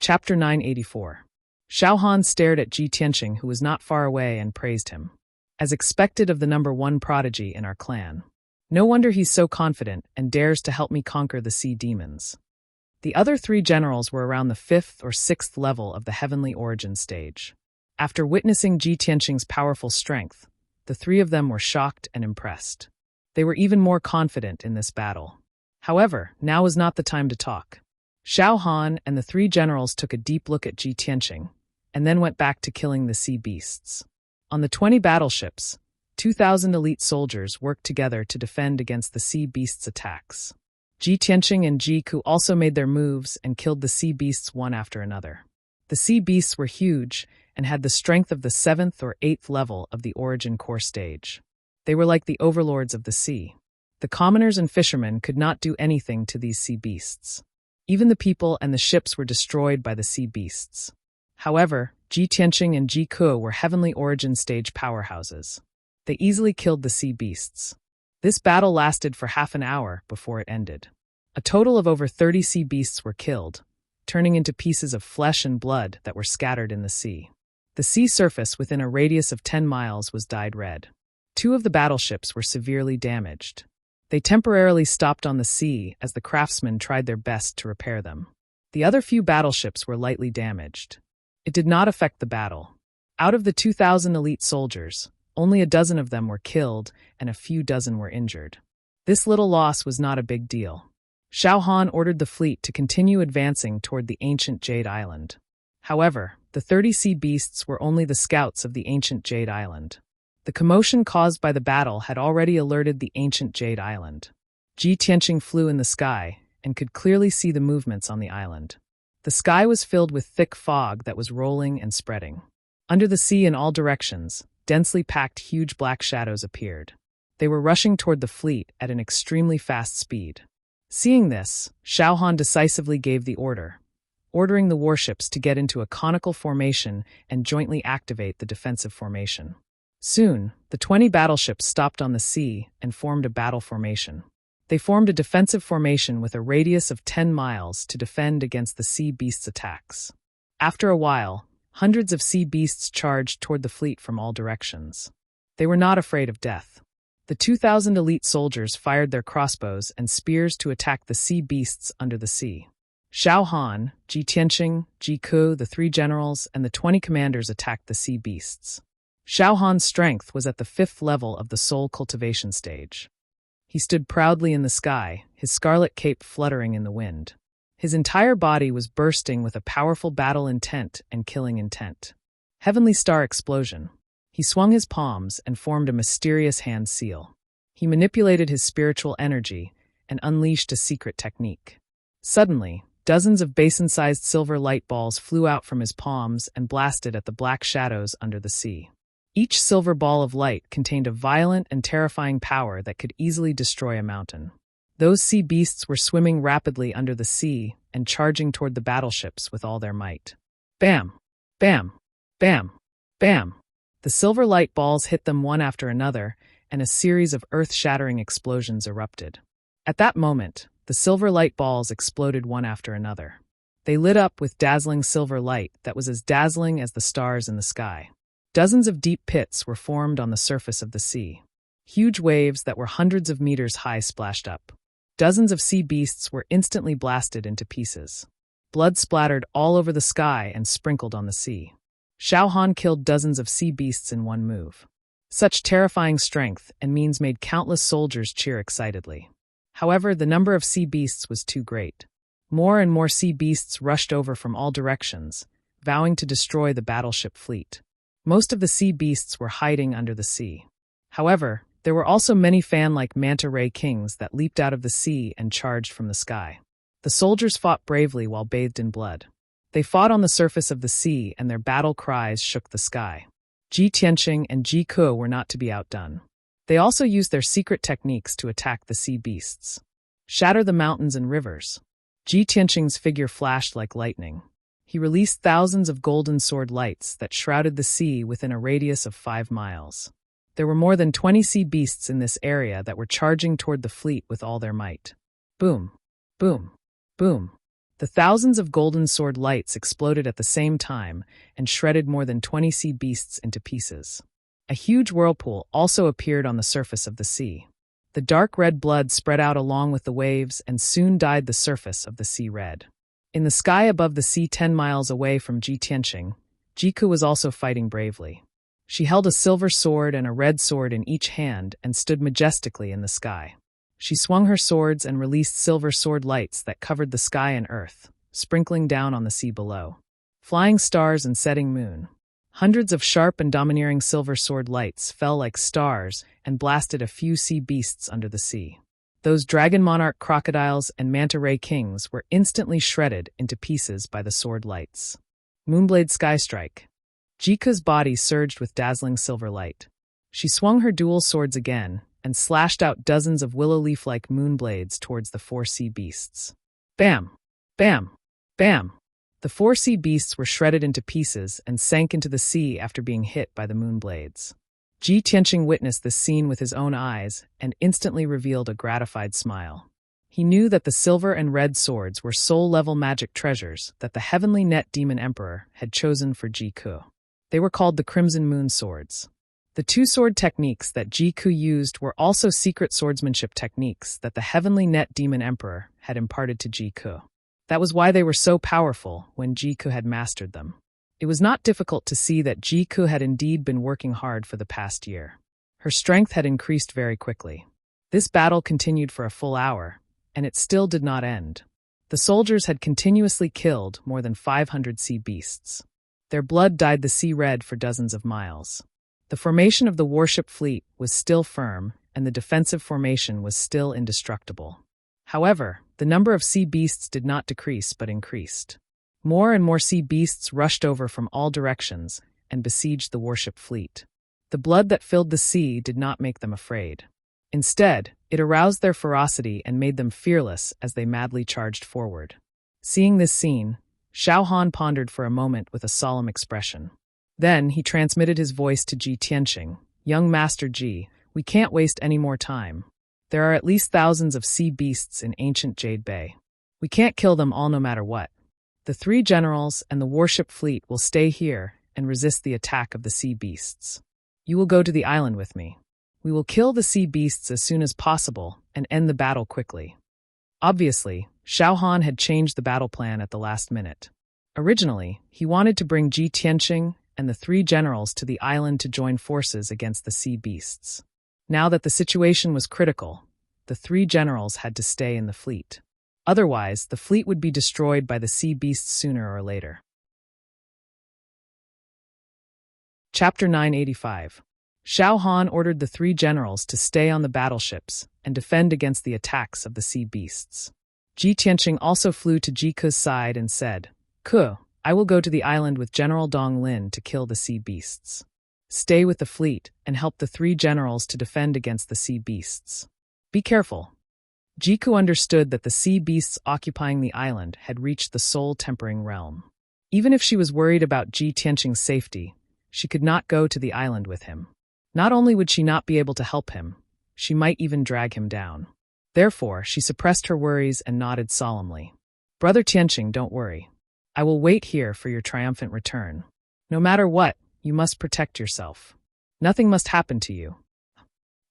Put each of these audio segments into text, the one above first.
Chapter 984. Xiao Han stared at Ji Tianqing, who was not far away, and praised him. As expected of the #1 prodigy in our clan. No wonder he's so confident and dares to help me conquer the sea demons. The other 3 generals were around the 5th or 6th level of the heavenly origin stage. After witnessing Ji Tianqing's powerful strength, the 3 of them were shocked and impressed. They were even more confident in this battle. However, now was not the time to talk. Xiao Han and the 3 generals took a deep look at Ji Tianqing, and then went back to killing the sea beasts. On the 20 battleships, 2,000 elite soldiers worked together to defend against the sea beasts' attacks. Ji Tianqing and Ji Ku also made their moves and killed the sea beasts one after another. The sea beasts were huge and had the strength of the 7th or 8th level of the origin core stage. They were like the overlords of the sea. The commoners and fishermen could not do anything to these sea beasts. Even the people and the ships were destroyed by the sea beasts. However, Ji Tianqing and Ji Ku were heavenly origin stage powerhouses. They easily killed the sea beasts. This battle lasted for half an hour before it ended. A total of over 30 sea beasts were killed, turning into pieces of flesh and blood that were scattered in the sea. The sea surface within a radius of 10 miles was dyed red. 2 of the battleships were severely damaged. They temporarily stopped on the sea as the craftsmen tried their best to repair them. The other few battleships were lightly damaged. It did not affect the battle. Out of the 2,000 elite soldiers, only a dozen of them were killed and a few dozen were injured. This little loss was not a big deal. Xiao Han ordered the fleet to continue advancing toward the ancient Jade Island. However, the 30 sea beasts were only the scouts of the ancient Jade Island. The commotion caused by the battle had already alerted the ancient Jade Island. Ji Tianqing flew in the sky and could clearly see the movements on the island. The sky was filled with thick fog that was rolling and spreading. Under the sea in all directions, densely packed huge black shadows appeared. They were rushing toward the fleet at an extremely fast speed. Seeing this, Xiao Han decisively gave the order, ordering the warships to get into a conical formation and jointly activate the defensive formation. Soon, the 20 battleships stopped on the sea and formed a battle formation. They formed a defensive formation with a radius of 10 miles to defend against the sea beasts' attacks. After a while, hundreds of sea beasts charged toward the fleet from all directions. They were not afraid of death. The 2,000 elite soldiers fired their crossbows and spears to attack the sea beasts under the sea. Xiao Han, Ji Tianqing, Ji Ku, the 3 generals, and the 20 commanders attacked the sea beasts. Xiao Han's strength was at the 5th level of the soul cultivation stage. He stood proudly in the sky, his scarlet cape fluttering in the wind. His entire body was bursting with a powerful battle intent and killing intent. Heavenly Star Explosion. He swung his palms and formed a mysterious hand seal. He manipulated his spiritual energy and unleashed a secret technique. Suddenly, dozens of basin-sized silver light balls flew out from his palms and blasted at the black shadows under the sea. Each silver ball of light contained a violent and terrifying power that could easily destroy a mountain. Those sea beasts were swimming rapidly under the sea and charging toward the battleships with all their might. Bam! Bam! Bam! Bam! The silver light balls hit them one after another, and a series of earth-shattering explosions erupted. At that moment, the silver light balls exploded one after another. They lit up with dazzling silver light that was as dazzling as the stars in the sky. Dozens of deep pits were formed on the surface of the sea. Huge waves that were hundreds of meters high splashed up. Dozens of sea beasts were instantly blasted into pieces. Blood splattered all over the sky and sprinkled on the sea. Xiao Han killed dozens of sea beasts in one move. Such terrifying strength and means made countless soldiers cheer excitedly. However, the number of sea beasts was too great. More and more sea beasts rushed over from all directions, vowing to destroy the battleship fleet. Most of the sea beasts were hiding under the sea. However, there were also many fan-like manta ray kings that leaped out of the sea and charged from the sky. The soldiers fought bravely while bathed in blood. They fought on the surface of the sea and their battle cries shook the sky. Ji Tianqing and Ji Ku were not to be outdone. They also used their secret techniques to attack the sea beasts. Shatter the mountains and rivers. Ji Tianqing's figure flashed like lightning. He released thousands of golden sword lights that shrouded the sea within a radius of 5 miles. There were more than 20 sea beasts in this area that were charging toward the fleet with all their might. Boom! Boom! Boom! The thousands of golden sword lights exploded at the same time and shredded more than 20 sea beasts into pieces. A huge whirlpool also appeared on the surface of the sea. The dark red blood spread out along with the waves and soon dyed the surface of the sea red. In the sky above the sea 10 miles away from Jitianqing, Jiku was also fighting bravely. She held a silver sword and a red sword in each hand and stood majestically in the sky. She swung her swords and released silver sword lights that covered the sky and earth, sprinkling down on the sea below. Flying stars and setting moon. Hundreds of sharp and domineering silver sword lights fell like stars and blasted a few sea beasts under the sea. Those dragon monarch crocodiles and manta ray kings were instantly shredded into pieces by the sword lights. Moonblade Sky Strike. Jiku's body surged with dazzling silver light. She swung her dual swords again and slashed out dozens of willow leaf-like moonblades towards the 4 sea beasts. Bam! Bam! Bam! The 4 sea beasts were shredded into pieces and sank into the sea after being hit by the moonblades. Jitianqing witnessed this scene with his own eyes and instantly revealed a gratified smile. He knew that the silver and red swords were soul-level magic treasures that the Heavenly Net Demon Emperor had chosen for Jiku. They were called the Crimson Moon Swords. The 2 sword techniques that Jiku used were also secret swordsmanship techniques that the Heavenly Net Demon Emperor had imparted to Jiku. That was why they were so powerful when Jiku had mastered them. It was not difficult to see that Jiku had indeed been working hard for the past year. Her strength had increased very quickly. This battle continued for a full hour, and it still did not end. The soldiers had continuously killed more than 500 sea beasts. Their blood dyed the sea red for dozens of miles. The formation of the warship fleet was still firm, and the defensive formation was still indestructible. However, the number of sea beasts did not decrease but increased. More and more sea beasts rushed over from all directions and besieged the warship fleet. The blood that filled the sea did not make them afraid. Instead, it aroused their ferocity and made them fearless as they madly charged forward. Seeing this scene, Xiao Han pondered for a moment with a solemn expression. Then he transmitted his voice to Jitianqing. Young Master Ji, we can't waste any more time. There are at least thousands of sea beasts in ancient Jade Bay. We can't kill them all no matter what. The 3 generals and the warship fleet will stay here and resist the attack of the sea beasts. You will go to the island with me. We will kill the sea beasts as soon as possible and end the battle quickly. Obviously, Xiao Han had changed the battle plan at the last minute. Originally, he wanted to bring Jitianqing and the 3 generals to the island to join forces against the sea beasts. Now that the situation was critical, the 3 generals had to stay in the fleet. Otherwise, the fleet would be destroyed by the sea beasts sooner or later. Chapter 985. Xiao Han ordered the 3 generals to stay on the battleships and defend against the attacks of the sea beasts. Jitianqing also flew to Jiku's side and said, "Ku, I will go to the island with General Dong Lin to kill the sea beasts. Stay with the fleet and help the 3 generals to defend against the sea beasts. Be careful." Jiku understood that the sea beasts occupying the island had reached the soul-tempering realm. Even if she was worried about Jitianqing's safety, she could not go to the island with him. Not only would she not be able to help him, she might even drag him down. Therefore, she suppressed her worries and nodded solemnly. "Brother Tianqing, don't worry. I will wait here for your triumphant return. No matter what, you must protect yourself. Nothing must happen to you.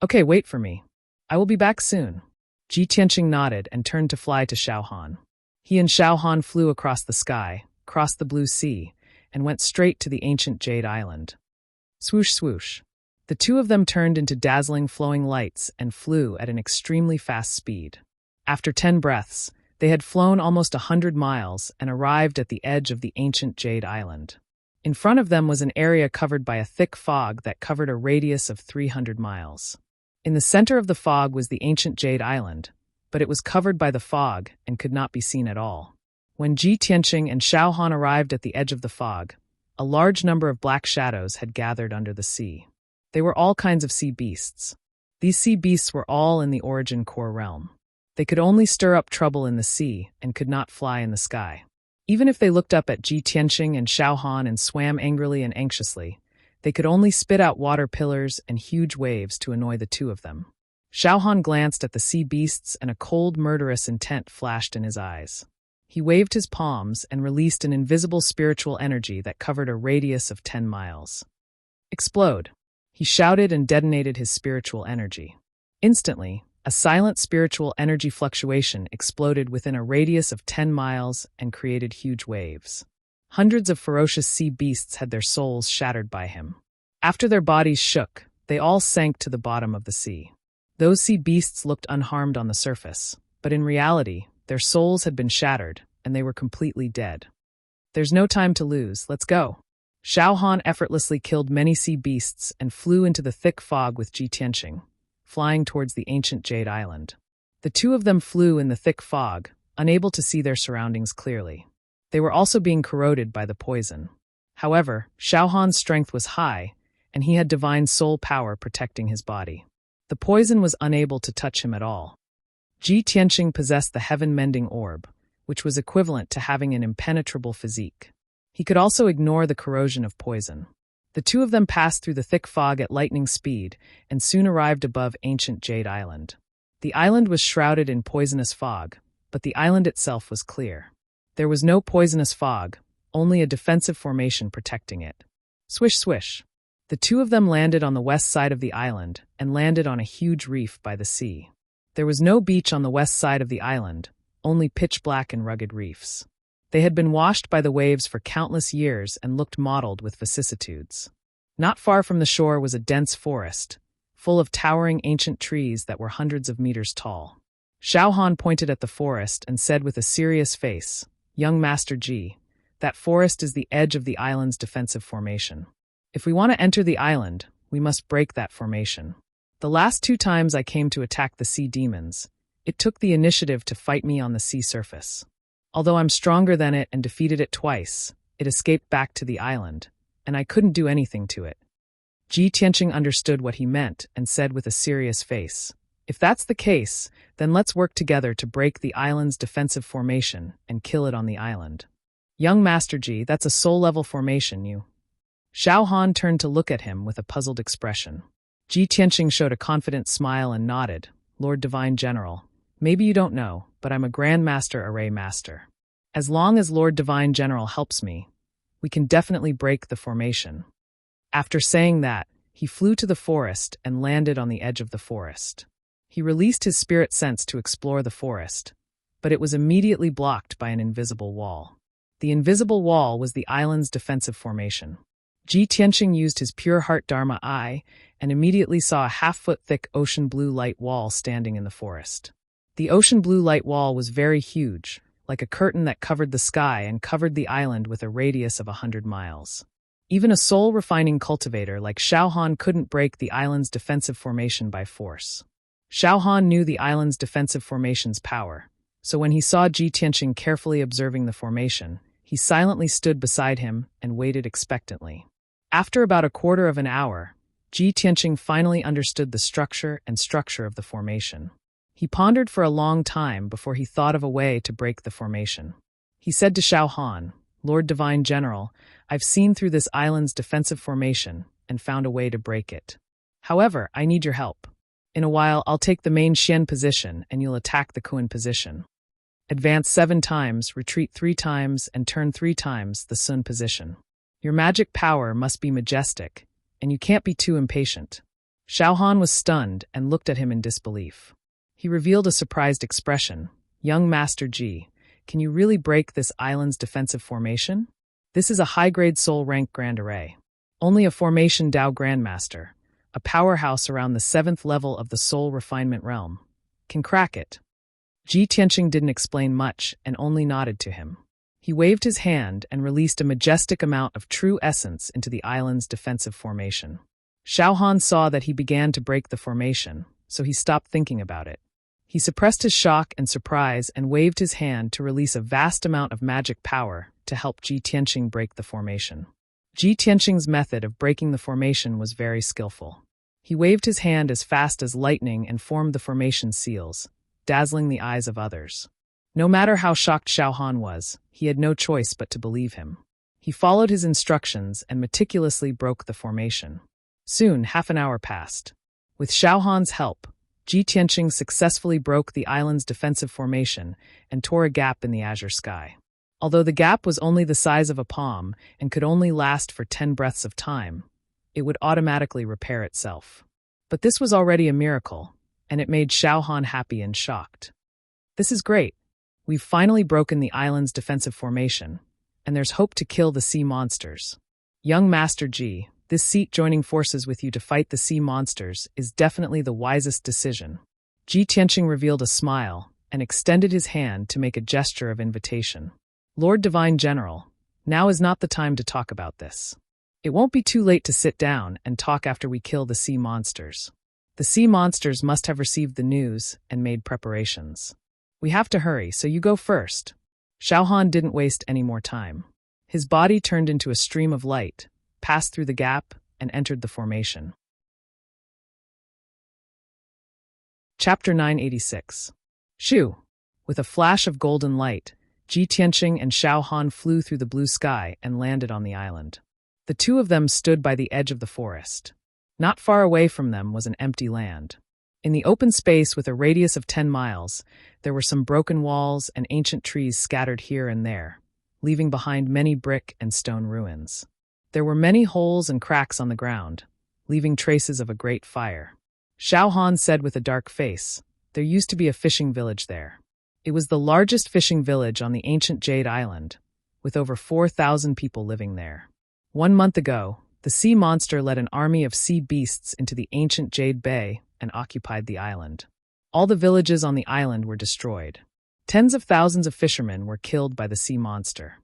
Okay, wait for me. I will be back soon." Jitianqing nodded and turned to fly to Xiao Han. He and Xiao Han flew across the sky, crossed the blue sea, and went straight to the ancient Jade Island. Swoosh swoosh. The 2 of them turned into dazzling flowing lights and flew at an extremely fast speed. After 10 breaths, they had flown almost 100 miles and arrived at the edge of the ancient Jade Island. In front of them was an area covered by a thick fog that covered a radius of 300 miles. In the center of the fog was the ancient Jade Island, but it was covered by the fog and could not be seen at all. When Jitianqing and Xiao Han arrived at the edge of the fog, a large number of black shadows had gathered under the sea. They were all kinds of sea beasts. These sea beasts were all in the origin core realm. They could only stir up trouble in the sea and could not fly in the sky. Even if they looked up at Jitianqing and Xiao Han and swam angrily and anxiously, they could only spit out water pillars and huge waves to annoy the 2 of them. Xiao Han glanced at the sea beasts and a cold, murderous intent flashed in his eyes. He waved his palms and released an invisible spiritual energy that covered a radius of 10 miles. Explode! He shouted and detonated his spiritual energy. Instantly, a silent spiritual energy fluctuation exploded within a radius of 10 miles and created huge waves. Hundreds of ferocious sea beasts had their souls shattered by him. After their bodies shook, they all sank to the bottom of the sea. Those sea beasts looked unharmed on the surface, but in reality, their souls had been shattered, and they were completely dead. There's no time to lose, let's go. Xiao Han effortlessly killed many sea beasts and flew into the thick fog with Ji Tianqing, flying towards the ancient Jade Island. The two of them flew in the thick fog, unable to see their surroundings clearly. They were also being corroded by the poison. However, Xiao Han's strength was high, and he had divine soul power protecting his body. The poison was unable to touch him at all. Ji Tianqing possessed the heaven-mending orb, which was equivalent to having an impenetrable physique. He could also ignore the corrosion of poison. The two of them passed through the thick fog at lightning speed and soon arrived above ancient Jade Island. The island was shrouded in poisonous fog, but the island itself was clear. There was no poisonous fog, only a defensive formation protecting it. Swish, swish. The two of them landed on the west side of the island and landed on a huge reef by the sea. There was no beach on the west side of the island, only pitch-black and rugged reefs. They had been washed by the waves for countless years and looked mottled with vicissitudes. Not far from the shore was a dense forest, full of towering ancient trees that were hundreds of meters tall. Xiao Han pointed at the forest and said with a serious face, "Young Master Ji, that forest is the edge of the island's defensive formation. If we want to enter the island, we must break that formation. The last 2 times I came to attack the sea demons, it took the initiative to fight me on the sea surface. Although I'm stronger than it and defeated it twice, it escaped back to the island, and I couldn't do anything to it." Ji Tianqing understood what he meant and said with a serious face, "If that's the case, then let's work together to break the island's defensive formation and kill it on the island." "Young Master Ji, that's a soul-level formation, you." Xiao Han turned to look at him with a puzzled expression. Ji Tianqing showed a confident smile and nodded, "Lord Divine General, maybe you don't know, but I'm a Grand Master Array Master. As long as Lord Divine General helps me, we can definitely break the formation." After saying that, he flew to the forest and landed on the edge of the forest. He released his spirit sense to explore the forest, but it was immediately blocked by an invisible wall. The invisible wall was the island's defensive formation. Ji Tianqing used his pure heart Dharma eye and immediately saw a half-foot-thick ocean blue light wall standing in the forest. The ocean blue light wall was very huge, like a curtain that covered the sky and covered the island with a radius of 100 miles. Even a soul-refining cultivator like Xiao Han couldn't break the island's defensive formation by force. Xiao Han knew the island's defensive formation's power, so when he saw Ji Tianqing carefully observing the formation, he silently stood beside him and waited expectantly. After about a quarter of an hour, Ji Tianqing finally understood the structure of the formation. He pondered for a long time before he thought of a way to break the formation. He said to Xiao Han, "Lord Divine General, I've seen through this island's defensive formation and found a way to break it. However, I need your help. In a while, I'll take the main Xian position and you'll attack the Kuan position. Advance 7 times, retreat 3 times, and turn 3 times the Sun position. Your magic power must be majestic, and you can't be too impatient." Xiao Han was stunned and looked at him in disbelief. He revealed a surprised expression. "Young Master Ji, can you really break this island's defensive formation? This is a high-grade soul rank Grand Array. Only a formation Dao Grandmaster, a powerhouse around the 7th level of the soul refinement realm, can crack it." Ji Tianqing didn't explain much and only nodded to him. He waved his hand and released a majestic amount of true essence into the island's defensive formation. Xiao Han saw that he began to break the formation, so he stopped thinking about it. He suppressed his shock and surprise and waved his hand to release a vast amount of magic power to help Ji Tianqing break the formation. Ji Tianqing's method of breaking the formation was very skillful. He waved his hand as fast as lightning and formed the formation seals, dazzling the eyes of others. No matter how shocked Xiao Han was, he had no choice but to believe him. He followed his instructions and meticulously broke the formation. Soon, half an hour passed. With Xiao Han's help, Ji Tianqing successfully broke the island's defensive formation and tore a gap in the azure sky. Although the gap was only the size of a palm and could only last for 10 breaths of time, it would automatically repair itself. But this was already a miracle, and it made Xiao Han happy and shocked. This is great. We've finally broken the island's defensive formation, and there's hope to kill the sea monsters. Young Master Ji, this seat joining forces with you to fight the sea monsters is definitely the wisest decision. Ji Tianqing revealed a smile and extended his hand to make a gesture of invitation. Lord Divine General, now is not the time to talk about this. It won't be too late to sit down and talk after we kill the sea monsters. The sea monsters must have received the news and made preparations. We have to hurry, so you go first. Xiao Han didn't waste any more time. His body turned into a stream of light, passed through the gap, and entered the formation. Chapter 986. Shoo! With a flash of golden light, Ji Tianqing and Xiao Han flew through the blue sky and landed on the island. The two of them stood by the edge of the forest. Not far away from them was an empty land. In the open space with a radius of 10 miles, there were some broken walls and ancient trees scattered here and there, leaving behind many brick and stone ruins. There were many holes and cracks on the ground, leaving traces of a great fire. Xiao Han said with a dark face, "There used to be a fishing village there. It was the largest fishing village on the ancient Jade Island, with over 4,000 people living there. 1 month ago, the sea monster led an army of sea beasts into the ancient Jade Bay and occupied the island. All the villages on the island were destroyed. Tens of thousands of fishermen were killed by the sea monster."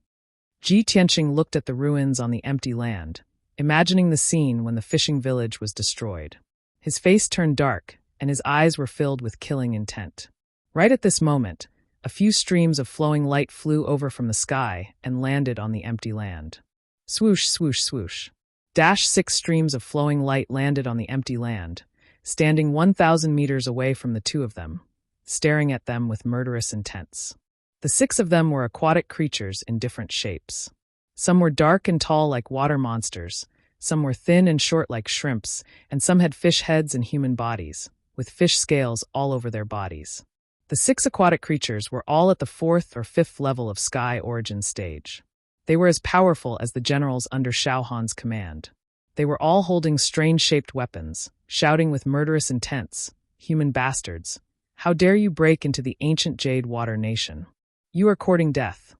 Ji Tianqing looked at the ruins on the empty land, imagining the scene when the fishing village was destroyed. His face turned dark, and his eyes were filled with killing intent. Right at this moment, a few streams of flowing light flew over from the sky and landed on the empty land. Swoosh, swoosh, swoosh. 6 streams of flowing light landed on the empty land, standing 1,000 meters away from the two of them, staring at them with murderous intents. The 6 of them were aquatic creatures in different shapes. Some were dark and tall like water monsters, some were thin and short like shrimps, and some had fish heads and human bodies, with fish scales all over their bodies. The 6 aquatic creatures were all at the 4th or 5th level of Sky Origin stage. They were as powerful as the generals under Xiao Han's command. They were all holding strange-shaped weapons, shouting with murderous intents, "Human bastards! How dare you break into the ancient Jade Water Nation? You are courting death.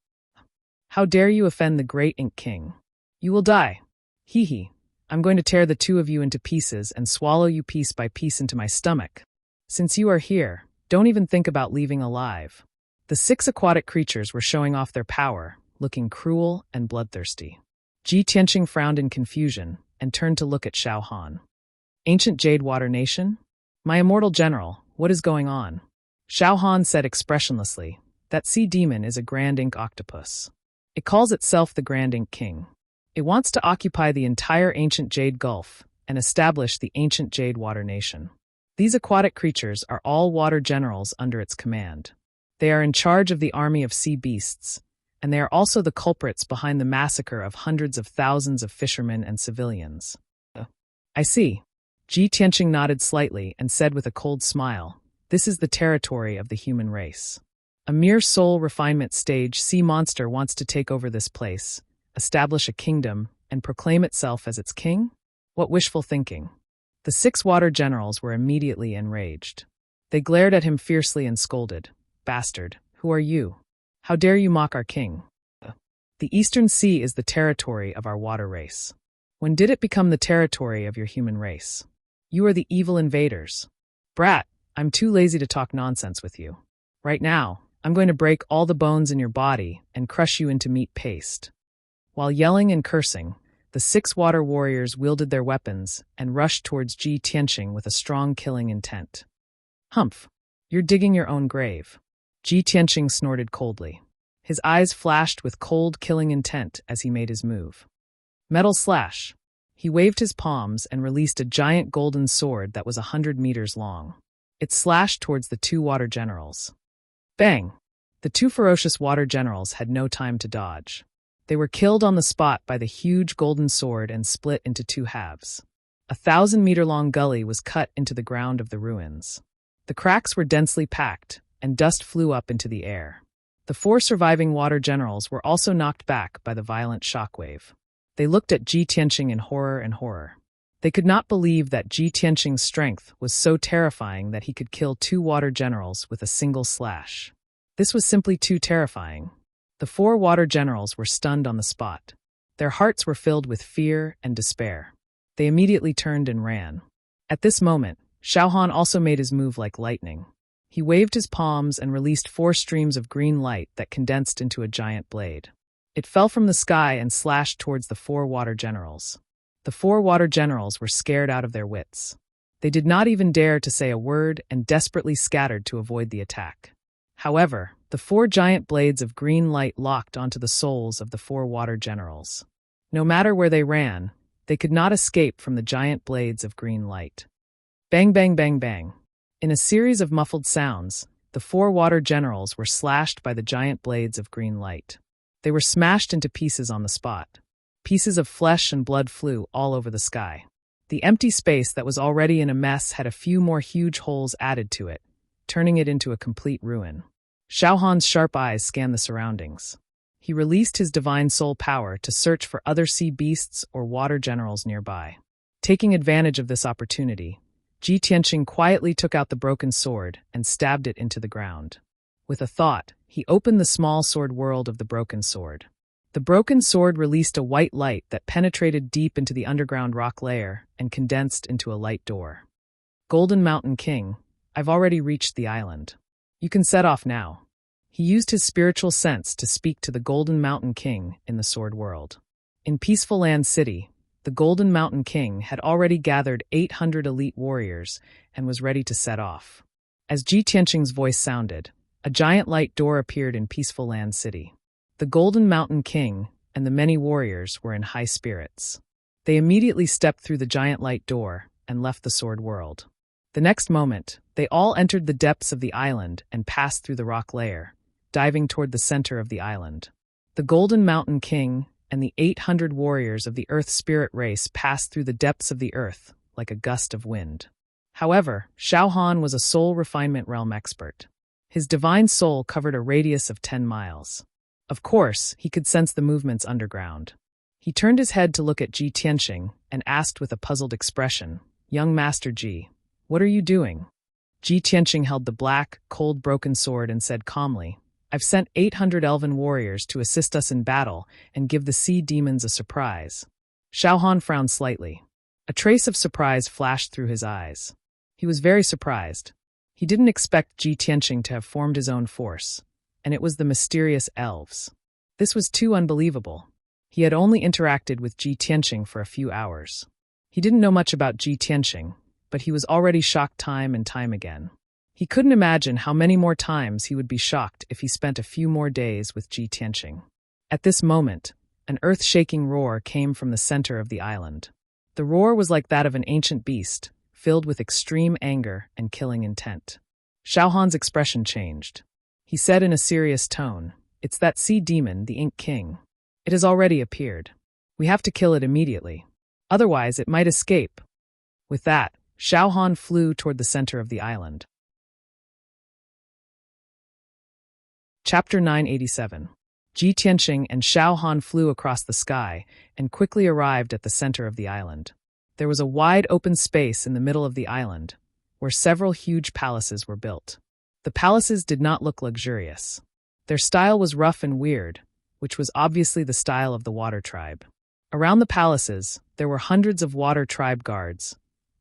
How dare you offend the great Ink King? You will die. Hee hee. I'm going to tear the two of you into pieces and swallow you piece by piece into my stomach. Since you are here, don't even think about leaving alive." The 6 aquatic creatures were showing off their power, looking cruel and bloodthirsty. Ji Tianqing frowned in confusion and turned to look at Xiao Han. "Ancient Jade Water Nation? My immortal general, what is going on?" Xiao Han said expressionlessly, "That sea demon is a grand ink octopus. It calls itself the Grand Ink King. It wants to occupy the entire ancient Jade Gulf and establish the ancient Jade Water Nation. These aquatic creatures are all water generals under its command. They are in charge of the army of sea beasts, and they are also the culprits behind the massacre of hundreds of thousands of fishermen and civilians." "I see." Ji Tianqing nodded slightly and said with a cold smile, "This is the territory of the human race. A mere soul refinement stage sea monster wants to take over this place, establish a kingdom, and proclaim itself as its king? What wishful thinking." The 6 water generals were immediately enraged. They glared at him fiercely and scolded, "Bastard, who are you? How dare you mock our king? The Eastern Sea is the territory of our water race. When did it become the territory of your human race? You are the evil invaders. Brat, I'm too lazy to talk nonsense with you. Right now, I'm going to break all the bones in your body and crush you into meat paste." While yelling and cursing, the 6 water warriors wielded their weapons and rushed towards Ji Tianqing with a strong killing intent. "Humph! You're digging your own grave." Ji Tianqing snorted coldly. His eyes flashed with cold, killing intent as he made his move. Metal slash! He waved his palms and released a giant golden sword that was 100 meters long. It slashed towards the 2 water generals. Bang! The 2 ferocious water generals had no time to dodge. They were killed on the spot by the huge golden sword and split into 2 halves. A 1,000-meter-long gully was cut into the ground of the ruins. The cracks were densely packed, and dust flew up into the air. The 4 surviving water generals were also knocked back by the violent shockwave. They looked at Ji Tianqing in horror and horror. They could not believe that Ji Tianqing's strength was so terrifying that he could kill 2 water generals with a single slash. This was simply too terrifying. The 4 water generals were stunned on the spot. Their hearts were filled with fear and despair. They immediately turned and ran. At this moment, Xiaohan also made his move like lightning. He waved his palms and released 4 streams of green light that condensed into a giant blade. It fell from the sky and slashed towards the 4 water generals. The 4 water generals were scared out of their wits. They did not even dare to say a word and desperately scattered to avoid the attack. However, the 4 giant blades of green light locked onto the souls of the 4 water generals. No matter where they ran, they could not escape from the giant blades of green light. Bang, bang, bang, bang. In a series of muffled sounds, the 4 water generals were slashed by the giant blades of green light. They were smashed into pieces on the spot. Pieces of flesh and blood flew all over the sky. The empty space that was already in a mess had a few more huge holes added to it, turning it into a complete ruin. Xiaohan's sharp eyes scanned the surroundings. He released his divine soul power to search for other sea beasts or water generals nearby. Taking advantage of this opportunity, Ji Tianqing quietly took out the broken sword and stabbed it into the ground. With a thought, he opened the small sword world of the broken sword. The broken sword released a white light that penetrated deep into the underground rock layer and condensed into a light door. Golden Mountain King, I've already reached the island. You can set off now. He used his spiritual sense to speak to the Golden Mountain King in the Sword World. In Peaceful Land City, the Golden Mountain King had already gathered 800 elite warriors and was ready to set off. As Ji Tianqing's voice sounded, a giant light door appeared in Peaceful Land City. The Golden Mountain King and the many warriors were in high spirits. They immediately stepped through the giant light door and left the Sword World. The next moment, they all entered the depths of the island and passed through the rock layer, diving toward the center of the island. The Golden Mountain King and the 800 warriors of the Earth Spirit race passed through the depths of the earth like a gust of wind. However, Xiaohan was a soul refinement realm expert. His divine soul covered a radius of 10 miles. Of course, he could sense the movements underground. He turned his head to look at Ji Tianqing and asked with a puzzled expression, "Young Master Ji, what are you doing?" Ji Tianqing held the black, cold broken sword and said calmly, "I've sent 800 elven warriors to assist us in battle and give the sea demons a surprise." Xiaohan frowned slightly. A trace of surprise flashed through his eyes. He was very surprised. He didn't expect Ji Tianqing to have formed his own force, and it was the mysterious elves. This was too unbelievable. He had only interacted with Ji Tianqing for a few hours. He didn't know much about Ji Tianqing, but he was already shocked time and time again. He couldn't imagine how many more times he would be shocked if he spent a few more days with Ji Tianqing. At this moment, an earth-shaking roar came from the center of the island. The roar was like that of an ancient beast, filled with extreme anger and killing intent. Xiaohan's expression changed. He said in a serious tone, "It's that sea demon, the Ink King. It has already appeared. We have to kill it immediately. Otherwise, it might escape." With that, Xiaohan flew toward the center of the island. Chapter 987. Ji Tianqing and Xiaohan flew across the sky and quickly arrived at the center of the island. There was a wide open space in the middle of the island, where several huge palaces were built. The palaces did not look luxurious. Their style was rough and weird, which was obviously the style of the Water Tribe. Around the palaces, there were hundreds of Water Tribe guards,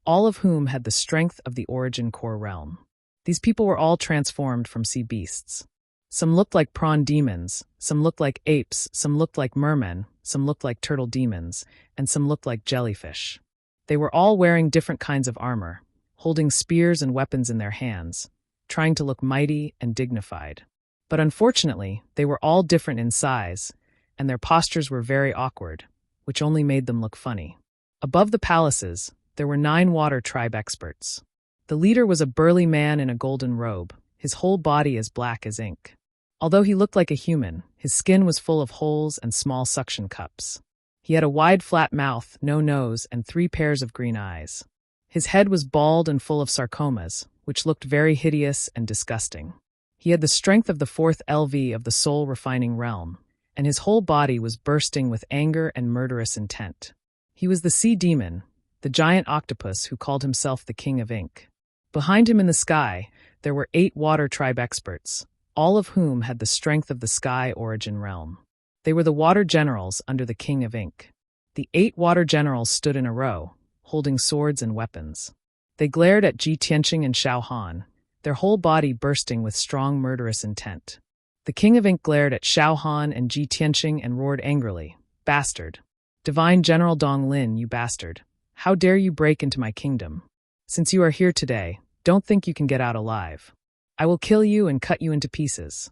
all of whom had the strength of the Origin Core realm. These people were all transformed from sea beasts. Some looked like prawn demons, some looked like apes, some looked like mermen, some looked like turtle demons, and some looked like jellyfish. They were all wearing different kinds of armor, holding spears and weapons in their hands, trying to look mighty and dignified. But unfortunately, they were all different in size, and their postures were very awkward, which only made them look funny. Above the palaces, there were 9 Water Tribe experts. The leader was a burly man in a golden robe, his whole body as black as ink. Although he looked like a human, his skin was full of holes and small suction cups. He had a wide flat mouth, no nose, and 3 pairs of green eyes. His head was bald and full of sarcomas, which looked very hideous and disgusting. He had the strength of the fourth LV of the soul-refining realm, and his whole body was bursting with anger and murderous intent. He was the sea demon, the giant octopus who called himself the King of Ink. Behind him in the sky, there were 8 water tribe experts, all of whom had the strength of the sky origin realm. They were the water generals under the King of Ink. The 8 water generals stood in a row, holding swords and weapons. They glared at Ji Tianqing and Xiao Han, their whole body bursting with strong murderous intent. The King of Ink glared at Xiao Han and Ji Tianqing and roared angrily, "Bastard! Divine General Dong Lin, you bastard! How dare you break into my kingdom? Since you are here today, don't think you can get out alive. I will kill you and cut you into pieces."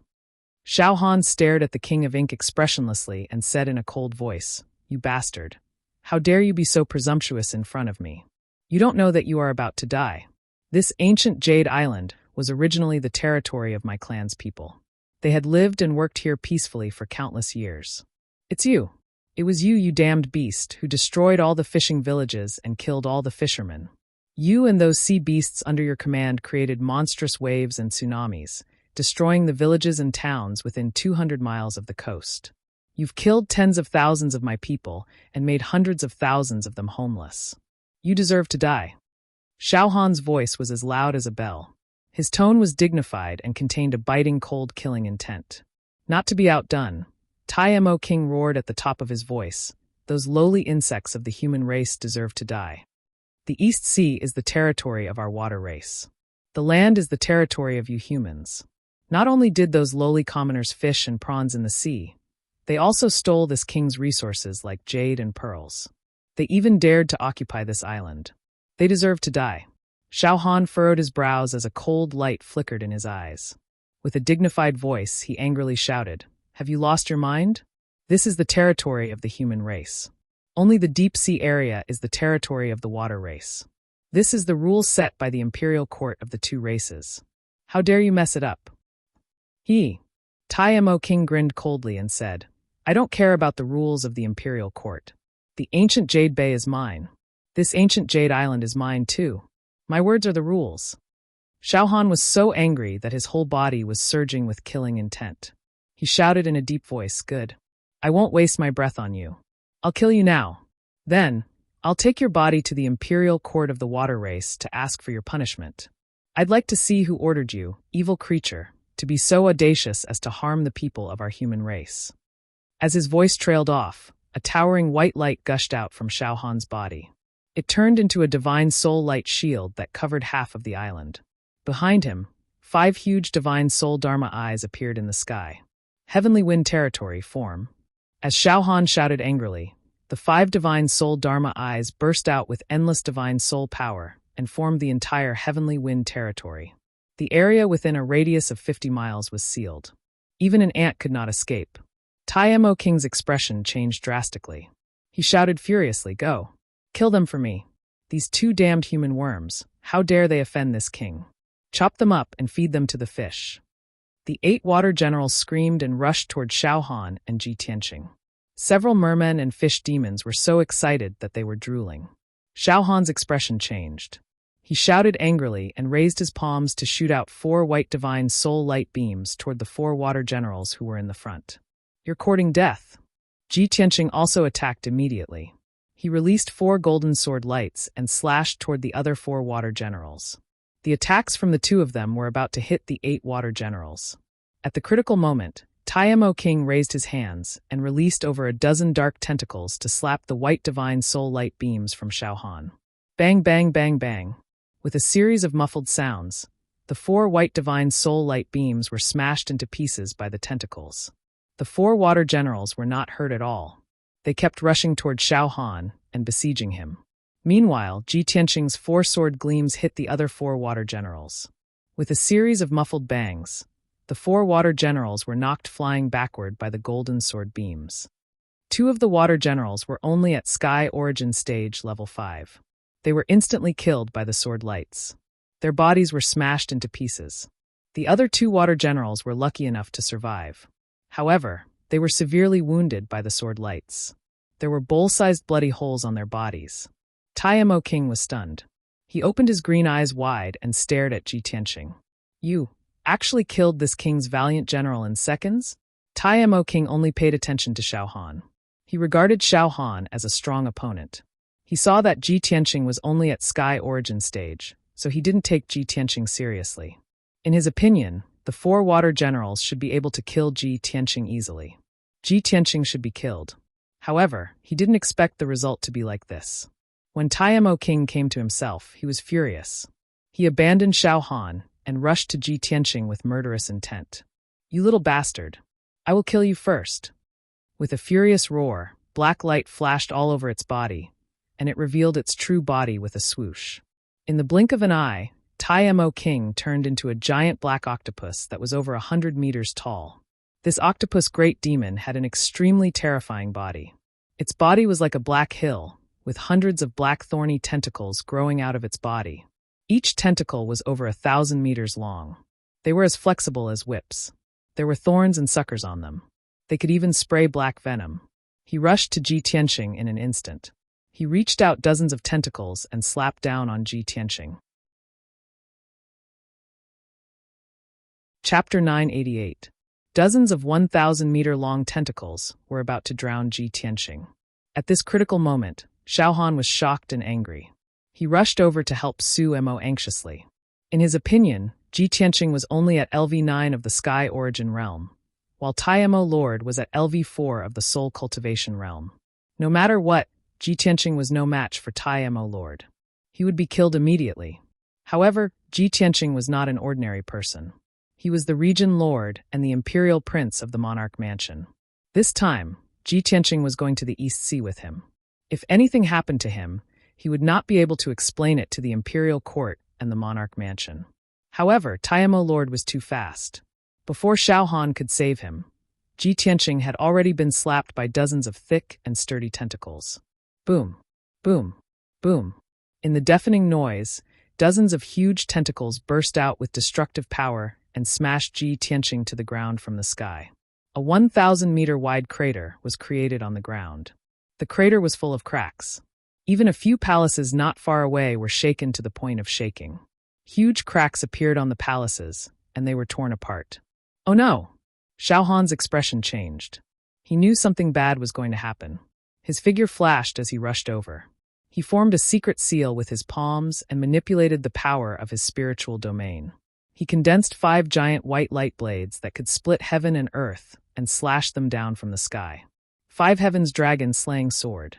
Xiao Han stared at the King of Ink expressionlessly and said in a cold voice, "You bastard! How dare you be so presumptuous in front of me? You don't know that you are about to die. This ancient Jade Island was originally the territory of my clan's people. They had lived and worked here peacefully for countless years. It's you. It was you, you damned beast, who destroyed all the fishing villages and killed all the fishermen. You and those sea beasts under your command created monstrous waves and tsunamis, destroying the villages and towns within 200 miles of the coast. You've killed tens of thousands of my people and made hundreds of thousands of them homeless. You deserve to die." Xiao Han's voice was as loud as a bell. His tone was dignified and contained a biting, cold, killing intent. Not to be outdone, Tai Mo King roared at the top of his voice, "Those lowly insects of the human race deserve to die. The East Sea is the territory of our water race. The land is the territory of you humans. Not only did those lowly commoners fish and prawns in the sea, they also stole this king's resources like jade and pearls. They even dared to occupy this island. They deserve to die." Xiao Han furrowed his brows as a cold light flickered in his eyes. With a dignified voice, he angrily shouted, "Have you lost your mind? This is the territory of the human race. Only the deep sea area is the territory of the water race. This is the rule set by the imperial court of the two races. How dare you mess it up?" Tai Mo King grinned coldly and said, "I don't care about the rules of the imperial court. The ancient Jade Bay is mine. This ancient Jade Island is mine too. My words are the rules." Xiao Han was so angry that his whole body was surging with killing intent. He shouted in a deep voice, "Good. I won't waste my breath on you. I'll kill you now. Then, I'll take your body to the imperial court of the water race to ask for your punishment. I'd like to see who ordered you, evil creature, to be so audacious as to harm the people of our human race." As his voice trailed off, a towering white light gushed out from Xiao Han's body. It turned into a divine soul light shield that covered half of the island. Behind him, 5 huge divine soul Dharma eyes appeared in the sky. Heavenly Wind Territory form. As Xiao Han shouted angrily, the 5 divine soul Dharma eyes burst out with endless divine soul power and formed the entire Heavenly Wind Territory. The area within a radius of 50 miles was sealed. Even an ant could not escape. Tai Mo King's expression changed drastically. He shouted furiously, "Go! Kill them for me. These 2 damned human worms, how dare they offend this king? Chop them up and feed them to the fish." The 8 water generals screamed and rushed toward Xiao Han and Ji Tianqing. Several mermen and fish demons were so excited that they were drooling. Xiao Han's expression changed. He shouted angrily and raised his palms to shoot out 4 white divine soul light beams toward the 4 water generals who were in the front. "You're courting death." Ji Tianqing also attacked immediately. He released 4 golden sword lights and slashed toward the other 4 water generals. The attacks from the 2 of them were about to hit the 8 water generals. At the critical moment, Tai Mo King raised his hands and released over a dozen dark tentacles to slap the white divine soul light beams from Xiao Han. Bang, bang, bang, bang. With a series of muffled sounds, the 4 white divine soul light beams were smashed into pieces by the tentacles. The 4 water generals were not hurt at all. They kept rushing toward Xiao Han and besieging him. Meanwhile, Ji Tianqing's 4 sword gleams hit the other 4 water generals. With a series of muffled bangs, the 4 water generals were knocked flying backward by the golden sword beams. 2 of the water generals were only at Sky Origin Stage Level 5. They were instantly killed by the sword lights. Their bodies were smashed into pieces. The other 2 water generals were lucky enough to survive. However, they were severely wounded by the sword lights. There were bowl-sized bloody holes on their bodies. Tai Mo King was stunned. He opened his green eyes wide and stared at Ji Tianqing. You actually killed this king's valiant general in seconds? Tai Mo King only paid attention to Xiao Han. He regarded Xiao Han as a strong opponent. He saw that Ji Tianqing was only at Sky Origin stage, so he didn't take Ji Tianqing seriously. In his opinion, the 4 water generals should be able to kill Ji Tianqing easily. Ji Tianqing should be killed. However, he didn't expect the result to be like this. When Tai Mo King came to himself, he was furious. He abandoned Xiao Han and rushed to Ji Tianqing with murderous intent. You little bastard! I will kill you first. With a furious roar, black light flashed all over its body, and it revealed its true body with a swoosh. In the blink of an eye, Tai Mo King turned into a giant black octopus that was over 100 meters tall. This octopus great demon had an extremely terrifying body. Its body was like a black hill, with hundreds of black thorny tentacles growing out of its body. Each tentacle was over 1,000 meters long. They were as flexible as whips. There were thorns and suckers on them. They could even spray black venom. He rushed to Ji Tianqing in an instant. He reached out dozens of tentacles and slapped down on Ji Tianqing. Chapter 988. Dozens of 1,000-meter-long tentacles were about to drown Ji Tianqing. At this critical moment, Xiao Han was shocked and angry. He rushed over to help Su Mo anxiously. In his opinion, Ji Tianqing was only at LV9 of the Sky Origin realm, while Tai Mo Lord was at LV4 of the Soul Cultivation realm. No matter what, Ji Tianqing was no match for Tai Mo Lord. He would be killed immediately. However, Ji Tianqing was not an ordinary person. He was the Region Lord and the Imperial Prince of the Monarch Mansion. This time, Ji Tianqing was going to the East Sea with him. If anything happened to him, he would not be able to explain it to the Imperial Court and the Monarch Mansion. However, Tai Mo Lord was too fast. Before Xiao Han could save him, Ji Tianqing had already been slapped by dozens of thick and sturdy tentacles. Boom, boom, boom. In the deafening noise, dozens of huge tentacles burst out with destructive power and smashed Ji Tianqing to the ground from the sky. A 1,000-meter-wide crater was created on the ground. The crater was full of cracks. Even a few palaces not far away were shaken to the point of shaking. Huge cracks appeared on the palaces, and they were torn apart. Oh no! Xiao Han's expression changed. He knew something bad was going to happen. His figure flashed as he rushed over. He formed a secret seal with his palms and manipulated the power of his spiritual domain. He condensed 5 giant white light blades that could split heaven and earth and slash them down from the sky. 5 heaven's dragon slaying sword.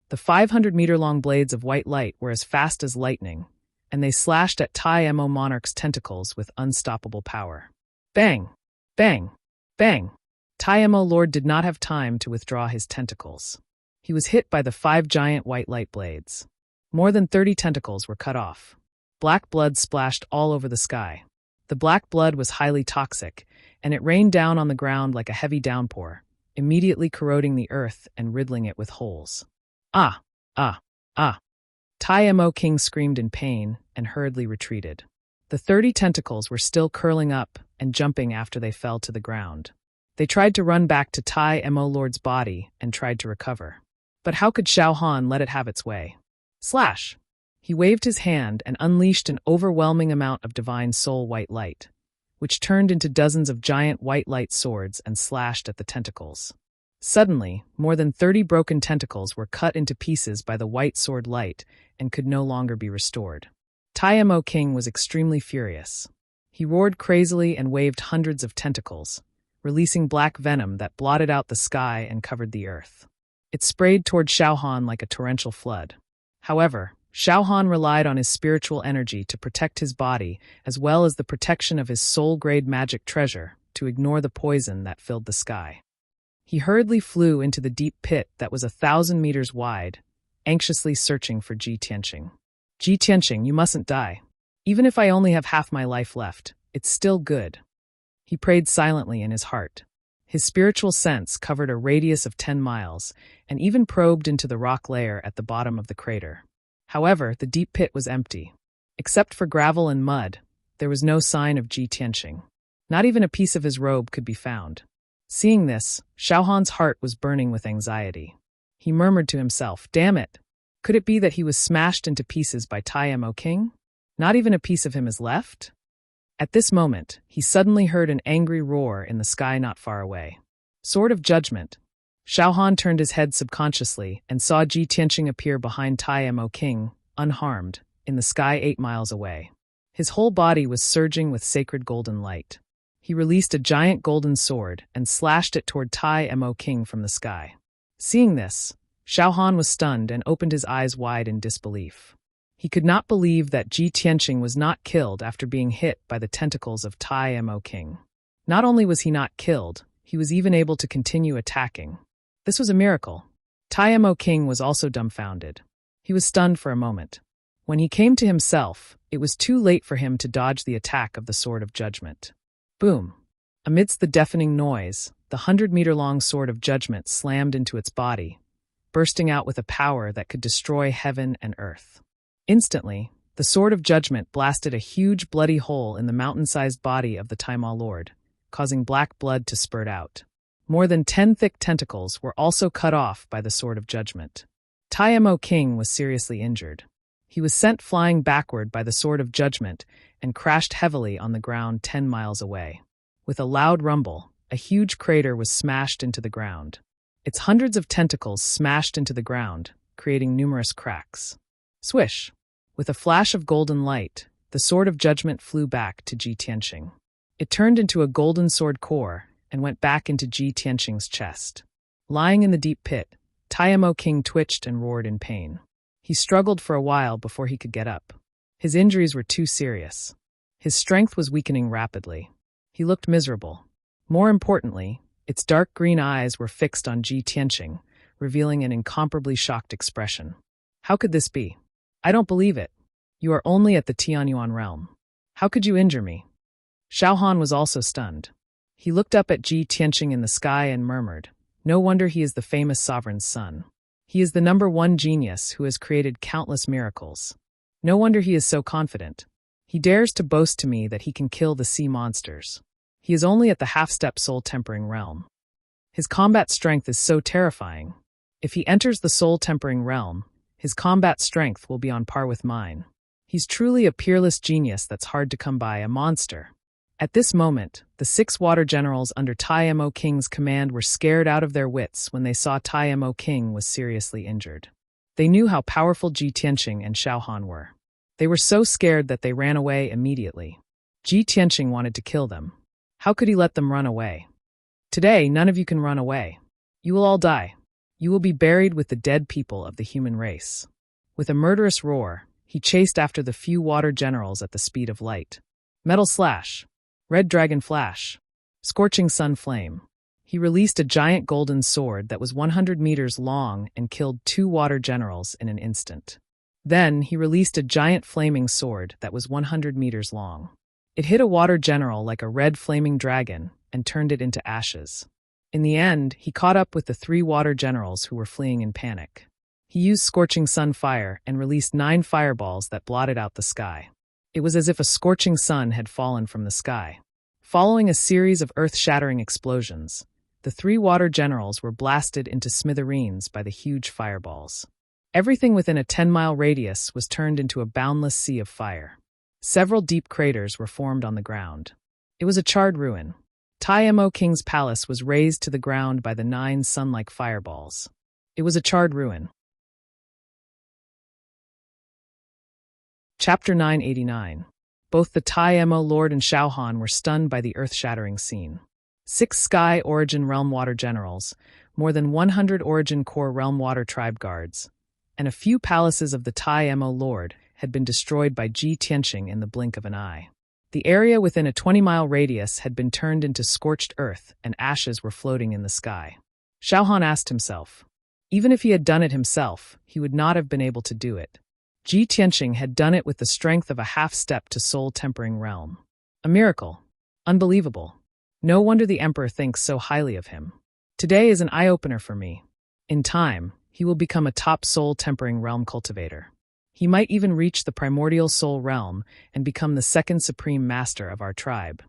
The 500-meter-long blades of white light were as fast as lightning, and they slashed at Tai Mo Monarch's tentacles with unstoppable power. Bang! Bang! Bang! Tai Mo Lord did not have time to withdraw his tentacles. He was hit by the 5 giant white light blades. More than 30 tentacles were cut off. Black blood splashed all over the sky. The black blood was highly toxic, and it rained down on the ground like a heavy downpour, immediately corroding the earth and riddling it with holes. Ah! Ah! Ah! Tai Mo King screamed in pain and hurriedly retreated. The 30 tentacles were still curling up and jumping after they fell to the ground. They tried to run back to Tai Mo Lord's body and tried to recover. But how could Xiao Han let it have its way? Slash! He waved his hand and unleashed an overwhelming amount of divine soul white light, which turned into dozens of giant white light swords and slashed at the tentacles. Suddenly, more than 30 broken tentacles were cut into pieces by the white sword light and could no longer be restored. Tai Mo King was extremely furious. He roared crazily and waved hundreds of tentacles, releasing black venom that blotted out the sky and covered the earth. It sprayed toward Xiao Han like a torrential flood. However, Xiao Han relied on his spiritual energy to protect his body as well as the protection of his soul-grade magic treasure to ignore the poison that filled the sky. He hurriedly flew into the deep pit that was 1,000 meters wide, anxiously searching for Ji Tianqing. Ji Tianqing, you mustn't die. Even if I only have half my life left, it's still good. He prayed silently in his heart. His spiritual sense covered a radius of 10 miles and even probed into the rock layer at the bottom of the crater. However, the deep pit was empty. Except for gravel and mud, there was no sign of Ji Tianqing. Not even a piece of his robe could be found. Seeing this, Xiao Han's heart was burning with anxiety. He murmured to himself, "Damn it! Could it be that he was smashed into pieces by Tai Mo King? Not even a piece of him is left? At this moment, he suddenly heard an angry roar in the sky not far away. Sword of Judgment. Xiaohan turned his head subconsciously and saw Ji Tianqing appear behind Tai Mo King, unharmed, in the sky 8 miles away. His whole body was surging with sacred golden light. He released a giant golden sword and slashed it toward Tai Mo King from the sky. Seeing this, Xiaohan was stunned and opened his eyes wide in disbelief. He could not believe that Ji Tianqing was not killed after being hit by the tentacles of Tai Mo King. Not only was he not killed, he was even able to continue attacking. This was a miracle. Tai Mo King was also dumbfounded. He was stunned for a moment. When he came to himself, it was too late for him to dodge the attack of the Sword of Judgment. Boom! Amidst the deafening noise, the 100-meter-long Sword of Judgment slammed into its body, bursting out with a power that could destroy heaven and earth. Instantly, the Sword of Judgment blasted a huge bloody hole in the mountain-sized body of the Taimao Lord, causing black blood to spurt out. More than 10 thick tentacles were also cut off by the Sword of Judgment. Tai Mo King was seriously injured. He was sent flying backward by the Sword of Judgment and crashed heavily on the ground 10 miles away. With a loud rumble, a huge crater was smashed into the ground. Its hundreds of tentacles smashed into the ground, creating numerous cracks. Swish! With a flash of golden light, the Sword of Judgment flew back to Ji Tianqing. It turned into a golden sword core and went back into Ji Tianqing's chest. Lying in the deep pit, Tai Mo King twitched and roared in pain. He struggled for a while before he could get up. His injuries were too serious. His strength was weakening rapidly. He looked miserable. More importantly, its dark green eyes were fixed on Ji Tianqing, revealing an incomparably shocked expression. How could this be? I don't believe it. You are only at the Tianyuan realm. How could you injure me? Xiaohan was also stunned. He looked up at Ji Tianqing in the sky and murmured, "No wonder he is the famous sovereign's son. He is the #1 genius who has created countless miracles. No wonder he is so confident. He dares to boast to me that he can kill the sea monsters. He is only at the half-step soul-tempering realm. His combat strength is so terrifying. If he enters the soul-tempering realm, his combat strength will be on par with mine. He's truly a peerless genius that's hard to come by, a monster." At this moment, the 6 water generals under Tai Mo King's command were scared out of their wits when they saw Tai Mo King was seriously injured. They knew how powerful Ji Tianqing and Xiaohan were. They were so scared that they ran away immediately. Ji Tianqing wanted to kill them. How could he let them run away? Today, none of you can run away. You will all die. You will be buried with the dead people of the human race. With a murderous roar, he chased after the few water generals at the speed of light. Metal slash. Red dragon flash. Scorching sun flame. He released a giant golden sword that was 100 meters long and killed 2 water generals in an instant. Then he released a giant flaming sword that was 100 meters long. It hit a water general like a red flaming dragon and turned it into ashes. In the end, he caught up with the 3 water generals who were fleeing in panic. He used scorching sun fire and released 9 fireballs that blotted out the sky. It was as if a scorching sun had fallen from the sky. Following a series of earth-shattering explosions, the 3 water generals were blasted into smithereens by the huge fireballs. Everything within a 10-mile radius was turned into a boundless sea of fire. Several deep craters were formed on the ground. It was a charred ruin. Tai Mo King's palace was razed to the ground by the 9 sun-like fireballs. It was a charred ruin. Chapter 989. Both the Tai Mo Lord and Xiaohan were stunned by the earth-shattering scene. 6 Sky Origin Realm Water Generals, more than 100 Origin Core Realm Water Tribe Guards, and a few palaces of the Tai Mo Lord had been destroyed by Ji Tianqing in the blink of an eye. The area within a 20-mile radius had been turned into scorched earth and ashes were floating in the sky. Xiaohan asked himself, even if he had done it himself, he would not have been able to do it. Ji Tianqing had done it with the strength of a half-step to soul-tempering realm. A miracle. Unbelievable. No wonder the Emperor thinks so highly of him. Today is an eye-opener for me. In time, he will become a top soul-tempering realm cultivator. He might even reach the primordial soul realm and become the 2nd supreme master of our tribe.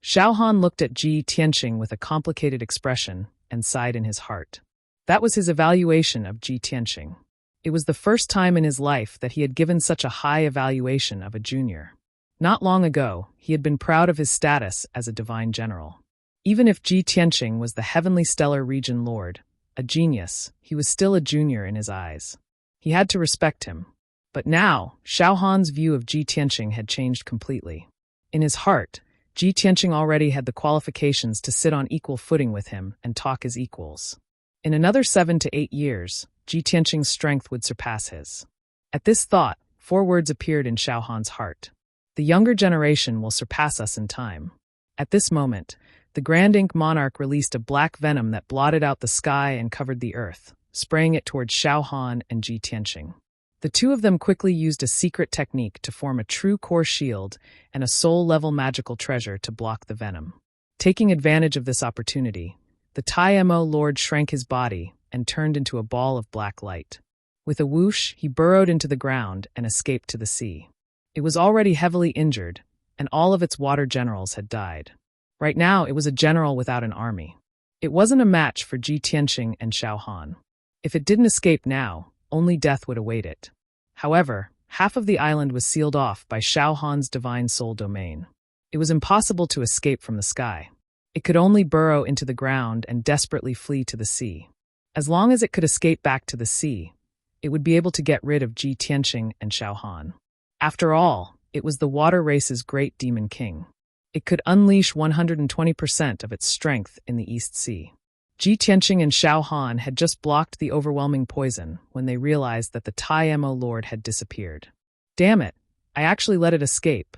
Xiaohan looked at Ji Tianqing with a complicated expression and sighed in his heart. That was his evaluation of Ji Tianqing. It was the first time in his life that he had given such a high evaluation of a junior. Not long ago, he had been proud of his status as a divine general. Even if Ji Tianqing was the heavenly stellar region lord, a genius, he was still a junior in his eyes. He had to respect him. But now, Xiao Han's view of Ji Tianqing had changed completely. In his heart, Ji Tianqing already had the qualifications to sit on equal footing with him and talk as equals. In another 7 to 8 years, Ji Tianqing's strength would surpass his. At this thought, 4 words appeared in Xiao Han's heart. The younger generation will surpass us in time. At this moment, the Grand Ink Monarch released a black venom that blotted out the sky and covered the earth, spraying it towards Xiao Han and Ji Tianqing. The two of them quickly used a secret technique to form a true core shield and a soul-level magical treasure to block the venom. Taking advantage of this opportunity, the Tai Mo Lord shrank his body and turned into a ball of black light. With a whoosh, he burrowed into the ground and escaped to the sea. It was already heavily injured, and all of its water generals had died. Right now, it was a general without an army. It wasn't a match for Ji Tianqing and Xiao Han. If it didn't escape now, only death would await it. However, half of the island was sealed off by Xiao Han's divine soul domain. It was impossible to escape from the sky. It could only burrow into the ground and desperately flee to the sea. As long as it could escape back to the sea, it would be able to get rid of Ji Tianqing and Xiao Han. After all, it was the water race's great demon king. It could unleash 120% of its strength in the East Sea. Ji Tianqing and Xiao Han had just blocked the overwhelming poison when they realized that the Tai Mo Lord had disappeared. Damn it, I actually let it escape.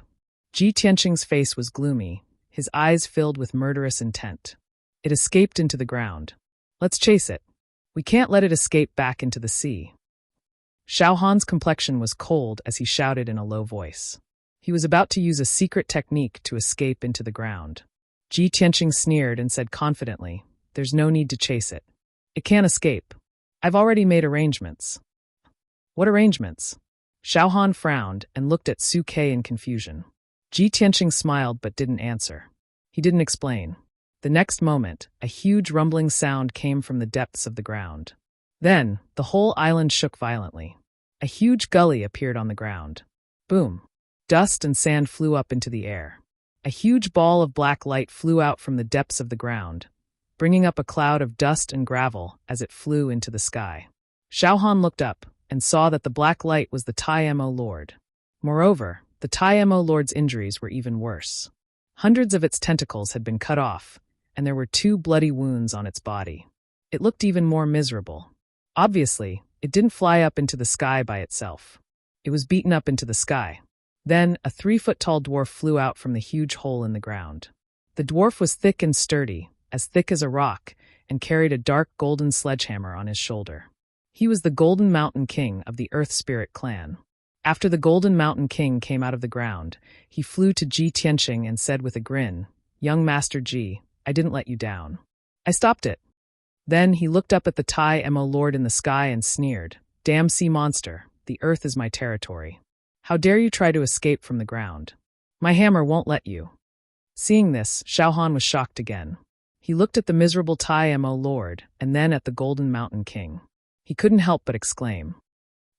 Ji Tianqing's face was gloomy, his eyes filled with murderous intent. It escaped into the ground. Let's chase it. We can't let it escape back into the sea. Xiao Han's complexion was cold as he shouted in a low voice. He was about to use a secret technique to escape into the ground. Ji Tianqing sneered and said confidently, "There's no need to chase it. It can't escape. I've already made arrangements." "What arrangements?" Xiao Han frowned and looked at Su Ke in confusion. Ji Tianqing smiled but didn't answer. He didn't explain. The next moment, a huge rumbling sound came from the depths of the ground. Then, the whole island shook violently. A huge gully appeared on the ground. Boom! Dust and sand flew up into the air. A huge ball of black light flew out from the depths of the ground, bringing up a cloud of dust and gravel as it flew into the sky. Xiao Han looked up and saw that the black light was the Tai Mo Lord. Moreover, the Tai Mo Lord's injuries were even worse. Hundreds of its tentacles had been cut off, and there were 2 bloody wounds on its body. It looked even more miserable. Obviously, it didn't fly up into the sky by itself. It was beaten up into the sky. Then, a 3-foot-tall dwarf flew out from the huge hole in the ground. The dwarf was thick and sturdy, as thick as a rock, and carried a dark golden sledgehammer on his shoulder. He was the Golden Mountain King of the Earth Spirit clan. After the Golden Mountain King came out of the ground, he flew to Ji Tianqing and said with a grin, "Young Master Ji, I didn't let you down. I stopped it." Then he looked up at the Tai Mo Lord in the sky and sneered, "Damn sea monster, the earth is my territory. How dare you try to escape from the ground? My hammer won't let you." Seeing this, Xiao Han was shocked again. He looked at the miserable Tai Mo Lord and then at the Golden Mountain King. He couldn't help but exclaim,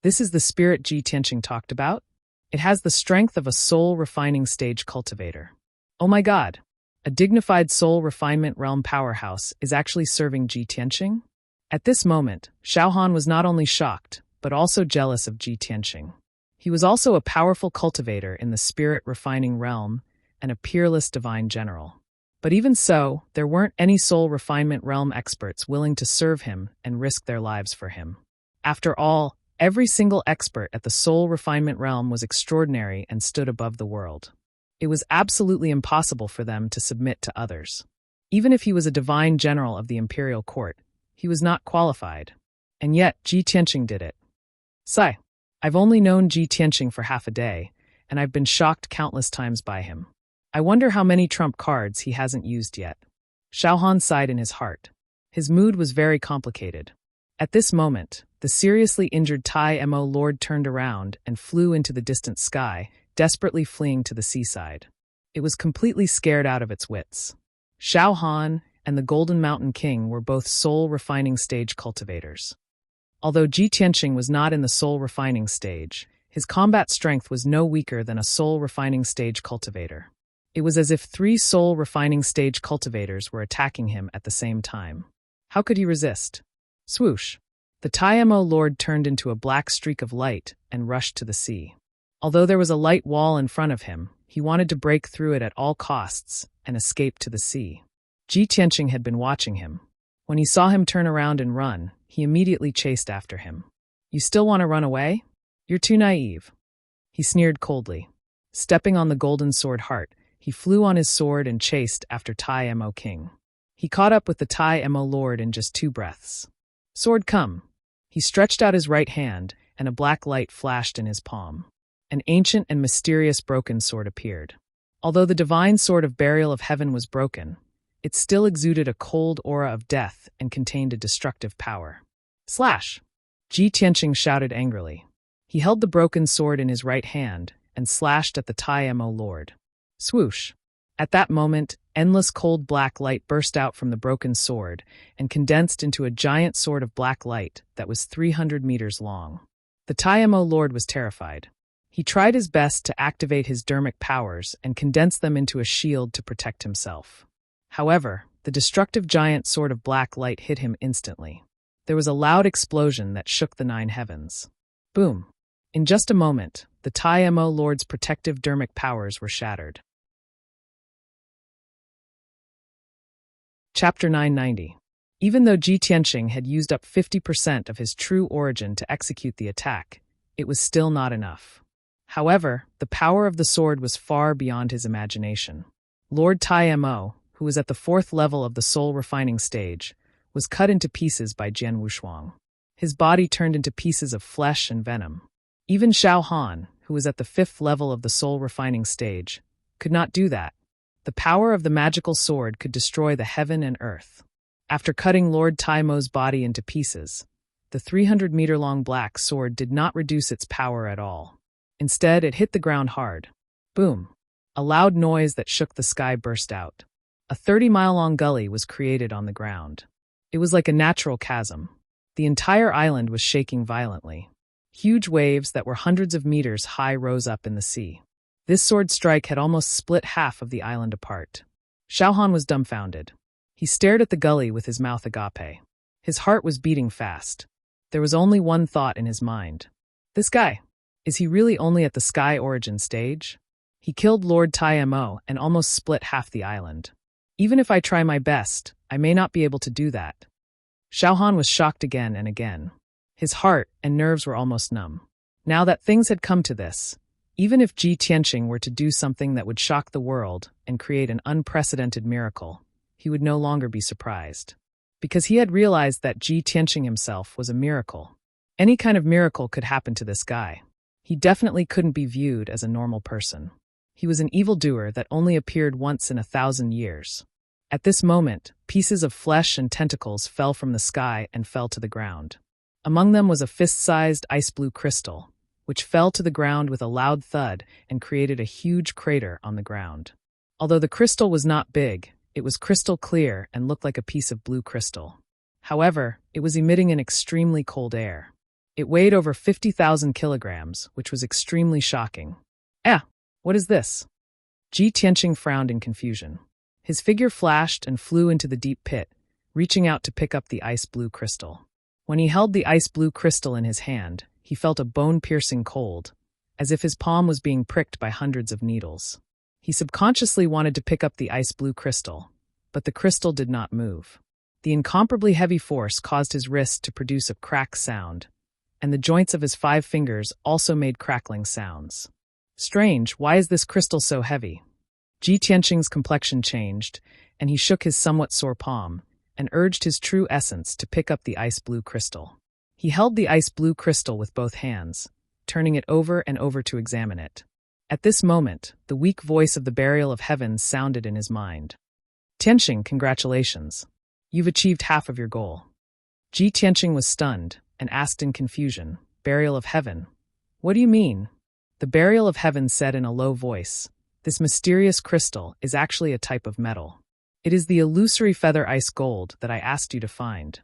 "This is the spirit Ji Tianqing talked about? It has the strength of a soul-refining stage cultivator. Oh my god! A dignified soul refinement realm powerhouse is actually serving Ji Tianqing?" At this moment, Xiao Han was not only shocked, but also jealous of Ji Tianqing. He was also a powerful cultivator in the spirit-refining realm and a peerless divine general. But even so, there weren't any soul refinement realm experts willing to serve him and risk their lives for him. After all, every single expert at the soul refinement realm was extraordinary and stood above the world. It was absolutely impossible for them to submit to others. Even if he was a divine general of the imperial court, he was not qualified. And yet, Ji Tianqing did it. Sigh. I've only known Ji Tianqing for half a day, and I've been shocked countless times by him. I wonder how many trump cards he hasn't used yet. Xiao Han sighed in his heart. His mood was very complicated. At this moment, the seriously injured Tai Mo Lord turned around and flew into the distant sky, desperately fleeing to the seaside. It was completely scared out of its wits. Xiao Han and the Golden Mountain King were both soul-refining stage cultivators. Although Ji Tianqing was not in the soul refining stage, his combat strength was no weaker than a soul refining stage cultivator. It was as if 3 soul refining stage cultivators were attacking him at the same time. How could he resist? Swoosh! The Taimo Lord turned into a black streak of light and rushed to the sea. Although there was a light wall in front of him, he wanted to break through it at all costs and escape to the sea. Ji Tianqing had been watching him. When he saw him turn around and run, he immediately chased after him. You still want to run away? You're too naive. He sneered coldly. Stepping on the golden sword heart, he flew on his sword and chased after Tai Mo King. He caught up with the Tai Mo Lord in just 2 breaths. Sword come. He stretched out his right hand, and a black light flashed in his palm. An ancient and mysterious broken sword appeared. Although the divine sword of burial of heaven was broken, it still exuded a cold aura of death and contained a destructive power. Slash! Ji Tianqing shouted angrily. He held the broken sword in his right hand and slashed at the Tai Mo Lord. Swoosh! At that moment, endless cold black light burst out from the broken sword and condensed into a giant sword of black light that was 300 meters long. The Tai Mo Lord was terrified. He tried his best to activate his dermic powers and condense them into a shield to protect himself. However, the destructive giant sword of black light hit him instantly. There was a loud explosion that shook the 9 heavens. Boom! In just a moment, the Tai Mo Lord's protective dermic powers were shattered. Chapter 990. Even though Ji Tianqing had used up 50% of his true origin to execute the attack, it was still not enough. However, the power of the sword was far beyond his imagination. Lord Tai Mo, who was at the 4th level of the soul refining stage, was cut into pieces by Jian Wushuang. His body turned into pieces of flesh and venom. Even Xiao Han, who was at the 5th level of the soul refining stage, could not do that. The power of the magical sword could destroy the heaven and earth. After cutting Lord Tai Mo's body into pieces, the 300-meter-long black sword did not reduce its power at all. Instead, it hit the ground hard. Boom! A loud noise that shook the sky burst out. A 30-mile-long gully was created on the ground. It was like a natural chasm. The entire island was shaking violently. Huge waves that were hundreds of meters high rose up in the sea. This sword strike had almost split half of the island apart. Xiao Han was dumbfounded. He stared at the gully with his mouth agape. His heart was beating fast. There was only one thought in his mind. This guy. Is he really only at the sky origin stage? He killed Lord Tai Mo and almost split half the island. Even if I try my best, I may not be able to do that. Xiao Han was shocked again and again. His heart and nerves were almost numb. Now that things had come to this, even if Ji Tianqing were to do something that would shock the world and create an unprecedented miracle, he would no longer be surprised. Because he had realized that Ji Tianqing himself was a miracle. Any kind of miracle could happen to this guy. He definitely couldn't be viewed as a normal person. He was an evildoer that only appeared once in 1,000 years. At this moment, pieces of flesh and tentacles fell from the sky and fell to the ground. Among them was a fist-sized ice-blue crystal, which fell to the ground with a loud thud and created a huge crater on the ground. Although the crystal was not big, it was crystal clear and looked like a piece of blue crystal. However, it was emitting an extremely cold air. It weighed over 50,000 kilograms, which was extremely shocking. What is this? Ji Tianqing frowned in confusion. His figure flashed and flew into the deep pit, reaching out to pick up the ice-blue crystal. When he held the ice-blue crystal in his hand, he felt a bone-piercing cold, as if his palm was being pricked by hundreds of needles. He subconsciously wanted to pick up the ice-blue crystal, but the crystal did not move. The incomparably heavy force caused his wrist to produce a crack sound, and the joints of his 5 fingers also made crackling sounds. Strange, why is this crystal so heavy? Ji Tianqing's complexion changed, and he shook his somewhat sore palm, and urged his true essence to pick up the ice-blue crystal. He held the ice-blue crystal with both hands, turning it over and over to examine it. At this moment, the weak voice of the burial of heavens sounded in his mind. Tianqing, congratulations. You've achieved half of your goal. Ji Tianqing was stunned and asked in confusion, Burial of heaven? What do you mean? The burial of heaven said in a low voice, This mysterious crystal is actually a type of metal. It is the illusory feather ice gold that I asked you to find.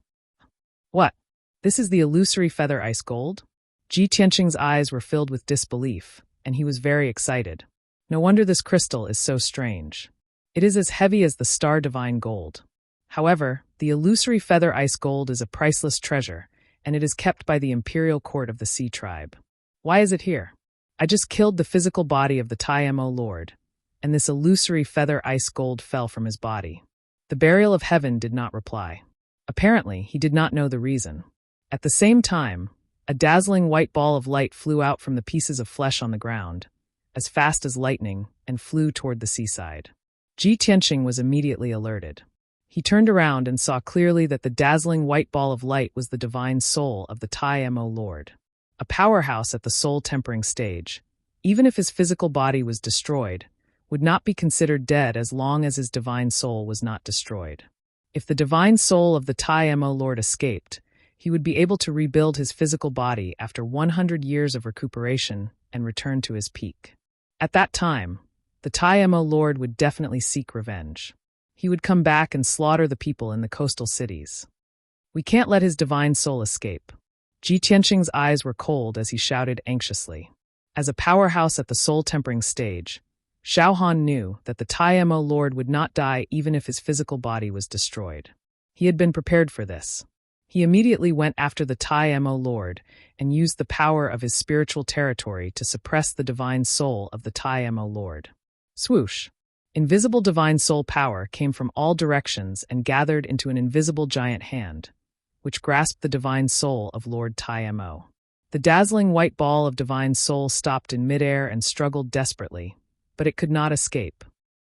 What? This is the illusory feather ice gold? Ji Tianqing's eyes were filled with disbelief, and he was very excited. No wonder this crystal is so strange. It is as heavy as the star divine gold. However, the illusory feather ice gold is a priceless treasure, and it is kept by the imperial court of the Sea Tribe. Why is it here? I just killed the physical body of the Tai Mo Lord, and this illusory feather ice gold fell from his body. The burial of heaven did not reply. Apparently, he did not know the reason. At the same time, a dazzling white ball of light flew out from the pieces of flesh on the ground, as fast as lightning, and flew toward the seaside. Ji Tianqing was immediately alerted. He turned around and saw clearly that the dazzling white ball of light was the divine soul of the Tai Mo Lord, a powerhouse at the soul-tempering stage. Even if his physical body was destroyed, would not be considered dead as long as his divine soul was not destroyed. If the divine soul of the Tai Mo Lord escaped, he would be able to rebuild his physical body after 100 years of recuperation and return to his peak. At that time, the Tai Mo Lord would definitely seek revenge. He would come back and slaughter the people in the coastal cities. We can't let his divine soul escape. Ji Tianqing's eyes were cold as he shouted anxiously. As a powerhouse at the soul-tempering stage, Xiao Han knew that the Tai Mo Lord would not die even if his physical body was destroyed. He had been prepared for this. He immediately went after the Tai Mo Lord and used the power of his spiritual territory to suppress the divine soul of the Tai Mo Lord. Swoosh! Invisible divine soul power came from all directions and gathered into an invisible giant hand, which grasped the divine soul of Lord Tai Mo. The dazzling white ball of divine soul stopped in midair and struggled desperately, but it could not escape.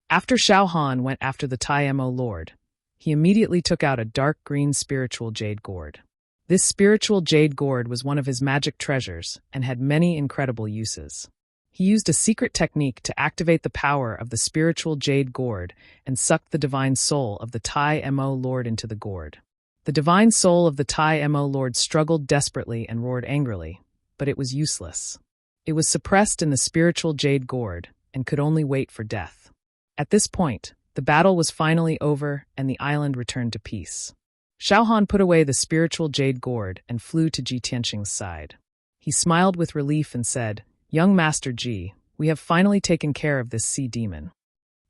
After Xiao Han went after the Tai Mo Lord, he immediately took out a dark green spiritual jade gourd. This spiritual jade gourd was one of his magic treasures and had many incredible uses. He used a secret technique to activate the power of the spiritual jade gourd and sucked the divine soul of the Tai Mo Lord into the gourd. The divine soul of the Tai Mo Lord struggled desperately and roared angrily, but it was useless. It was suppressed in the spiritual jade gourd and could only wait for death. At this point, the battle was finally over and the island returned to peace. Xiao Han put away the spiritual jade gourd and flew to Ji Tianqing's side. He smiled with relief and said, "Young Master Ji, we have finally taken care of this sea demon.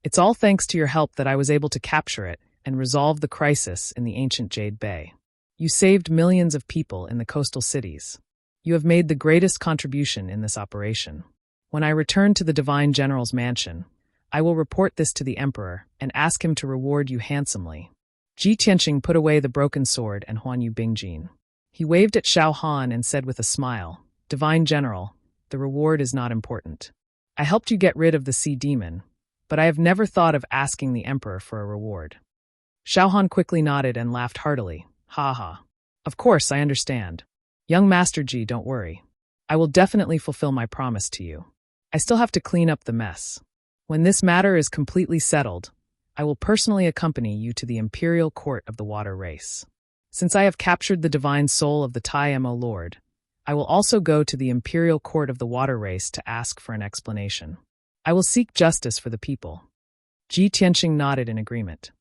It's all thanks to your help that I was able to capture it and resolve the crisis in the ancient Jade Bay. You saved millions of people in the coastal cities. You have made the greatest contribution in this operation. When I return to the Divine General's mansion, I will report this to the Emperor and ask him to reward you handsomely." Ji Tianqing put away the broken sword and Huan Yu Bingjin. He waved at Xiao Han and said with a smile, "Divine General, the reward is not important. I helped you get rid of the sea demon, but I have never thought of asking the Emperor for a reward." Xiao Han quickly nodded and laughed heartily. "Ha ha. Of course, I understand. Young Master Ji, don't worry. I will definitely fulfill my promise to you. I still have to clean up the mess. When this matter is completely settled, I will personally accompany you to the imperial court of the water race. Since I have captured the divine soul of the Tai Mo Lord, I will also go to the imperial court of the water race to ask for an explanation. I will seek justice for the people." Ji Tianqing nodded in agreement.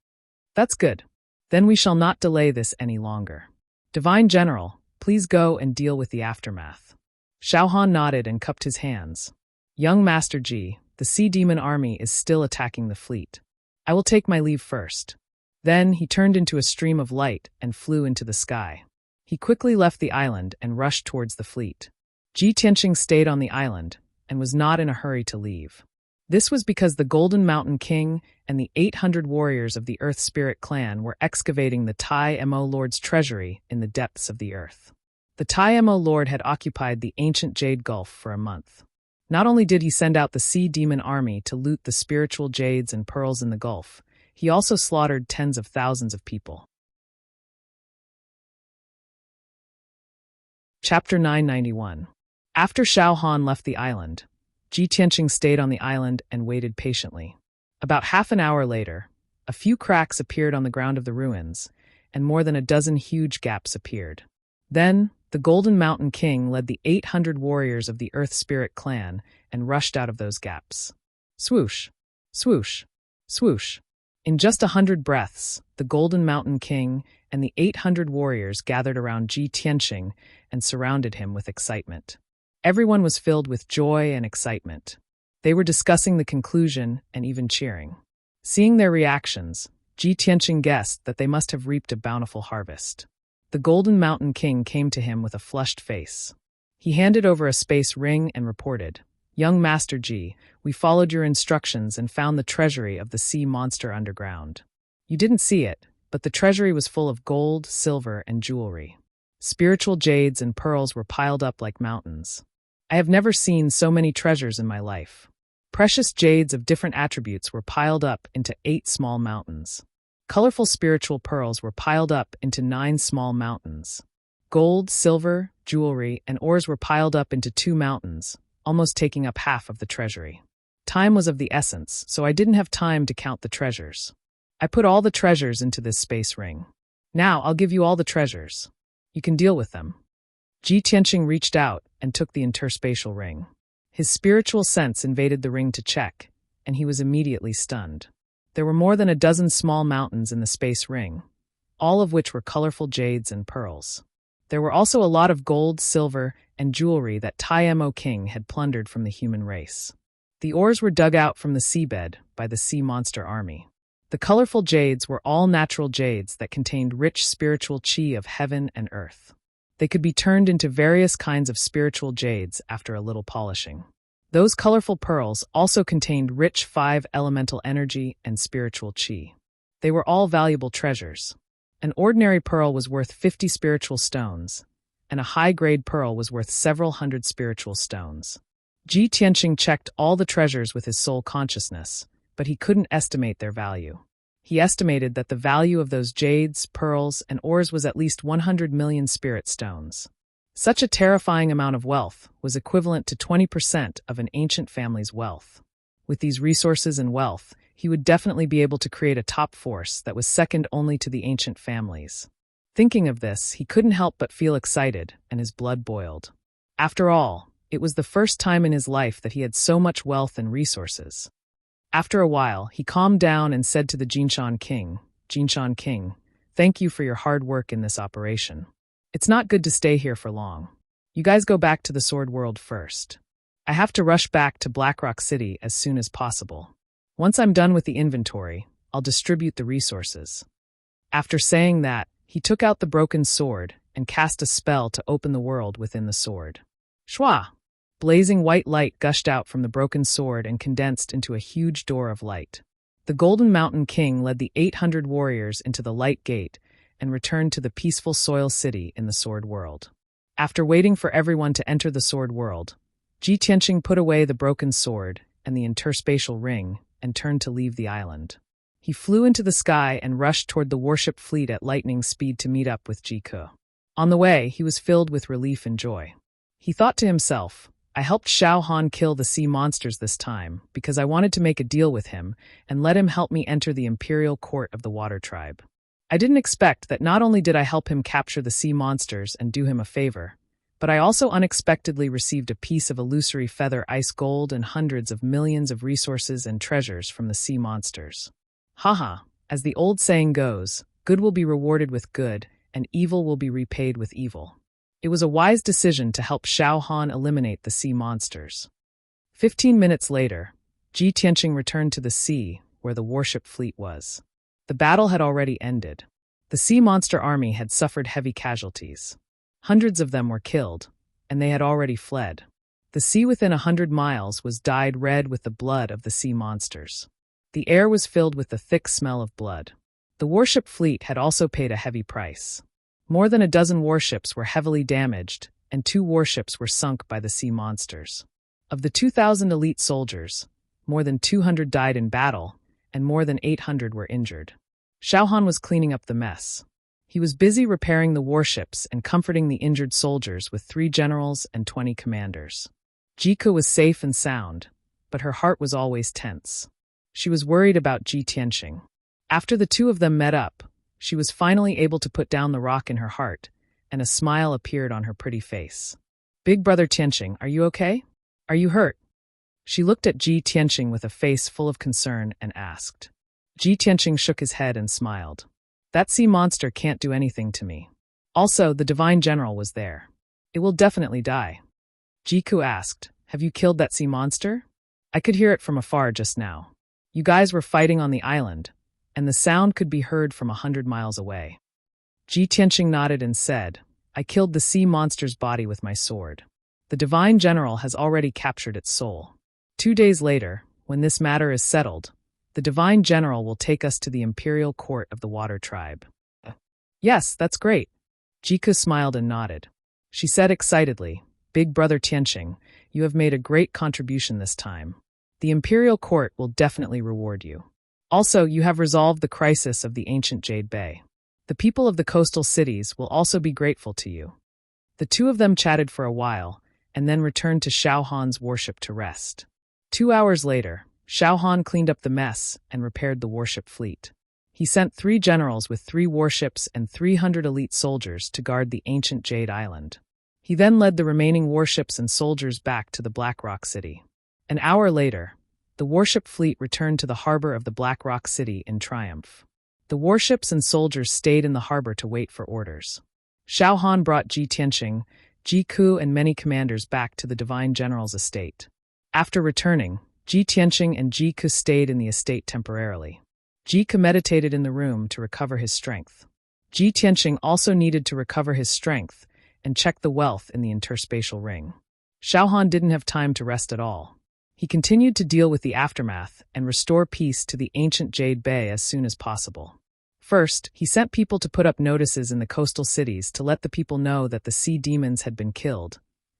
"That's good. Then we shall not delay this any longer. Divine General, please go and deal with the aftermath." Xiao Han nodded and cupped his hands. "Young Master Ji, the sea demon army is still attacking the fleet. I will take my leave first." Then he turned into a stream of light and flew into the sky. He quickly left the island and rushed towards the fleet. Ji Tianqing stayed on the island and was not in a hurry to leave. This was because the Golden Mountain King and the 800 warriors of the Earth Spirit clan were excavating the Tai Mo Lord's treasury in the depths of the earth. The Tai Mo Lord had occupied the ancient Jade Gulf for a month. Not only did he send out the sea demon army to loot the spiritual jades and pearls in the Gulf, he also slaughtered tens of thousands of people. Chapter 991. After Xiao Han left the island, Ji Tianqing stayed on the island and waited patiently. About half an hour later, a few cracks appeared on the ground of the ruins, and more than a dozen huge gaps appeared. Then, the Golden Mountain King led the 800 warriors of the Earth Spirit clan and rushed out of those gaps. Swoosh, swoosh, swoosh. In just 100 breaths, the Golden Mountain King and the 800 warriors gathered around Ji Tianqing and surrounded him with excitement. Everyone was filled with joy and excitement. They were discussing the conclusion and even cheering. Seeing their reactions, Ji Tianqing guessed that they must have reaped a bountiful harvest. The Golden Mountain King came to him with a flushed face. He handed over a space ring and reported, "Young Master Ji, we followed your instructions and found the treasury of the sea monster underground. You didn't see it, but the treasury was full of gold, silver, and jewelry. Spiritual jades and pearls were piled up like mountains. I have never seen so many treasures in my life. Precious jades of different attributes were piled up into 8 small mountains. Colorful spiritual pearls were piled up into 9 small mountains. Gold, silver, jewelry, and ores were piled up into 2 mountains, almost taking up half of the treasury. Time was of the essence, so I didn't have time to count the treasures. I put all the treasures into this space ring. Now I'll give you all the treasures. You can deal with them." Ji Tianqing reached out and took the interspatial ring. His spiritual sense invaded the ring to check, and he was immediately stunned. There were more than a dozen small mountains in the space ring, all of which were colorful jades and pearls. There were also a lot of gold, silver, and jewelry that Taimo King had plundered from the human race. The ores were dug out from the seabed by the sea monster army. The colorful jades were all natural jades that contained rich spiritual qi of heaven and earth. They could be turned into various kinds of spiritual jades after a little polishing. Those colorful pearls also contained rich 5 elemental energy and spiritual qi. They were all valuable treasures. An ordinary pearl was worth 50 spiritual stones, and a high-grade pearl was worth several hundred spiritual stones. Ji Tianqing checked all the treasures with his soul consciousness, but he couldn't estimate their value. He estimated that the value of those jades, pearls, and ores was at least 100 million spirit stones. Such a terrifying amount of wealth was equivalent to 20% of an ancient family's wealth. With these resources and wealth, he would definitely be able to create a top force that was second only to the ancient families. Thinking of this, he couldn't help but feel excited, and his blood boiled. After all, it was the first time in his life that he had so much wealth and resources. After a while, he calmed down and said to the Jinshan King, "Thank you for your hard work in this operation. It's not good to stay here for long. You guys go back to the Sword World first. I have to rush back to Blackrock City as soon as possible. Once I'm done with the inventory, I'll distribute the resources." After saying that, he took out the broken sword and cast a spell to open the world within the sword. Shwa! Blazing white light gushed out from the broken sword and condensed into a huge door of light. The Golden Mountain King led the 800 warriors into the light gate and returned to the peaceful Soil City in the Sword World. After waiting for everyone to enter the Sword World, Ji Tianqing put away the broken sword and the interspatial ring and turned to leave the island. He flew into the sky and rushed toward the warship fleet at lightning speed to meet up with Ji Ke. On the way, he was filled with relief and joy. He thought to himself, "I helped Xiao Han kill the sea monsters this time because I wanted to make a deal with him and let him help me enter the imperial court of the water tribe. I didn't expect that not only did I help him capture the sea monsters and do him a favor, but I also unexpectedly received a piece of illusory feather ice gold and hundreds of millions of resources and treasures from the sea monsters. Haha, as the old saying goes, good will be rewarded with good, and evil will be repaid with evil." It was a wise decision to help Xiao Han eliminate the sea monsters. 15 minutes later, Ji Tianqing returned to the sea where the warship fleet was. The battle had already ended. The sea monster army had suffered heavy casualties. Hundreds of them were killed, and they had already fled. The sea within 100 miles was dyed red with the blood of the sea monsters. The air was filled with the thick smell of blood. The warship fleet had also paid a heavy price. More than a dozen warships were heavily damaged, and 2 warships were sunk by the sea monsters. Of the 2,000 elite soldiers, more than 200 died in battle, and more than 800 were injured. Xiao Han was cleaning up the mess. He was busy repairing the warships and comforting the injured soldiers with 3 generals and 20 commanders. Ji Ke was safe and sound, but her heart was always tense. She was worried about Ji Tianqing. After the 2 of them met up, she was finally able to put down the rock in her heart, and a smile appeared on her pretty face. "Big brother Tianqing, are you okay? Are you hurt?" She looked at Ji Tianqing with a face full of concern and asked. Ji Tianqing shook his head and smiled. That sea monster can't do anything to me. Also, the Divine General was there. It will definitely die. Jiku asked, "Have you killed that sea monster?" I could hear it from afar just now. You guys were fighting on the island, and the sound could be heard from 100 miles away. Ji Tianqing nodded and said, "I killed the sea monster's body with my sword. The Divine General has already captured its soul. 2 days later, when this matter is settled, the Divine General will take us to the Imperial Court of the Water Tribe." Yes, that's great. Jiku smiled and nodded. She said excitedly, "Big Brother Tianqing, you have made a great contribution this time. The Imperial Court will definitely reward you. Also, you have resolved the crisis of the ancient Jade Bay. The people of the coastal cities will also be grateful to you." The two of them chatted for a while, and then returned to Xiao Han's warship to rest. 2 hours later, Xiao Han cleaned up the mess and repaired the warship fleet. He sent 3 generals with 3 warships and 300 elite soldiers to guard the ancient Jade Island. He then led the remaining warships and soldiers back to the Black Rock City. An hour later, the warship fleet returned to the harbor of the Black Rock City in triumph. The warships and soldiers stayed in the harbor to wait for orders. Xiao Han brought Ji Tianqing, Ji Ku, and many commanders back to the Divine General's estate. After returning, Ji Tianqing and Ji Ku stayed in the estate temporarily. Ji Ku meditated in the room to recover his strength. Ji Tianqing also needed to recover his strength and check the wealth in the interspatial ring. Xiao Han didn't have time to rest at all. He continued to deal with the aftermath and restore peace to the ancient Jade Bay as soon as possible. First, he sent people to put up notices in the coastal cities to let the people know that the sea demons had been killed,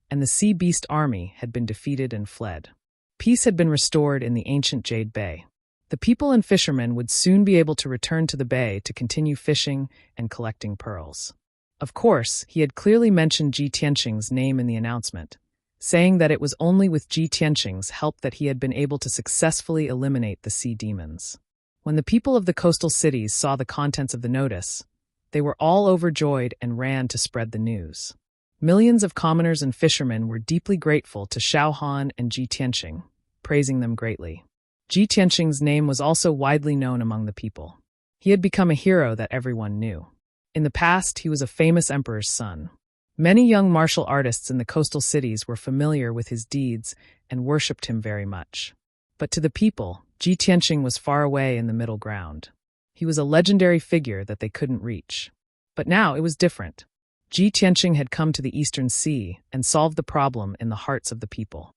and the sea beast army had been defeated and fled. Peace had been restored in the ancient Jade Bay. The people and fishermen would soon be able to return to the bay to continue fishing and collecting pearls. Of course, he had clearly mentioned Ji Tianqing's name in the announcement, saying that it was only with Ji Tianqing's help that he had been able to successfully eliminate the sea demons. When the people of the coastal cities saw the contents of the notice, they were all overjoyed and ran to spread the news. Millions of commoners and fishermen were deeply grateful to Xiao Han and Ji Tianqing, praising them greatly. Ji Tianqing's name was also widely known among the people. He had become a hero that everyone knew. In the past, he was a famous emperor's son. Many young martial artists in the coastal cities were familiar with his deeds and worshipped him very much. But to the people, Ji Tianqing was far away in the middle ground. He was a legendary figure that they couldn't reach. But now it was different. Ji Tianqing had come to the Eastern Sea and solved the problem in the hearts of the people.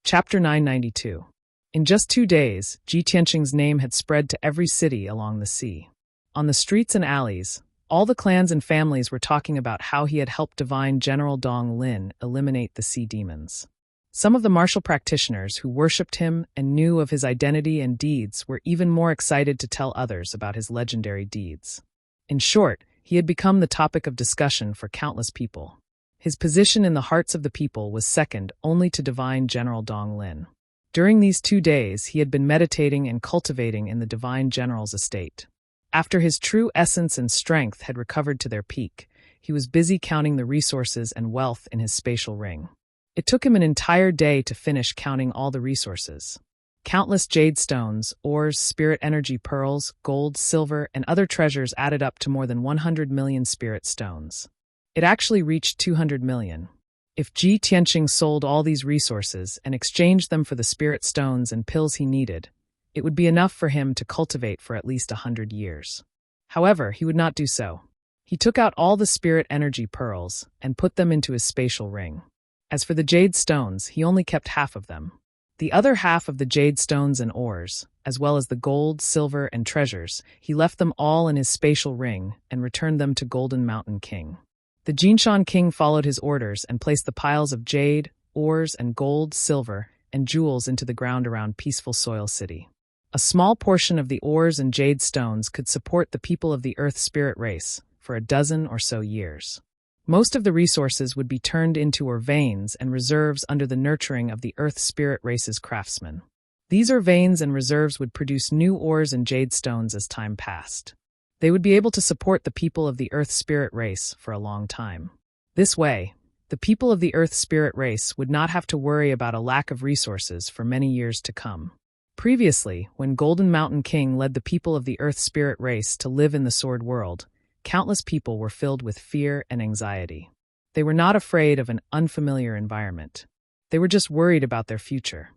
Chapter 992. In just 2 days, Ji Tianqing's name had spread to every city along the sea. On the streets and alleys, all the clans and families were talking about how he had helped Divine General Dong Lin eliminate the sea demons. Some of the martial practitioners who worshipped him and knew of his identity and deeds were even more excited to tell others about his legendary deeds. In short, he had become the topic of discussion for countless people. His position in the hearts of the people was second only to Divine General Dong Lin. During these 2 days, he had been meditating and cultivating in the Divine General's estate. After his true essence and strength had recovered to their peak, he was busy counting the resources and wealth in his spatial ring. It took him an entire day to finish counting all the resources. Countless jade stones, ores, spirit energy pearls, gold, silver, and other treasures added up to more than 100 million spirit stones. It actually reached 200 million. If Ji Tianqing sold all these resources and exchanged them for the spirit stones and pills he needed, it would be enough for him to cultivate for at least 100 years. However, he would not do so. He took out all the spirit energy pearls and put them into his spatial ring. As for the jade stones, he only kept half of them. The other half of the jade stones and ores, as well as the gold, silver, and treasures, he left them all in his spatial ring and returned them to Golden Mountain King. The Jinshan King followed his orders and placed the piles of jade, ores, and gold, silver, and jewels into the ground around Peaceful Soil City. A small portion of the ores and jade stones could support the people of the Earth spirit race for a dozen or so years. Most of the resources would be turned into veins and reserves under the nurturing of the Earth spirit race's craftsmen. These veins and reserves would produce new ores and jade stones as time passed. They would be able to support the people of the Earth spirit race for a long time. This way, the people of the Earth spirit race would not have to worry about a lack of resources for many years to come. Previously, when Golden Mountain King led the people of the Earth Spirit race to live in the Sword World, countless people were filled with fear and anxiety. They were not afraid of an unfamiliar environment. They were just worried about their future.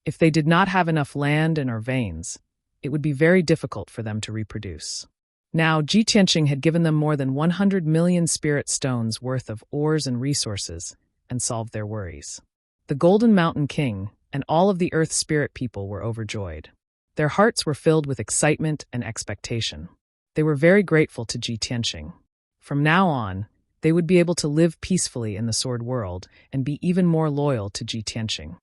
If they did not have enough land and or veins, it would be very difficult for them to reproduce. Now, Ji Tianqing had given them more than 100 million spirit stones worth of ores and resources and solved their worries. The Golden Mountain King and all of the Earth Spirit people were overjoyed. Their hearts were filled with excitement and expectation. They were very grateful to Ji Tianqing. From now on, they would be able to live peacefully in the Sword World and be even more loyal to Ji Tianqing.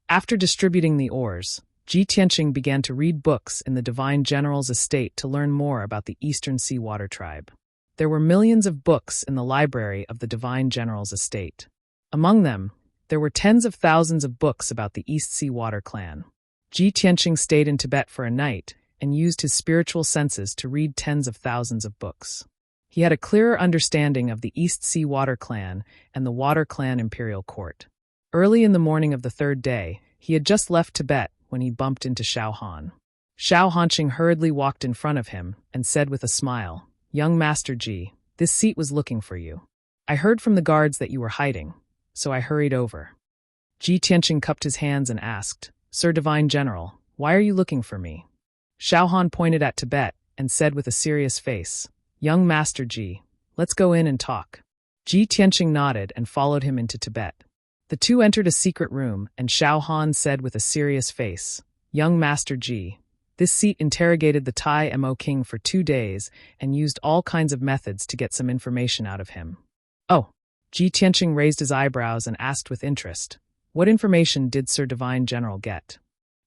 After distributing the ores, Ji Tianqing began to read books in the Divine General's estate to learn more about the Eastern Sea Water Tribe. There were millions of books in the library of the Divine General's estate. Among them, there were tens of thousands of books about the East Sea Water Clan. Ji Tianqing stayed in Tibet for a night and used his spiritual senses to read tens of thousands of books. He had a clearer understanding of the East Sea Water Clan and the Water Clan Imperial Court. Early in the morning of the third day, he had just left Tibet when he bumped into Xiao Han. Xiao Hanqing hurriedly walked in front of him and said with a smile, "Young Master Ji, this seat was looking for you. I heard from the guards that you were hiding, so I hurried over." Ji Tianqing cupped his hands and asked, "Sir Divine General, why are you looking for me?" Xiao Han pointed at Tibet and said with a serious face, "Young Master Ji, let's go in and talk." Ji Tianqing nodded and followed him into Tibet. The two entered a secret room, and Xiao Han said with a serious face, "Young Master Ji, this seat interrogated the Tai Mo King for 2 days and used all kinds of methods to get some information out of him." "Oh." Ji Tianqing raised his eyebrows and asked with interest, "What information did Sir Divine General get?"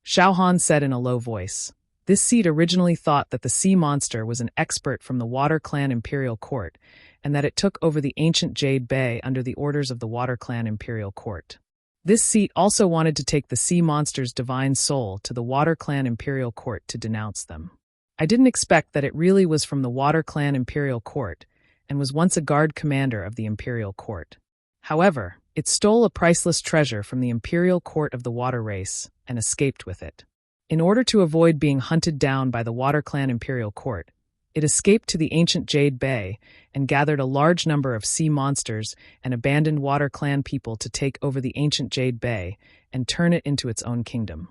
Xiao Han said in a low voice, "This seat originally thought that the sea monster was an expert from the Water Clan Imperial Court, and that it took over the ancient Jade Bay under the orders of the Water Clan Imperial Court. This seat also wanted to take the sea monster's divine soul to the Water Clan Imperial Court to denounce them. I didn't expect that it really was from the Water Clan Imperial Court, and was once a guard commander of the Imperial Court. However, it stole a priceless treasure from the Imperial Court of the Water Race and escaped with it. In order to avoid being hunted down by the Water Clan Imperial Court, it escaped to the ancient Jade Bay and gathered a large number of sea monsters and abandoned Water Clan people to take over the ancient Jade Bay and turn it into its own kingdom."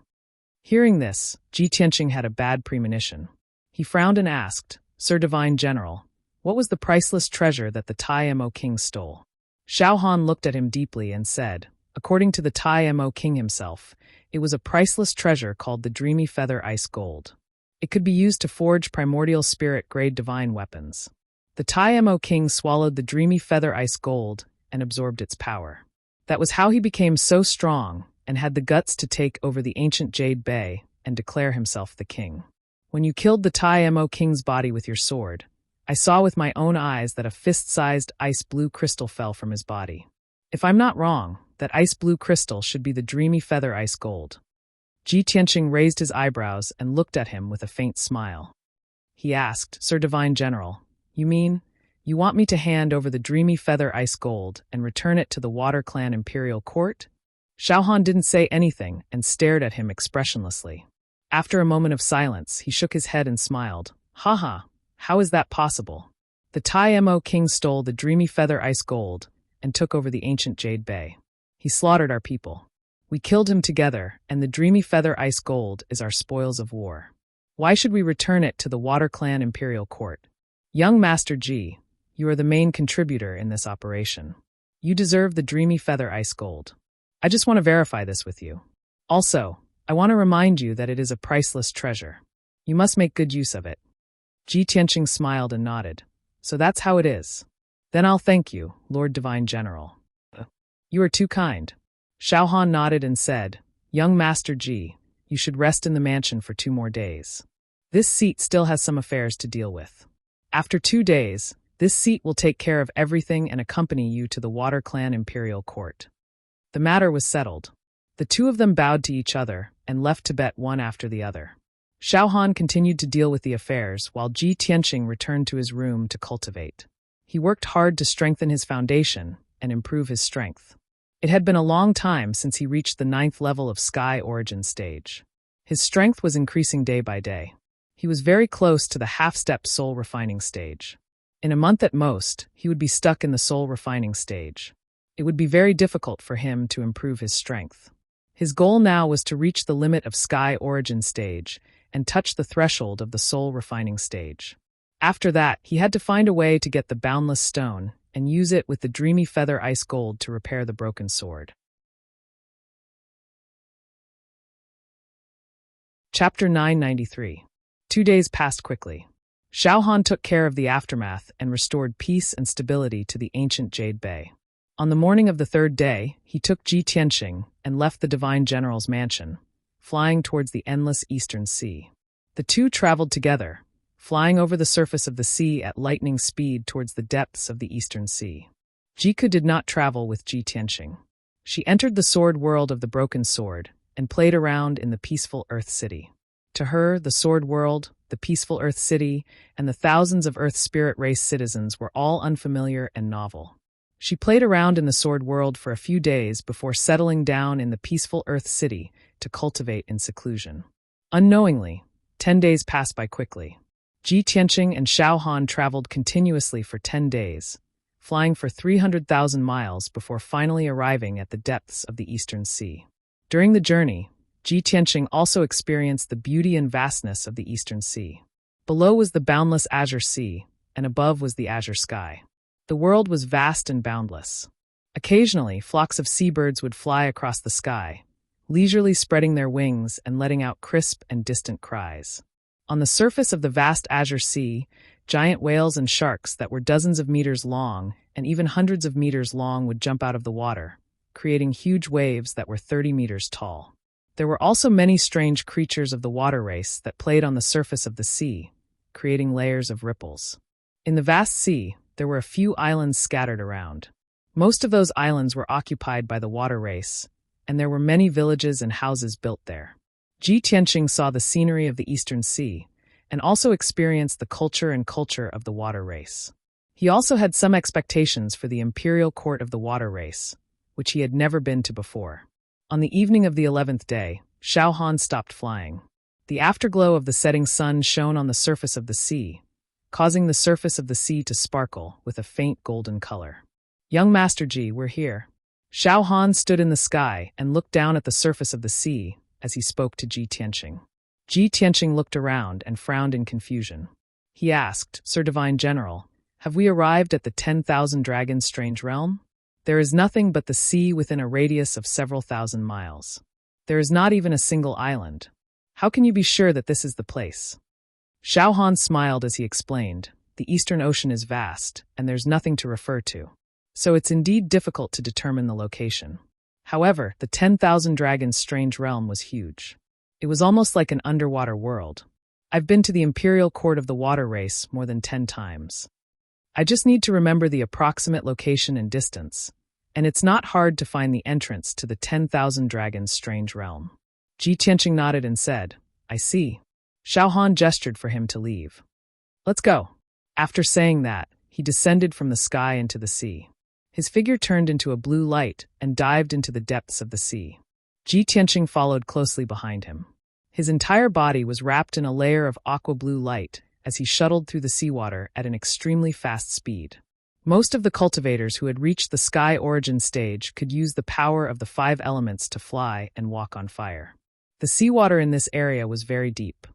Hearing this, Ji Tianqing had a bad premonition. He frowned and asked, "Sir Divine General, what was the priceless treasure that the Tai Mo King stole?" Xiao Han looked at him deeply and said, "According to the Tai Mo King himself, it was a priceless treasure called the Dreamy Feather Ice Gold. It could be used to forge primordial spirit-grade divine weapons. The Tai Mo King swallowed the Dreamy Feather Ice Gold and absorbed its power. That was how he became so strong and had the guts to take over the ancient Jade Bay and declare himself the king. When you killed the Tai Mo King's body with your sword, I saw with my own eyes that a fist-sized ice blue crystal fell from his body. If I'm not wrong, that ice blue crystal should be the Dreamy Feather Ice Gold." Ji Tianqing raised his eyebrows and looked at him with a faint smile. He asked, "Sir Divine General, you mean, you want me to hand over the Dreamy Feather Ice Gold and return it to the Water Clan Imperial Court?" Xiao Han didn't say anything and stared at him expressionlessly. After a moment of silence, he shook his head and smiled. "Haha, how is that possible? The Tai Mo King stole the Dreamy Feather Ice Gold and took over the ancient Jade Bay. He slaughtered our people. We killed him together, and the Dreamy Feather Ice Gold is our spoils of war. Why should we return it to the Water Clan Imperial Court? Young Master Ji, you are the main contributor in this operation. You deserve the Dreamy Feather Ice Gold. I just want to verify this with you. Also, I want to remind you that it is a priceless treasure. You must make good use of it." Ji Tianqing smiled and nodded. "So that's how it is. Then I'll thank you, Lord Divine General." "You are too kind." Xiao Han nodded and said, "Young Master Ji, you should rest in the mansion for 2 more days. This seat still has some affairs to deal with. After 2 days, this seat will take care of everything and accompany you to the Water Clan Imperial Court." The matter was settled. The two of them bowed to each other and left Tibet one after the other. Xiao Han continued to deal with the affairs while Ji Tianqing returned to his room to cultivate. He worked hard to strengthen his foundation and improve his strength. It had been a long time since he reached the 9th level of Sky Origin stage. His strength was increasing day by day. He was very close to the half-step soul refining stage. In a month at most, he would be stuck in the soul refining stage. It would be very difficult for him to improve his strength. His goal now was to reach the limit of sky origin stage and touch the threshold of the soul refining stage. After that, he had to find a way to get the boundless stone and use it with the dreamy feather ice gold to repair the broken sword. Chapter 993. 2 days passed quickly. Xiaohan took care of the aftermath and restored peace and stability to the ancient Jade Bay. On the morning of the third day, he took Ji Tianxing and left the Divine General's mansion, flying towards the endless eastern sea. The two traveled together, flying over the surface of the sea at lightning speed towards the depths of the eastern sea. Jiku did not travel with Ji Tianxing. She entered the sword world of the broken sword and played around in the peaceful Earth City. To her, the sword world, the peaceful Earth City, and the thousands of Earth spirit race citizens were all unfamiliar and novel. She played around in the sword world for a few days before settling down in the peaceful Earth City to cultivate in seclusion. Unknowingly, 10 days passed by quickly. Ji Tianxing and Xiaohan traveled continuously for 10 days, flying for 300,000 miles before finally arriving at the depths of the Eastern Sea. During the journey, Ji Tianxing also experienced the beauty and vastness of the Eastern Sea. Below was the boundless azure sea, and above was the azure sky. The world was vast and boundless. Occasionally, flocks of seabirds would fly across the sky, leisurely spreading their wings and letting out crisp and distant cries. On the surface of the vast azure sea, giant whales and sharks that were dozens of meters long and even hundreds of meters long would jump out of the water, creating huge waves that were 30 meters tall. There were also many strange creatures of the water race that played on the surface of the sea, creating layers of ripples. In the vast sea, there were a few islands scattered around. Most of those islands were occupied by the water race, and there were many villages and houses built there. Ji Tianxing saw the scenery of the Eastern Sea, and also experienced the culture of the water race. He also had some expectations for the imperial court of the water race, which he had never been to before. On the evening of the 11th day, Xiaohan stopped flying. The afterglow of the setting sun shone on the surface of the sea, causing the surface of the sea to sparkle with a faint golden color. "Young Master Ji, we're here." Xiaohan stood in the sky and looked down at the surface of the sea as he spoke to Ji Tianxing. Ji Tianxing looked around and frowned in confusion. He asked, "Sir Divine General, have we arrived at the 10,000 Dragons strange realm? There is nothing but the sea within a radius of several thousand miles. There is not even a single island. How can you be sure that this is the place?" Xiaohan smiled as he explained, "The Eastern Ocean is vast, and there's nothing to refer to. So it's indeed difficult to determine the location. However, the 10,000 Dragons strange realm was huge. It was almost like an underwater world. I've been to the Imperial Court of the Water Race more than 10 times. I just need to remember the approximate location and distance, and it's not hard to find the entrance to the 10,000 Dragons strange realm." Ji Tianxing nodded and said, "I see." Xiaohan gestured for him to leave. "Let's go." After saying that, he descended from the sky into the sea. His figure turned into a blue light and dived into the depths of the sea. Ji Tianxing followed closely behind him. His entire body was wrapped in a layer of aqua-blue light as he shuttled through the seawater at an extremely fast speed. Most of the cultivators who had reached the sky origin stage could use the power of the 5 elements to fly and walk on fire. The seawater in this area was very deep.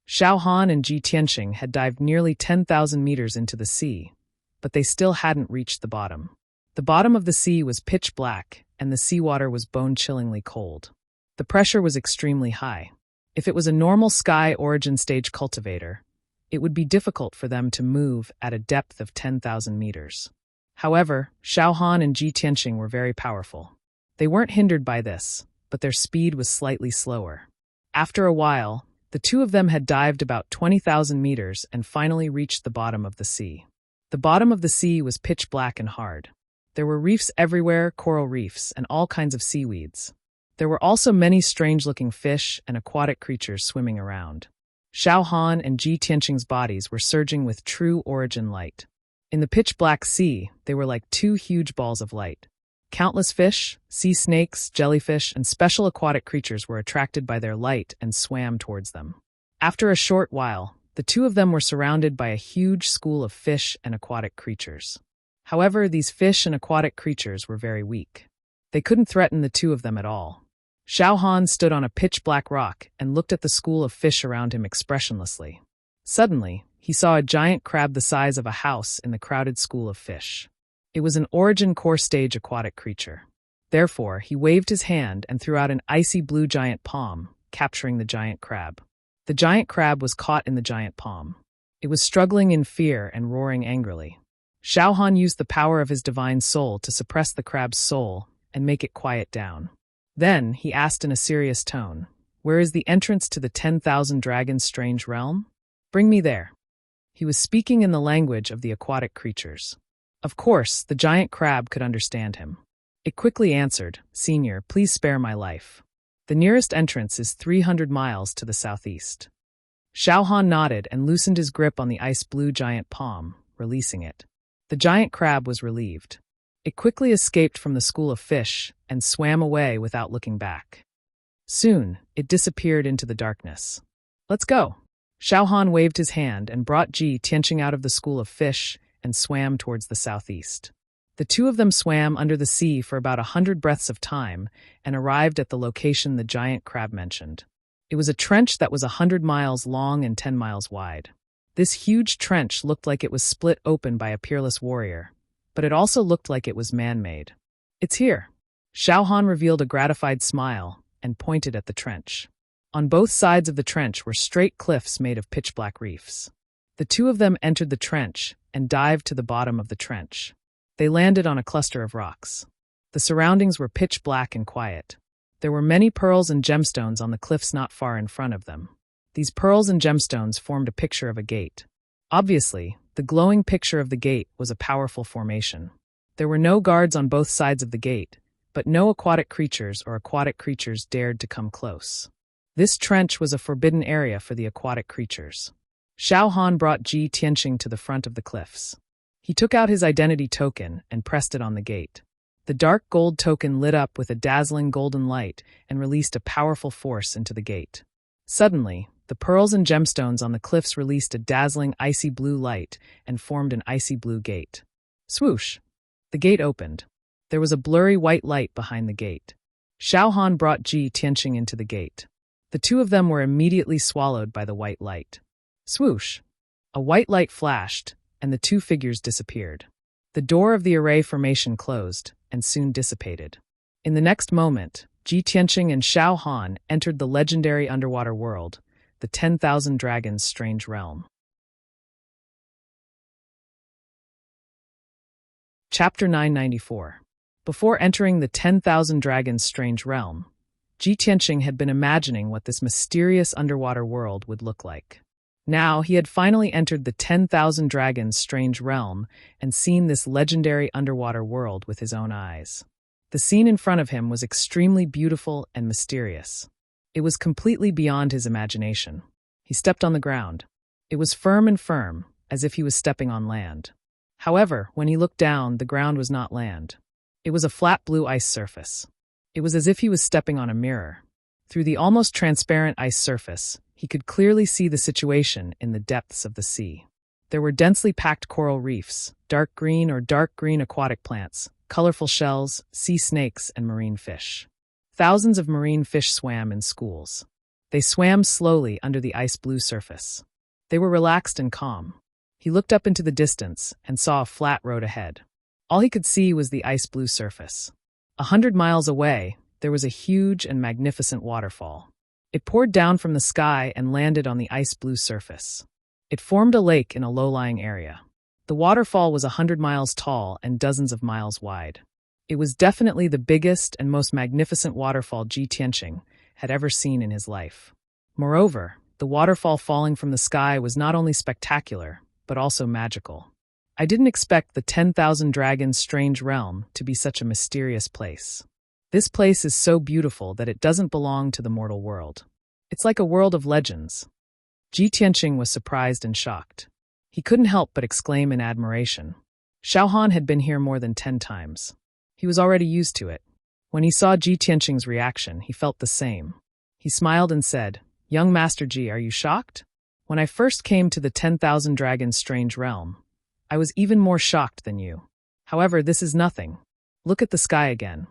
Xiaohan and Ji Tianxing had dived nearly 10,000 meters into the sea, but they still hadn't reached the bottom. The bottom of the sea was pitch black, and the seawater was bone-chillingly cold. The pressure was extremely high. If it was a normal sky origin stage cultivator, it would be difficult for them to move at a depth of 10,000 meters. However, Xiaohan and Ji Tianxing were very powerful. They weren't hindered by this, but their speed was slightly slower. After a while, the two of them had dived about 20,000 meters and finally reached the bottom of the sea. The bottom of the sea was pitch black and hard. There were reefs everywhere, coral reefs, and all kinds of seaweeds. There were also many strange-looking fish and aquatic creatures swimming around. Xiaohan and Ji Tianxing's bodies were surging with true origin light. In the pitch-black sea, they were like 2 huge balls of light. Countless fish, sea snakes, jellyfish, and special aquatic creatures were attracted by their light and swam towards them. After a short while, the two of them were surrounded by a huge school of fish and aquatic creatures. However, these fish and aquatic creatures were very weak. They couldn't threaten the two of them at all. Xiao Han stood on a pitch-black rock and looked at the school of fish around him expressionlessly. Suddenly, he saw a giant crab the size of a house in the crowded school of fish. It was an origin core stage aquatic creature. Therefore, he waved his hand and threw out an icy blue giant palm, capturing the giant crab. The giant crab was caught in the giant palm. It was struggling in fear and roaring angrily. Xiao Han used the power of his divine soul to suppress the crab's soul and make it quiet down. Then, he asked in a serious tone, "Where is the entrance to the 10,000 dragons' strange realm? Bring me there." He was speaking in the language of the aquatic creatures. Of course, the giant crab could understand him. It quickly answered, "Senior, please spare my life. The nearest entrance is 300 miles to the southeast." Xiao Han nodded and loosened his grip on the ice-blue giant palm, releasing it. The giant crab was relieved. It quickly escaped from the school of fish and swam away without looking back. Soon, it disappeared into the darkness. "Let's go." Xiao Han waved his hand and brought Ji Tianqing out of the school of fish and swam towards the southeast. The two of them swam under the sea for about 100 breaths of time and arrived at the location the giant crab mentioned. It was a trench that was 100 miles long and 10 miles wide. This huge trench looked like it was split open by a peerless warrior, but it also looked like it was man-made. "It's here." Xiao Han revealed a gratified smile and pointed at the trench. On both sides of the trench were straight cliffs made of pitch-black reefs. The two of them entered the trench and dived to the bottom of the trench. They landed on a cluster of rocks. The surroundings were pitch black and quiet. There were many pearls and gemstones on the cliffs not far in front of them. These pearls and gemstones formed a picture of a gate. Obviously, the glowing picture of the gate was a powerful formation. There were no guards on both sides of the gate, but no aquatic creatures or aquatic creatures dared to come close. This trench was a forbidden area for the aquatic creatures. Xiao Han brought Ji Tianqing to the front of the cliffs. He took out his identity token and pressed it on the gate. The dark gold token lit up with a dazzling golden light and released a powerful force into the gate. Suddenly, the pearls and gemstones on the cliffs released a dazzling icy blue light and formed an icy blue gate. Swoosh! The gate opened. There was a blurry white light behind the gate. Xiao Han brought Ji Tianqing into the gate. The two of them were immediately swallowed by the white light. Swoosh! A white light flashed, and the two figures disappeared. The door of the array formation closed and soon dissipated. In the next moment, Ji Tianqing and Xiao Han entered the legendary underwater world, the 10,000 Dragons' strange realm. Chapter 994. Before entering the 10,000 Dragons' strange realm, Ji Tianqing had been imagining what this mysterious underwater world would look like. Now he had finally entered the 10,000 Dragons' strange realm and seen this legendary underwater world with his own eyes. The scene in front of him was extremely beautiful and mysterious. It was completely beyond his imagination. He stepped on the ground. It was firm and firm, as if he was stepping on land. However, when he looked down, the ground was not land. It was a flat blue ice surface. It was as if he was stepping on a mirror. Through the almost transparent ice surface, he could clearly see the situation in the depths of the sea. There were densely packed coral reefs, dark green or dark green aquatic plants, colorful shells, sea snakes, and marine fish. Thousands of marine fish swam in schools. They swam slowly under the ice-blue surface. They were relaxed and calm. He looked up into the distance and saw a flat road ahead. All he could see was the ice-blue surface. 100 miles away, there was a huge and magnificent waterfall. It poured down from the sky and landed on the ice-blue surface. It formed a lake in a low-lying area. The waterfall was 100 miles tall and dozens of miles wide. It was definitely the biggest and most magnificent waterfall Ji Tianqing had ever seen in his life. Moreover, the waterfall falling from the sky was not only spectacular, but also magical. I didn't expect the 10,000 Dragons' strange realm to be such a mysterious place. This place is so beautiful that it doesn't belong to the mortal world. It's like a world of legends. Ji Tianqing was surprised and shocked. He couldn't help but exclaim in admiration. Xiao Han had been here more than 10 times. He was already used to it. When he saw Ji Tianqing's reaction, he felt the same. He smiled and said, "Young Master Ji, are you shocked? When I first came to the 10,000 Dragons strange realm, I was even more shocked than you. However, this is nothing. Look at the sky again."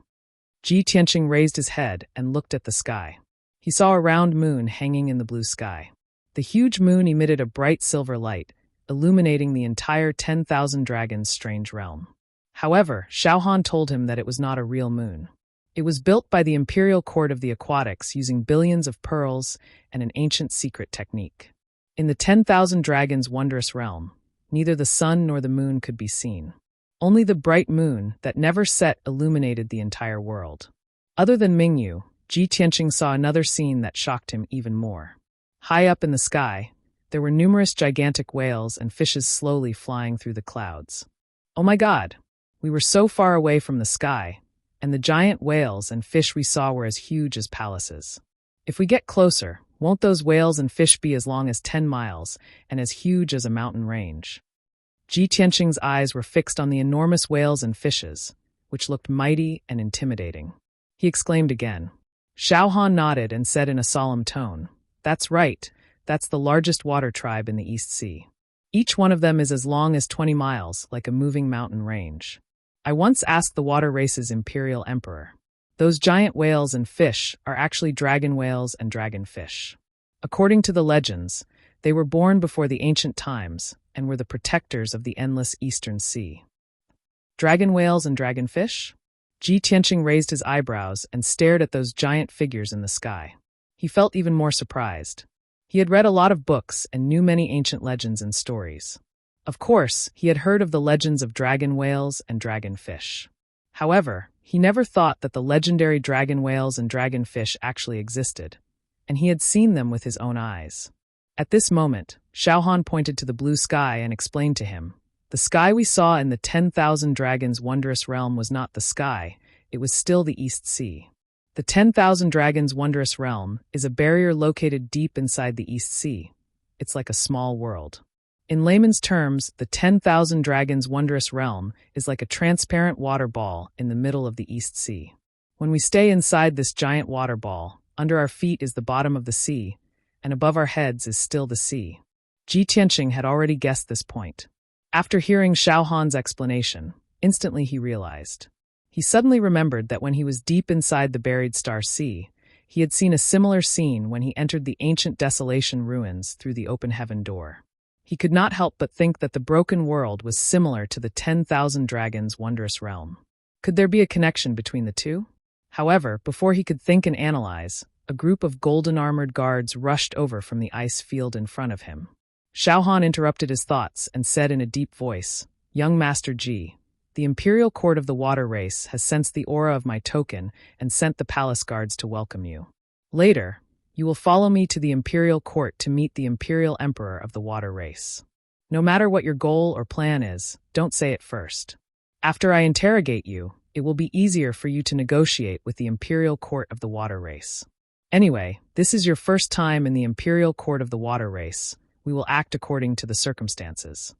Ji Tianqing raised his head and looked at the sky. He saw a round moon hanging in the blue sky. The huge moon emitted a bright silver light, illuminating the entire 10,000 Dragons strange realm. However, Xiaohan told him that it was not a real moon. It was built by the Imperial Court of the Aquatics using billions of pearls and an ancient secret technique. In the 10,000 Dragons' wondrous realm, neither the sun nor the moon could be seen. Only the bright moon that never set illuminated the entire world. Other than Mingyu, Ji Tianqing saw another scene that shocked him even more. High up in the sky, there were numerous gigantic whales and fishes slowly flying through the clouds. Oh my God! We were so far away from the sky, and the giant whales and fish we saw were as huge as palaces. If we get closer, won't those whales and fish be as long as 10 miles and as huge as a mountain range? Ji Tianqing's eyes were fixed on the enormous whales and fishes, which looked mighty and intimidating. He exclaimed again. Xiaohan nodded and said in a solemn tone, "That's right, that's the largest water tribe in the East Sea. Each one of them is as long as 20 miles, like a moving mountain range. I once asked the water race's imperial emperor. Those giant whales and fish are actually dragon whales and dragonfish. According to the legends, they were born before the ancient times and were the protectors of the endless Eastern Sea." Dragon whales and dragonfish? Ji Tianqing raised his eyebrows and stared at those giant figures in the sky. He felt even more surprised. He had read a lot of books and knew many ancient legends and stories. Of course, he had heard of the legends of dragon whales and dragonfish. However, he never thought that the legendary dragon whales and dragonfish actually existed, and he had seen them with his own eyes. At this moment, Xiaohan pointed to the blue sky and explained to him, "The sky we saw in the 10,000 Dragons' wondrous realm was not the sky, it was still the East Sea. The 10,000 Dragons' wondrous realm is a barrier located deep inside the East Sea. It's like a small world. In layman's terms, the 10,000 Dragons' wondrous realm is like a transparent water ball in the middle of the East Sea. When we stay inside this giant water ball, under our feet is the bottom of the sea, and above our heads is still the sea." Ji Tianqing had already guessed this point. After hearing Xiaohan's explanation, instantly he realized. He suddenly remembered that when he was deep inside the buried Star Sea, he had seen a similar scene when he entered the ancient desolation ruins through the open heaven door. He could not help but think that the broken world was similar to the 10,000 Dragons' wondrous realm. Could there be a connection between the two? However, before he could think and analyze, a group of golden-armored guards rushed over from the ice field in front of him. Xiaohan interrupted his thoughts and said in a deep voice, "Young Master Ji, the Imperial Court of the Water Race has sensed the aura of my token and sent the palace guards to welcome you. Later, you will follow me to the Imperial Court to meet the Imperial Emperor of the Water Race. No matter what your goal or plan is, don't say it first. After I interrogate you, it will be easier for you to negotiate with the Imperial Court of the Water Race. Anyway, this is your first time in the Imperial Court of the Water Race. We will act according to the circumstances."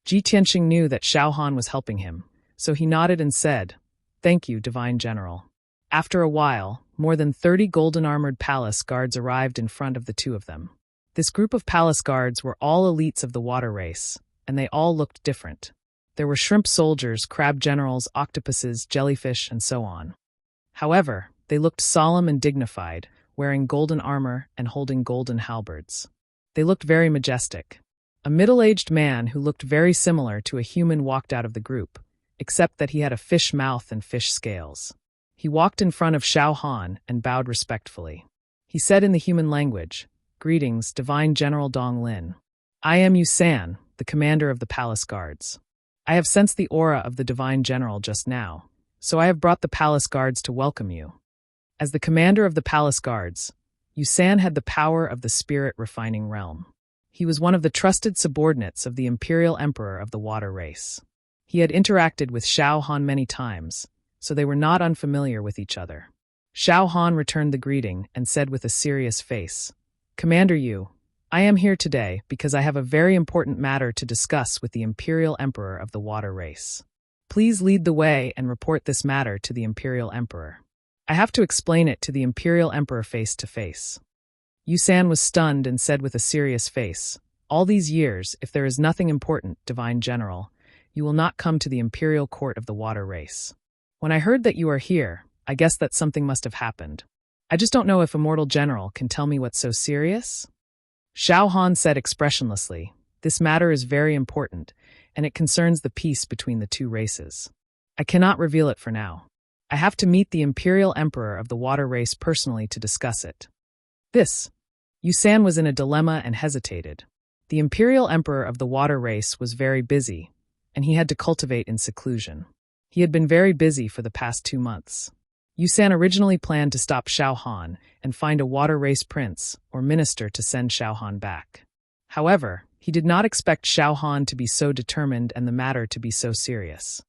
Ji Tianqing knew that Xiaohan was helping him, so he nodded and said, "Thank you, Divine General." After a while, more than 30 golden-armored palace guards arrived in front of the two of them. This group of palace guards were all elites of the water race, and they all looked different. There were shrimp soldiers, crab generals, octopuses, jellyfish, and so on. However, they looked solemn and dignified, wearing golden armor and holding golden halberds. They looked very majestic. A middle-aged man who looked very similar to a human walked out of the group, except that he had a fish mouth and fish scales. He walked in front of Xiaohan and bowed respectfully. He said in the human language, "Greetings, Divine General Dong Lin. I am Yu San, the commander of the palace guards. I have sensed the aura of the Divine General just now, so I have brought the palace guards to welcome you." As the commander of the palace guards, Yu San had the power of the spirit-refining realm. He was one of the trusted subordinates of the Imperial Emperor of the Water Race. He had interacted with Xiaohan many times, so they were not unfamiliar with each other. Xiaohan returned the greeting and said with a serious face, "Commander Yu, I am here today because I have a very important matter to discuss with the Imperial Emperor of the Water Race." Please lead the way and report this matter to the Imperial Emperor. I have to explain it to the Imperial Emperor face to face. Yusan was stunned and said with a serious face, "All these years, if there is nothing important, Divine General, you will not come to the Imperial Court of the Water Race. When I heard that you are here, I guess that something must have happened. I just don't know if Immortal General can tell me what's so serious?" Xiao Han said expressionlessly, "This matter is very important, and it concerns the peace between the two races. I cannot reveal it for now. I have to meet the Imperial Emperor of the Water Race personally to discuss it." Yusan was in a dilemma and hesitated. The Imperial Emperor of the Water Race was very busy, and he had to cultivate in seclusion. He had been very busy for the past 2 months. Yusan originally planned to stop Xiao Han and find a Water Race prince or minister to send Xiao Han back. However, he did not expect Xiao Han to be so determined and the matter to be so serious.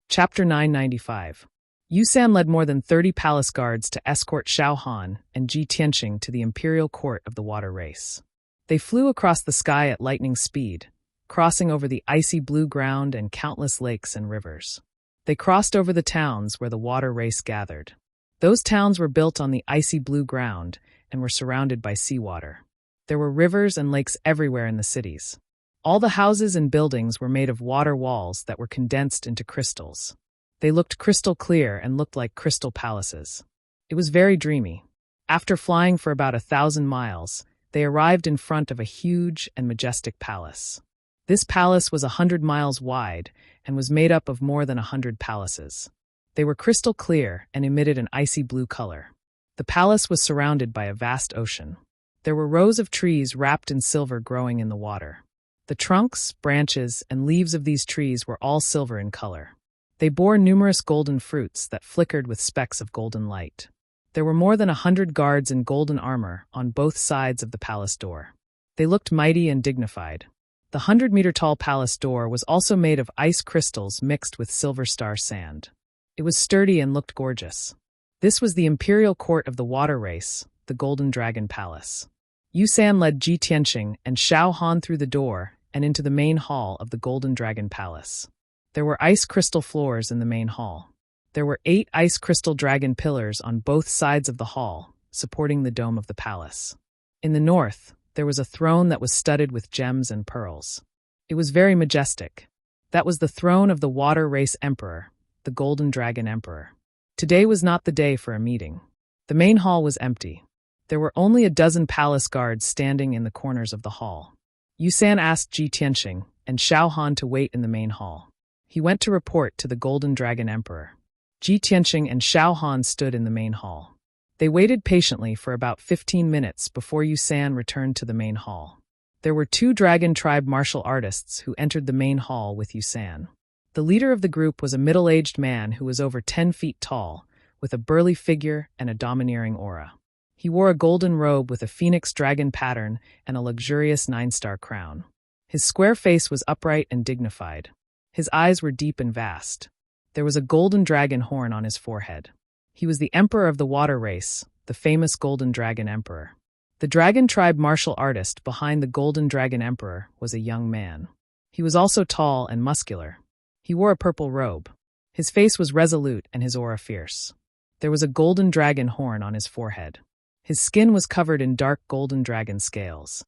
Chapter 995. Yusan led more than 30 palace guards to escort Xiao Han and Ji Tianqing to the Imperial Court of the Water Race. They flew across the sky at lightning speed, crossing over the icy blue ground and countless lakes and rivers. They crossed over the towns where the water race gathered. Those towns were built on the icy blue ground and were surrounded by seawater. There were rivers and lakes everywhere in the cities. All the houses and buildings were made of water walls that were condensed into crystals. They looked crystal clear and looked like crystal palaces. It was very dreamy. After flying for about 1,000 miles, they arrived in front of a huge and majestic palace. This palace was 100 miles wide and was made up of more than 100 palaces. They were crystal clear and emitted an icy blue color. The palace was surrounded by a vast ocean. There were rows of trees wrapped in silver growing in the water. The trunks, branches, and leaves of these trees were all silver in color. They bore numerous golden fruits that flickered with specks of golden light. There were more than 100 guards in golden armor on both sides of the palace door. They looked mighty and dignified. The 100-meter-tall palace door was also made of ice crystals mixed with silver star sand. It was sturdy and looked gorgeous. This was the Imperial Court of the Water Race, the Golden Dragon Palace. Yusan led Ji Tianqing and Xiao Han through the door and into the main hall of the Golden Dragon Palace. There were ice crystal floors in the main hall. There were 8 ice crystal dragon pillars on both sides of the hall, supporting the dome of the palace. In the north, there was a throne that was studded with gems and pearls. It was very majestic. That was the throne of the Water Race Emperor, the Golden Dragon Emperor. Today was not the day for a meeting. The main hall was empty. There were only a dozen palace guards standing in the corners of the hall. Yusan asked Ji Tianqing and Xiao Han to wait in the main hall. He went to report to the Golden Dragon Emperor. Ji Tianqing and Xiao Han stood in the main hall. They waited patiently for about 15 minutes before Yusan returned to the main hall. There were 2 dragon tribe martial artists who entered the main hall with Yusan. The leader of the group was a middle-aged man who was over 10 feet tall, with a burly figure and a domineering aura. He wore a golden robe with a phoenix dragon pattern and a luxurious 9-star crown. His square face was upright and dignified. His eyes were deep and vast. There was a golden dragon horn on his forehead. He was the Emperor of the Water Race, the famous Golden Dragon Emperor. The dragon tribe martial artist behind the Golden Dragon Emperor was a young man. He was also tall and muscular. He wore a purple robe. His face was resolute and his aura fierce. There was a golden dragon horn on his forehead. His skin was covered in dark golden dragon scales.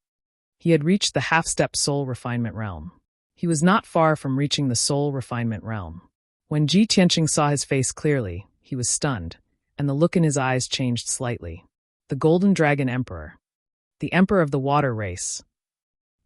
He had reached the half-step soul refinement realm. He was not far from reaching the soul refinement realm. When Ji Tianqing saw his face clearly, he was stunned, and the look in his eyes changed slightly. The Golden Dragon Emperor. The Emperor of the Water Race.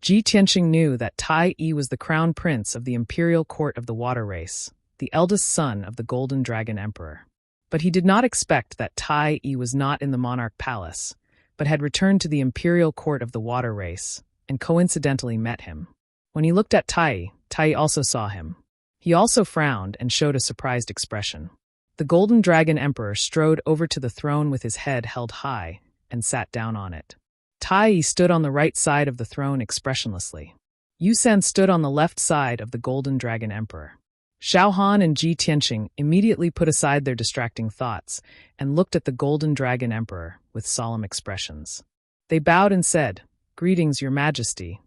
Ji Tianqing knew that Tai Yi was the crown prince of the Imperial Court of the Water Race, the eldest son of the Golden Dragon Emperor. But he did not expect that Tai Yi was not in the Monarch Palace, but had returned to the Imperial Court of the Water Race, and coincidentally met him. When he looked at Tai Yi also saw him. He also frowned and showed a surprised expression. The Golden Dragon Emperor strode over to the throne with his head held high and sat down on it. Tai Yi stood on the right side of the throne expressionlessly. Yusan stood on the left side of the Golden Dragon Emperor. Xiao Han and Ji Tianqing immediately put aside their distracting thoughts and looked at the Golden Dragon Emperor with solemn expressions. They bowed and said, "Greetings, Your Majesty."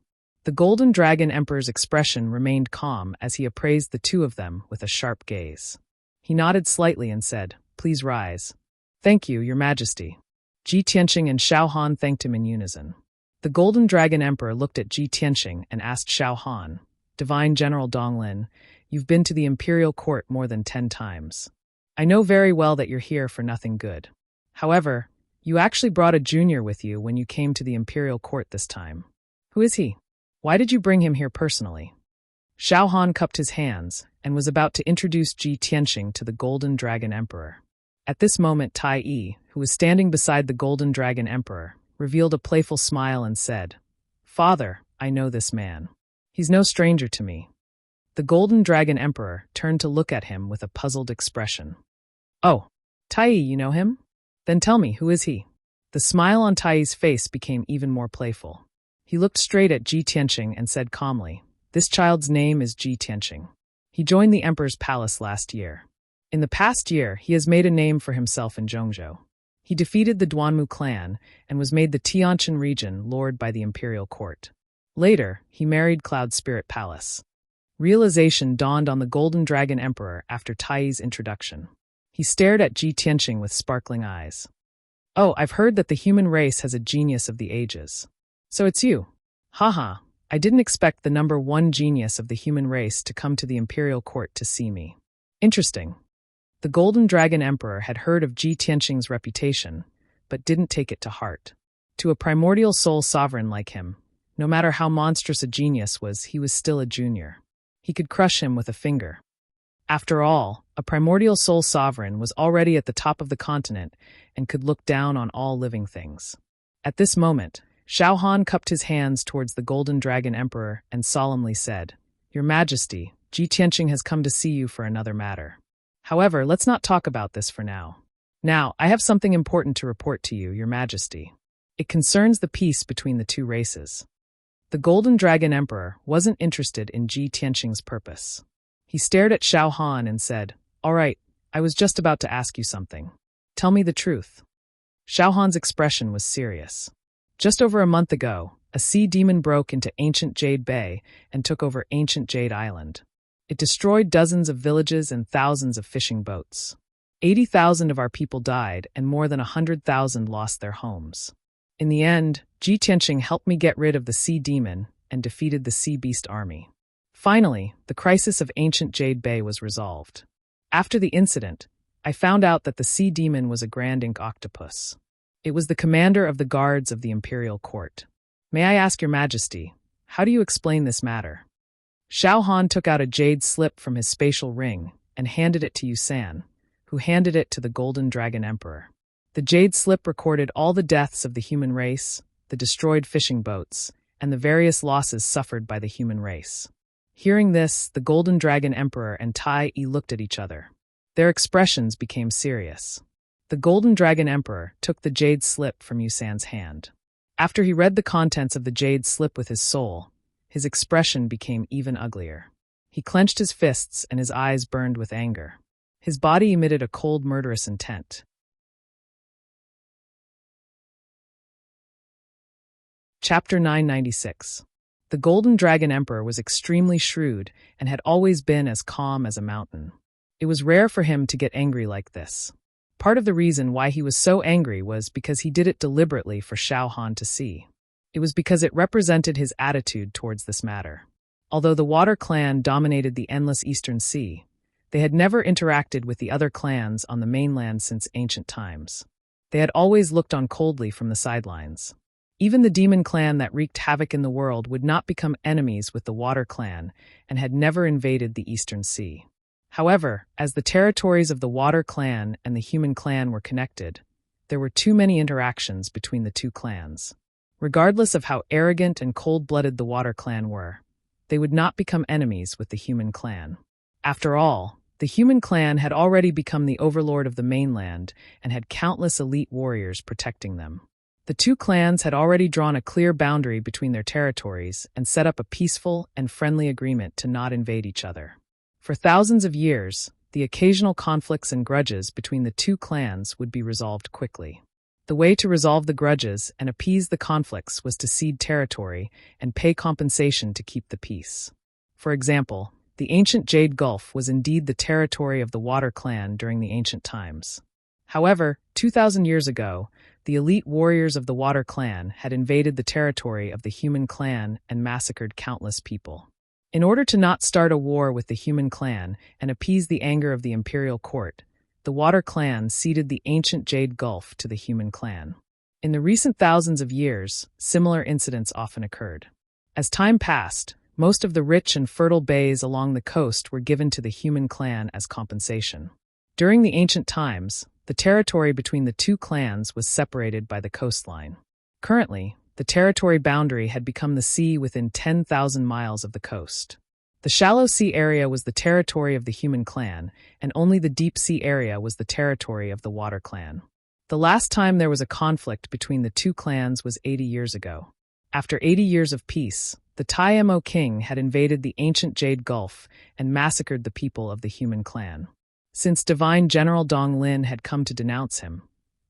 The Golden Dragon Emperor's expression remained calm as he appraised the two of them with a sharp gaze. He nodded slightly and said, "Please rise." "Thank you, Your Majesty." Ji Tianqing and Xiao Han thanked him in unison. The Golden Dragon Emperor looked at Ji Tianqing and asked Xiao Han, "Divine General Donglin, you've been to the imperial court more than 10 times. I know very well that you're here for nothing good. However, you actually brought a junior with you when you came to the imperial court this time. Who is he? Why did you bring him here personally?" Xiao Han cupped his hands and was about to introduce Ji Tianqing to the Golden Dragon Emperor. At this moment, Tai Yi, who was standing beside the Golden Dragon Emperor, revealed a playful smile and said, "Father, I know this man. He's no stranger to me." The Golden Dragon Emperor turned to look at him with a puzzled expression. "Oh, Tai Yi, you know him? Then tell me, who is he?" The smile on Tai Yi's face became even more playful. He looked straight at Ji Tianqing and said calmly, "This child's name is Ji Tianqing. He joined the Emperor's palace last year. In the past year, he has made a name for himself in Zhongzhou. He defeated the Duanmu clan and was made the Tianqian region lord by the imperial court. Later, he married Cloud Spirit Palace." Realization dawned on the Golden Dragon Emperor after Tai Yi's introduction. He stared at Ji Tianqing with sparkling eyes. "Oh, I've heard that the human race has a genius of the ages. So it's you. Haha, I didn't expect the number 1 genius of the human race to come to the imperial court to see me. Interesting." The Golden Dragon Emperor had heard of Ji Tianqing's reputation, but didn't take it to heart. To a primordial soul sovereign like him, no matter how monstrous a genius was, he was still a junior. He could crush him with a finger. After all, a primordial soul sovereign was already at the top of the continent and could look down on all living things. At this moment, Xiao Han cupped his hands towards the Golden Dragon Emperor and solemnly said, "Your Majesty, Ji Tianqing has come to see you for another matter. However, let's not talk about this for now. Now, I have something important to report to you, Your Majesty. It concerns the peace between the two races." The Golden Dragon Emperor wasn't interested in Ji Tianqing's purpose. He stared at Xiao Han and said, "All right, I was just about to ask you something. Tell me the truth." Xiao Han's expression was serious. Just over a month ago, a sea demon broke into ancient Jade Bay and took over ancient Jade Island. It destroyed dozens of villages and thousands of fishing boats. 80,000 of our people died and more than 100,000 lost their homes. In the end, Ji Tianqing helped me get rid of the sea demon and defeated the sea beast army. Finally, the crisis of ancient Jade Bay was resolved. After the incident, I found out that the sea demon was a grand ink octopus. It was the commander of the guards of the imperial court. May I ask Your Majesty, how do you explain this matter?" Xiao Han took out a jade slip from his spatial ring and handed it to Yusan, who handed it to the Golden Dragon Emperor. The jade slip recorded all the deaths of the human race, the destroyed fishing boats, and the various losses suffered by the human race. Hearing this, the Golden Dragon Emperor and Tai Yi looked at each other. Their expressions became serious. The Golden Dragon Emperor took the jade slip from Yusan's hand. After he read the contents of the jade slip with his soul, his expression became even uglier. He clenched his fists and his eyes burned with anger. His body emitted a cold, murderous intent. Chapter 996. The Golden Dragon Emperor was extremely shrewd and had always been as calm as a mountain. It was rare for him to get angry like this. Part of the reason why he was so angry was because he did it deliberately for Xiao Han to see. It was because it represented his attitude towards this matter. Although the Water Clan dominated the endless Eastern Sea, they had never interacted with the other clans on the mainland since ancient times. They had always looked on coldly from the sidelines. Even the Demon Clan that wreaked havoc in the world would not become enemies with the Water Clan and had never invaded the Eastern Sea. However, as the territories of the Water Clan and the Human Clan were connected, there were too many interactions between the two clans. Regardless of how arrogant and cold-blooded the Water Clan were, they would not become enemies with the Human Clan. After all, the Human Clan had already become the overlord of the mainland and had countless elite warriors protecting them. The two clans had already drawn a clear boundary between their territories and set up a peaceful and friendly agreement to not invade each other. For thousands of years, the occasional conflicts and grudges between the two clans would be resolved quickly. The way to resolve the grudges and appease the conflicts was to cede territory and pay compensation to keep the peace. For example, the ancient Jade Gulf was indeed the territory of the Water Clan during the ancient times. However, 2,000 years ago, the elite warriors of the Water Clan had invaded the territory of the Human Clan and massacred countless people. In order to not start a war with the Human Clan and appease the anger of the imperial court, the Water Clan ceded the ancient Jade Gulf to the Human Clan. In the recent thousands of years, similar incidents often occurred. As time passed, most of the rich and fertile bays along the coast were given to the Human Clan as compensation. During the ancient times, the territory between the two clans was separated by the coastline. Currently, the territory boundary had become the sea within 10,000 miles of the coast. The shallow sea area was the territory of the Human Clan, and only the deep sea area was the territory of the Water Clan. The last time there was a conflict between the two clans was 80 years ago. After 80 years of peace, the Taimo king had invaded the ancient Jade Gulf and massacred the people of the Human Clan. Since divine General Donglin had come to denounce him,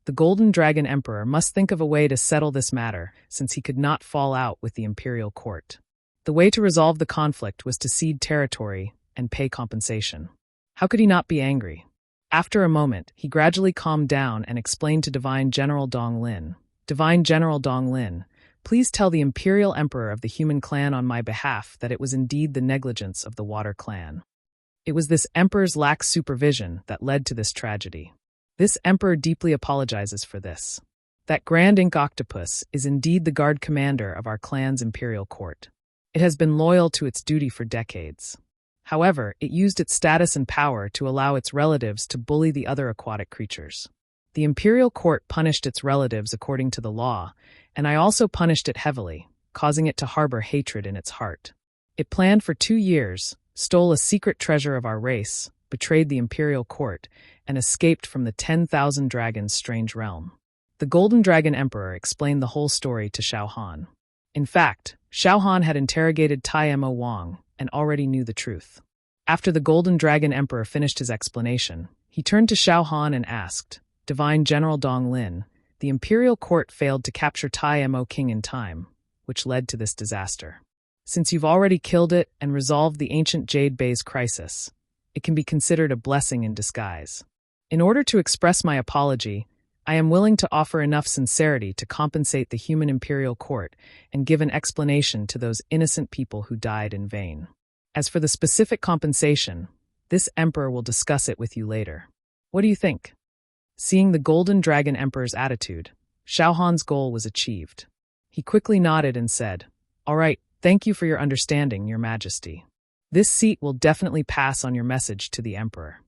the Golden Dragon Emperor must think of a way to settle this matter since he could not fall out with the imperial court. The way to resolve the conflict was to cede territory and pay compensation. How could he not be angry? After a moment, he gradually calmed down and explained to Divine General Donglin, "Divine General Donglin, please tell the Imperial Emperor of the Human Clan on my behalf that it was indeed the negligence of the Water Clan. It was this Emperor's lax supervision that led to this tragedy. This Emperor deeply apologizes for this. That Grand Ink Octopus is indeed the guard commander of our clan's Imperial Court. It has been loyal to its duty for decades. However, it used its status and power to allow its relatives to bully the other aquatic creatures. The Imperial Court punished its relatives according to the law, and I also punished it heavily, causing it to harbor hatred in its heart. It planned for 2 years, stole a secret treasure of our race, betrayed the Imperial Court, and escaped from the 10,000 Dragons' strange realm." The Golden Dragon Emperor explained the whole story to Xiao Han. In fact, Xiao Han had interrogated Taimo Wang and already knew the truth. After the Golden Dragon Emperor finished his explanation, he turned to Xiao Han and asked, "Divine General Donglin, the Imperial Court failed to capture Taimo King in time, which led to this disaster. Since you've already killed it and resolved the ancient Jade Bay's crisis, it can be considered a blessing in disguise. In order to express my apology, I am willing to offer enough sincerity to compensate the Human Imperial Court and give an explanation to those innocent people who died in vain. As for the specific compensation, this Emperor will discuss it with you later. What do you think?" Seeing the Golden Dragon Emperor's attitude, Xiao Han's goal was achieved. He quickly nodded and said, "All right, thank you for your understanding, Your Majesty. This seat will definitely pass on your message to the Emperor."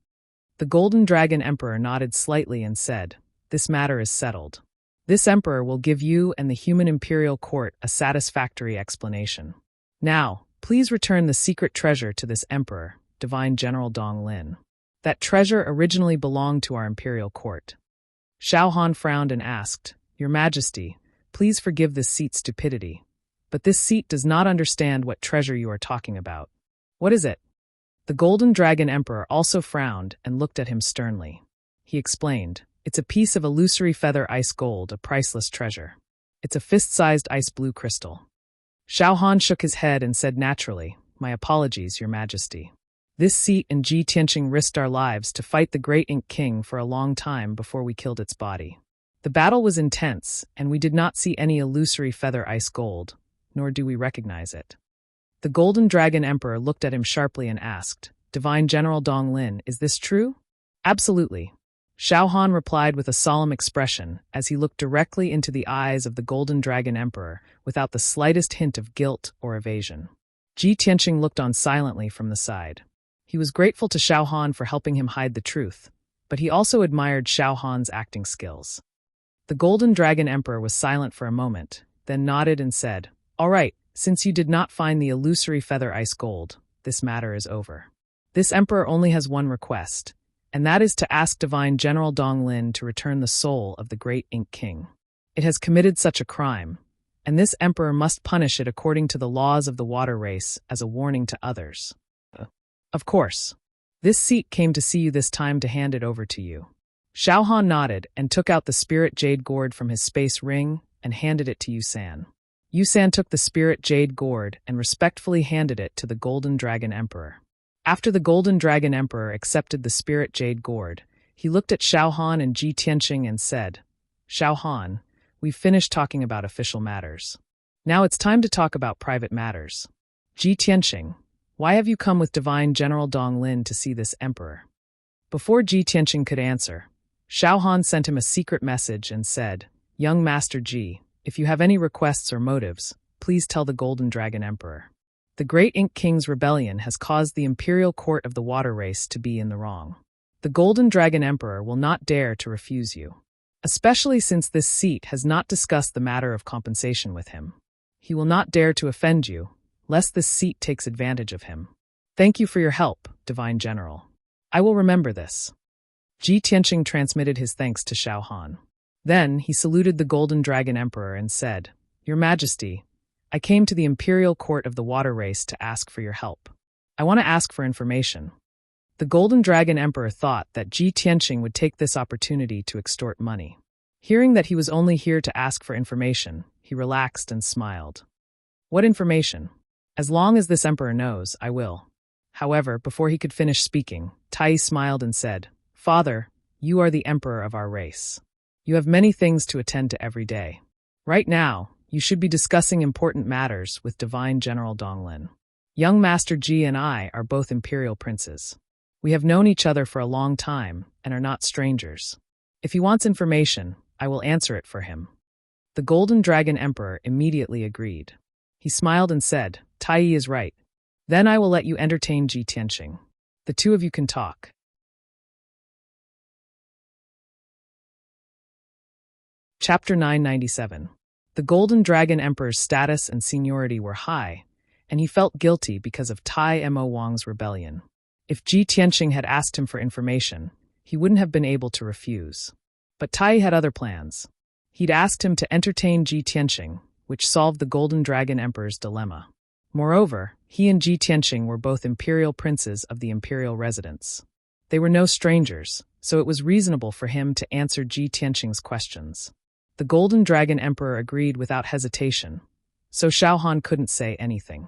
The Golden Dragon Emperor nodded slightly and said, "This matter is settled. This Emperor will give you and the Human Imperial Court a satisfactory explanation. Now, please return the secret treasure to this Emperor, Divine General Donglin. That treasure originally belonged to our Imperial Court." Xiao Han frowned and asked, "Your Majesty, please forgive this seat's stupidity, but this seat does not understand what treasure you are talking about. What is it?" The Golden Dragon Emperor also frowned and looked at him sternly. He explained, "It's a piece of illusory feather ice gold, a priceless treasure. It's a fist-sized ice blue crystal." Xiao Han shook his head and said naturally, "My apologies, Your Majesty. This seat and Ji Tianqing risked our lives to fight the Great Ink King for a long time before we killed its body. The battle was intense, and we did not see any illusory feather ice gold, nor do we recognize it." The Golden Dragon Emperor looked at him sharply and asked, "Divine General Donglin, is this true?" "Absolutely." Xiao Han replied with a solemn expression as he looked directly into the eyes of the Golden Dragon Emperor without the slightest hint of guilt or evasion. Ji Tianqing looked on silently from the side. He was grateful to Xiao Han for helping him hide the truth, but he also admired Xiao Han's acting skills. The Golden Dragon Emperor was silent for a moment, then nodded and said, "All right, since you did not find the illusory feather ice gold, this matter is over. This Emperor only has one request, and that is to ask Divine General Donglin to return the soul of the Great Ink King. It has committed such a crime, and this Emperor must punish it according to the laws of the water race as a warning to others. Of course. This seat came to see you this time to hand it over to you." Xiaohan nodded and took out the spirit jade gourd from his space ring and handed it to Yusan. Yusan took the spirit jade gourd and respectfully handed it to the Golden Dragon Emperor. After the Golden Dragon Emperor accepted the spirit jade gourd, he looked at Xiaohan and Ji Tianqing and said, "Xiaohan, we've finished talking about official matters. Now it's time to talk about private matters. Ji Tianqing, why have you come with Divine General Dong Lin to see this emperor?" Before Ji Tianqing could answer, Xiaohan sent him a secret message and said, "Young Master Ji, if you have any requests or motives, please tell the Golden Dragon Emperor. The Great Ink King's rebellion has caused the imperial court of the water race to be in the wrong. The Golden Dragon Emperor will not dare to refuse you, especially since this seat has not discussed the matter of compensation with him. He will not dare to offend you, lest this seat takes advantage of him. Thank you for your help, Divine General. I will remember this." Ji Tianqing transmitted his thanks to Xiaohan. Then he saluted the Golden Dragon Emperor and said, "Your Majesty, I came to the imperial court of the water race to ask for your help. I want to ask for information." The Golden Dragon Emperor thought that Ji Tianqing would take this opportunity to extort money. Hearing that he was only here to ask for information, he relaxed and smiled. "What information? As long as this emperor knows, I will." However, before he could finish speaking, Tai smiled and said, "Father, you are the emperor of our race. You have many things to attend to every day. Right now, you should be discussing important matters with Divine General Donglin. Young Master Ji and I are both imperial princes. We have known each other for a long time and are not strangers. If he wants information, I will answer it for him." The Golden Dragon Emperor immediately agreed. He smiled and said, "Tai is right. Then I will let you entertain Ji Tianqing. The two of you can talk." Chapter 997. The Golden Dragon Emperor's status and seniority were high, and he felt guilty because of Tai Mo Wang's rebellion. If Ji Tianqing had asked him for information, he wouldn't have been able to refuse. But Tai had other plans. He'd asked him to entertain Ji Tianqing, which solved the Golden Dragon Emperor's dilemma. Moreover, he and Ji Tianqing were both imperial princes of the imperial residence. They were no strangers, so it was reasonable for him to answer Ji Tianqing's questions. The Golden Dragon Emperor agreed without hesitation, so Xiaohan couldn't say anything.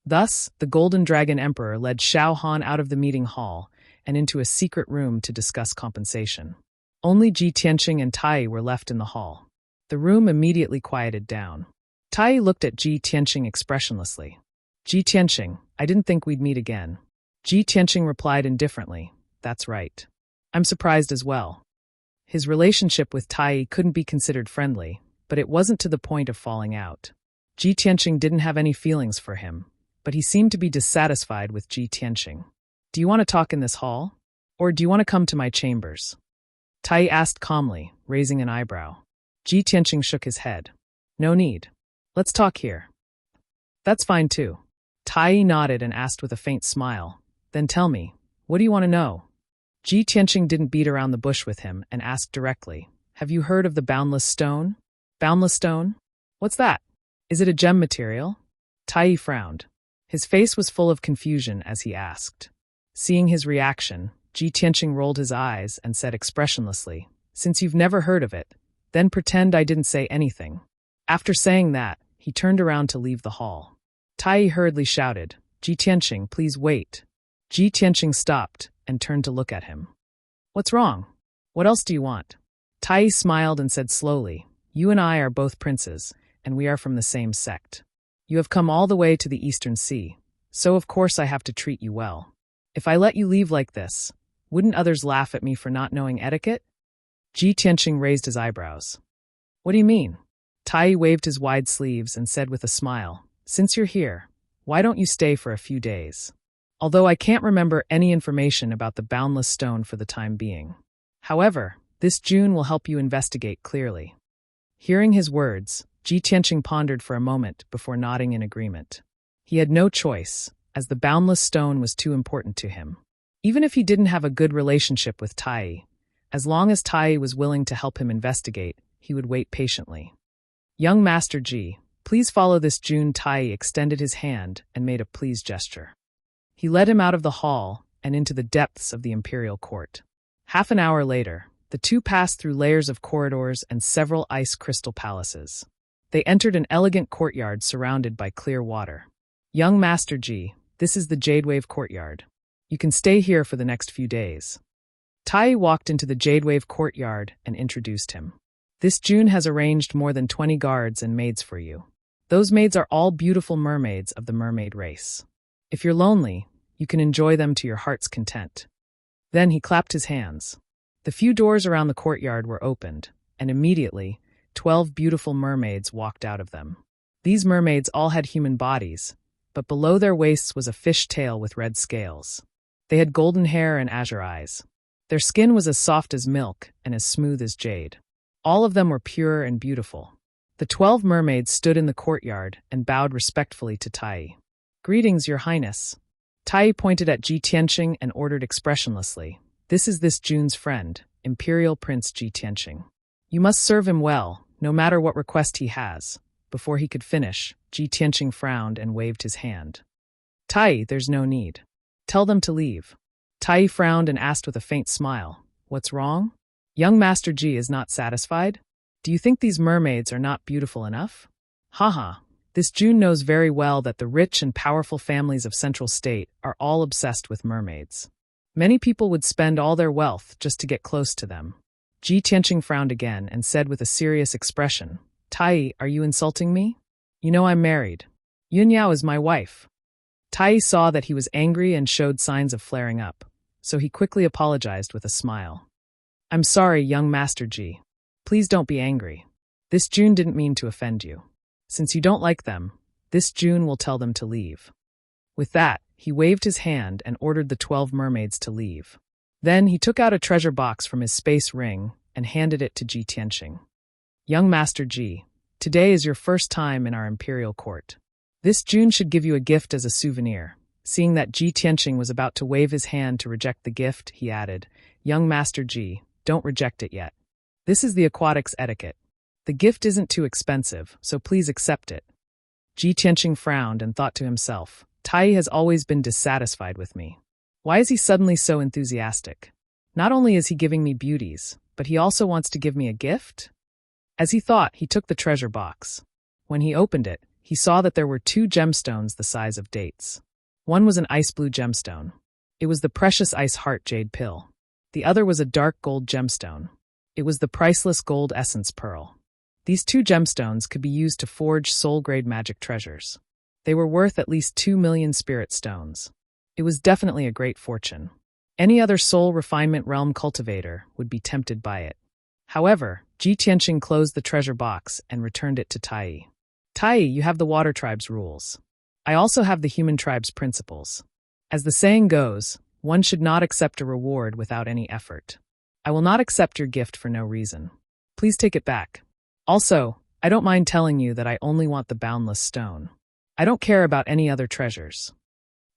Thus, the Golden Dragon Emperor led Xiaohan out of the meeting hall and into a secret room to discuss compensation. Only Ji Tianqing and Tai were left in the hall. The room immediately quieted down. Tai looked at Ji Tianqing expressionlessly. "Ji Tianqing, I didn't think we'd meet again." Ji Tianqing replied indifferently, "That's right. I'm surprised as well." His relationship with Tai couldn't be considered friendly, but it wasn't to the point of falling out. Ji Tianqing didn't have any feelings for him, but he seemed to be dissatisfied with Ji Tianqing. "Do you want to talk in this hall? Or do you want to come to my chambers?" Tai asked calmly, raising an eyebrow. Ji Tianqing shook his head. "No need. Let's talk here." "That's fine too." Tai nodded and asked with a faint smile, "Then tell me, what do you want to know?" Ji Tianqing didn't beat around the bush with him and asked directly, "Have you heard of the Boundless Stone?" "Boundless Stone? What's that? Is it a gem material?" Tai frowned. His face was full of confusion as he asked. Seeing his reaction, Ji Tianqing rolled his eyes and said expressionlessly, "Since you've never heard of it, then pretend I didn't say anything." After saying that, he turned around to leave the hall. Tai hurriedly shouted, "Ji Tianqing, please wait." Ji Tianqing stopped and turned to look at him. "What's wrong? What else do you want?" Tai smiled and said slowly, "You and I are both princes, and we are from the same sect. You have come all the way to the Eastern Sea, so of course I have to treat you well. If I let you leave like this, wouldn't others laugh at me for not knowing etiquette?" Ji Tianqing raised his eyebrows. "What do you mean?" Tai waved his wide sleeves and said with a smile, "Since you're here, why don't you stay for a few days? Although I can't remember any information about the Boundless Stone for the time being. However, this June will help you investigate clearly." Hearing his words, Ji Tianqing pondered for a moment before nodding in agreement. He had no choice, as the Boundless Stone was too important to him. Even if he didn't have a good relationship with Tai, as long as Tai was willing to help him investigate, he would wait patiently. "Young Master Ji, please follow this June." Tai extended his hand and made a please gesture. He led him out of the hall and into the depths of the imperial court. Half an hour later, The two passed through layers of corridors and several ice crystal palaces. They entered an elegant courtyard surrounded by clear water. Young Master Ji, this is the Jade Wave courtyard. You can stay here for the next few days. Tai walked into the Jade Wave courtyard and introduced him. This June has arranged more than 20 guards and maids for you. Those maids are all beautiful mermaids of the mermaid race. If you're lonely, you can enjoy them to your heart's content. Then he clapped his hands. The few doors around the courtyard were opened, and immediately, 12 beautiful mermaids walked out of them. These mermaids all had human bodies, but below their waists was a fish tail with red scales. They had golden hair and azure eyes. Their skin was as soft as milk and as smooth as jade. All of them were pure and beautiful. The 12 mermaids stood in the courtyard and bowed respectfully to Tai. "Greetings, Your Highness." Tai pointed at Ji Tianqing and ordered expressionlessly, "This is this June's friend, Imperial Prince Ji Tianqing. You must serve him well, no matter what request he has." Before he could finish, Ji Tianqing frowned and waved his hand. "Tai, there's no need. Tell them to leave." Tai frowned and asked with a faint smile, "What's wrong? Young Master Ji is not satisfied? Do you think these mermaids are not beautiful enough?" Haha, this June knows very well that the rich and powerful families of Central State are all obsessed with mermaids. Many people would spend all their wealth just to get close to them. Ji Tianqing frowned again and said with a serious expression, "Tai, are you insulting me? You know I'm married. Yun Yao is my wife." Tai saw that he was angry and showed signs of flaring up, so he quickly apologized with a smile. "I'm sorry, young Master Ji. Please don't be angry. This June didn't mean to offend you. Since you don't like them, this June will tell them to leave." With that, he waved his hand and ordered the 12 mermaids to leave. Then he took out a treasure box from his space ring and handed it to Ji Tianqing. "Young Master Ji, today is your first time in our imperial court. This June should give you a gift as a souvenir." Seeing that Ji Tianqing was about to wave his hand to reject the gift, he added, "Young Master Ji, don't reject it yet. This is the aquatics etiquette. The gift isn't too expensive, so please accept it." Ji Tianqing frowned and thought to himself, Tai has always been dissatisfied with me. Why is he suddenly so enthusiastic? Not only is he giving me beauties, but he also wants to give me a gift? As he thought, he took the treasure box. When he opened it, he saw that there were 2 gemstones the size of dates. One was an ice blue gemstone. It was the precious ice heart jade pill. The other was a dark gold gemstone. It was the priceless gold essence pearl. These 2 gemstones could be used to forge soul-grade magic treasures. They were worth at least 2 million spirit stones. It was definitely a great fortune. Any other soul refinement realm cultivator would be tempted by it. However, Ji Tianqing closed the treasure box and returned it to Tai. "Tai, you have the water tribe's rules. I also have the human tribe's principles. As the saying goes, one should not accept a reward without any effort. I will not accept your gift for no reason. Please take it back. Also, I don't mind telling you that I only want the boundless stone. I don't care about any other treasures."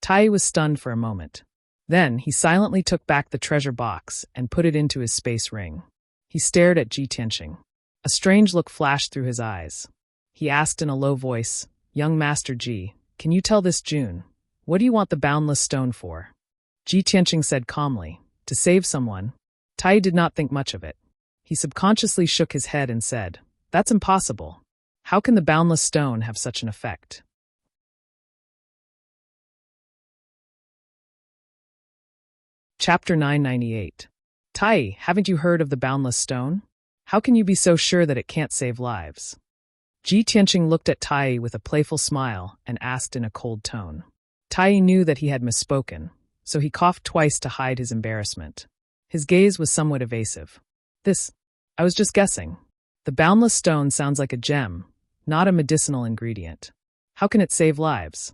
Tai was stunned for a moment. Then he silently took back the treasure box and put it into his space ring. He stared at Ji Tianqing. A strange look flashed through his eyes. He asked in a low voice, "Young Master Ji, can you tell this June, what do you want the boundless stone for?" Ji Tianqing said calmly, "To save someone." Tai did not think much of it. He subconsciously shook his head and said, "That's impossible. How can the boundless stone have such an effect?" Chapter 998. Tai, haven't you heard of the boundless stone? How can you be so sure that it can't save lives? Ji Tianqing looked at Tai with a playful smile and asked in a cold tone. Tai knew that he had misspoken, so he coughed twice to hide his embarrassment. His gaze was somewhat evasive. I was just guessing. The boundless stone sounds like a gem, not a medicinal ingredient. How can it save lives?"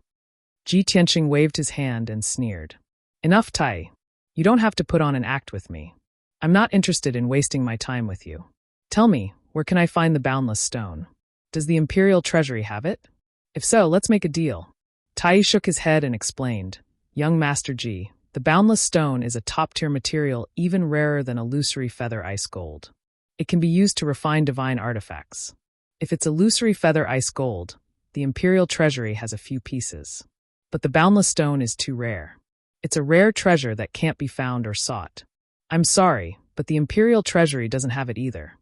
Ji Tianqing waved his hand and sneered. "Enough, Tai. You don't have to put on an act with me. I'm not interested in wasting my time with you. Tell me, where can I find the boundless stone? Does the Imperial Treasury have it? If so, let's make a deal." Tai shook his head and explained, "Young Master Ji, the boundless stone is a top-tier material even rarer than illusory feather ice gold. It can be used to refine divine artifacts. If it's illusory feather ice gold, the Imperial Treasury has a few pieces. But the boundless stone is too rare. It's a rare treasure that can't be found or sought. I'm sorry, but but the imperial treasury doesn't have it either.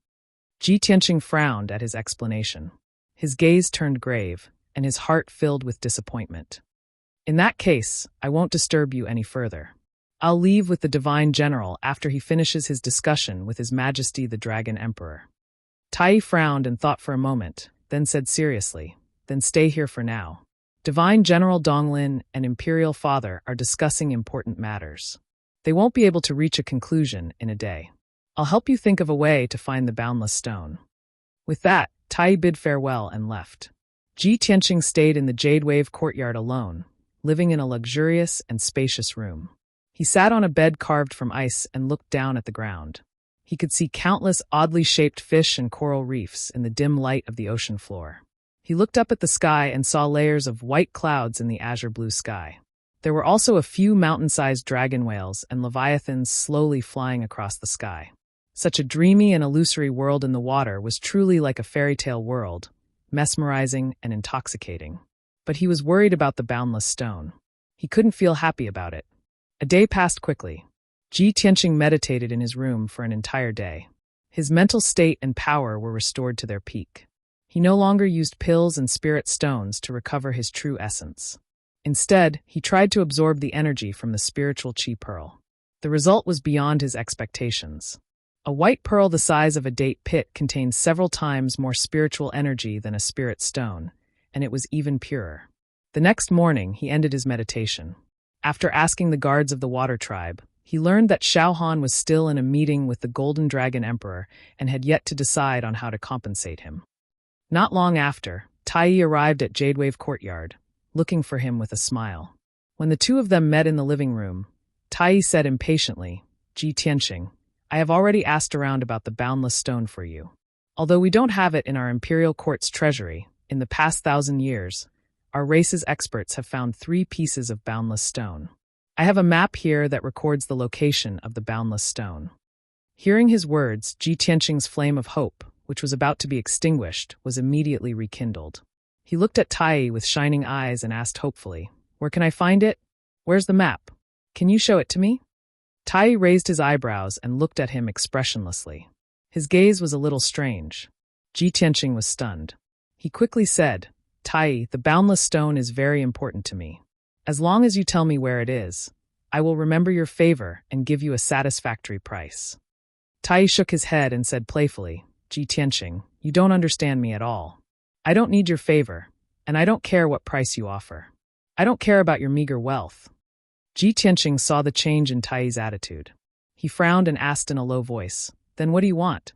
Ji Tianqing frowned at his explanation. His gaze turned grave, and his heart filled with disappointment. In that case, I won't disturb you any further. I'll leave with the Divine General after he finishes his discussion with His Majesty the Dragon Emperor. Tai frowned and thought for a moment, then said seriously, then stay here for now. Divine General Donglin and Imperial Father are discussing important matters. They won't be able to reach a conclusion in a day. I'll help you think of a way to find the boundless stone. With that, Tai bid farewell and left. Ji Tianqing stayed in the Jade Wave courtyard alone, living in a luxurious and spacious room. He sat on a bed carved from ice and looked down at the ground. He could see countless oddly shaped fish and coral reefs in the dim light of the ocean floor. He looked up at the sky and saw layers of white clouds in the azure blue sky. There were also a few mountain-sized dragon whales and leviathans slowly flying across the sky. Such a dreamy and illusory world in the water was truly like a fairy tale world, mesmerizing and intoxicating. But he was worried about the boundless stone. He couldn't feel happy about it. A day passed quickly. Ji Tianqing meditated in his room for an entire day. His mental state and power were restored to their peak. He no longer used pills and spirit stones to recover his true essence. Instead, he tried to absorb the energy from the spiritual chi pearl. The result was beyond his expectations. A white pearl the size of a date pit contained several times more spiritual energy than a spirit stone, and it was even purer. The next morning, he ended his meditation. After asking the guards of the water tribe, he learned that Xiaohan was still in a meeting with the Golden Dragon Emperor and had yet to decide on how to compensate him. Not long after, Tai arrived at Jadewave Courtyard, looking for him with a smile. When the two of them met in the living room, Tai said impatiently, Ji Tianqing, I have already asked around about the boundless stone for you. Although we don't have it in our imperial court's treasury, in the past 1,000 years, our race's experts have found 3 pieces of boundless stone. I have a map here that records the location of the boundless stone. Hearing his words, Ji Tianqing's flame of hope, which was about to be extinguished, was immediately rekindled. He looked at Tai with shining eyes and asked hopefully, Where can I find it? Where's the map? Can you show it to me? Tai raised his eyebrows and looked at him expressionlessly. His gaze was a little strange. Ji Tianqing was stunned. He quickly said, Tai, the boundless stone is very important to me. As long as you tell me where it is, I will remember your favor and give you a satisfactory price. Tai shook his head and said playfully, Ji Tianqing, you don't understand me at all. I don't need your favor, and I don't care what price you offer. I don't care about your meager wealth. Ji Tianqing saw the change in Tai's attitude. He frowned and asked in a low voice, Then what do you want?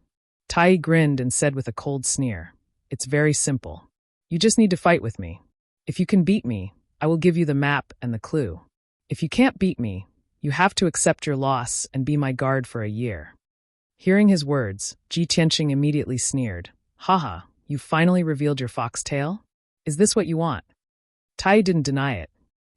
Tai grinned and said with a cold sneer, It's very simple. You just need to fight with me. If you can beat me, I will give you the map and the clue. If you can't beat me, you have to accept your loss and be my guard for a year. Hearing his words, Ji Tianqing immediately sneered. Haha, you finally revealed your foxtail? Is this what you want? Tai didn't deny it.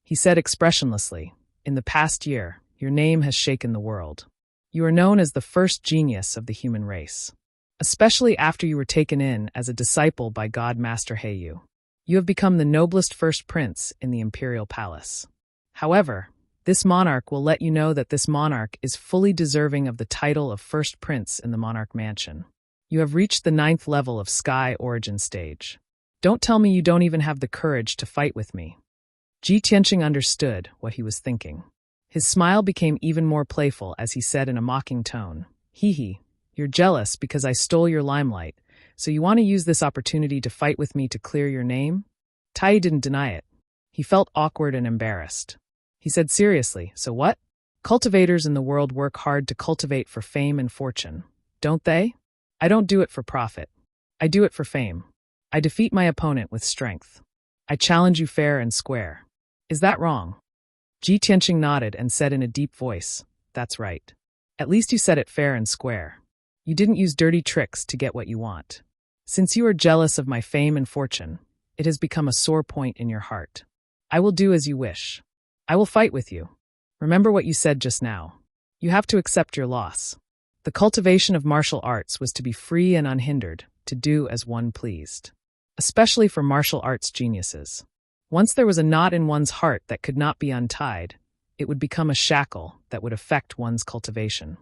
He said expressionlessly, In the past year, your name has shaken the world. You are known as the first genius of the human race. Especially after you were taken in as a disciple by God Master Heyu. You have become the noblest first prince in the imperial palace. However, this monarch will let you know that this monarch is fully deserving of the title of first prince in the monarch mansion. You have reached the 9th level of Sky Origin Stage. Don't tell me you don't even have the courage to fight with me. Ji Tianqing understood what he was thinking. His smile became even more playful as he said in a mocking tone, Hee, you're jealous because I stole your limelight, so you want to use this opportunity to fight with me to clear your name? Tai didn't deny it. He felt awkward and embarrassed. He said seriously, So what? Cultivators in the world work hard to cultivate for fame and fortune, don't they? I don't do it for profit. I do it for fame. I defeat my opponent with strength. I challenge you fair and square. Is that wrong? Ji Tianqing nodded and said in a deep voice, That's right. At least you said it fair and square. You didn't use dirty tricks to get what you want. Since you are jealous of my fame and fortune, it has become a sore point in your heart. I will do as you wish. I will fight with you. Remember what you said just now. You have to accept your loss. The cultivation of martial arts was to be free and unhindered, to do as one pleased. Especially for martial arts geniuses. Once there was a knot in one's heart that could not be untied, it would become a shackle that would affect one's cultivation.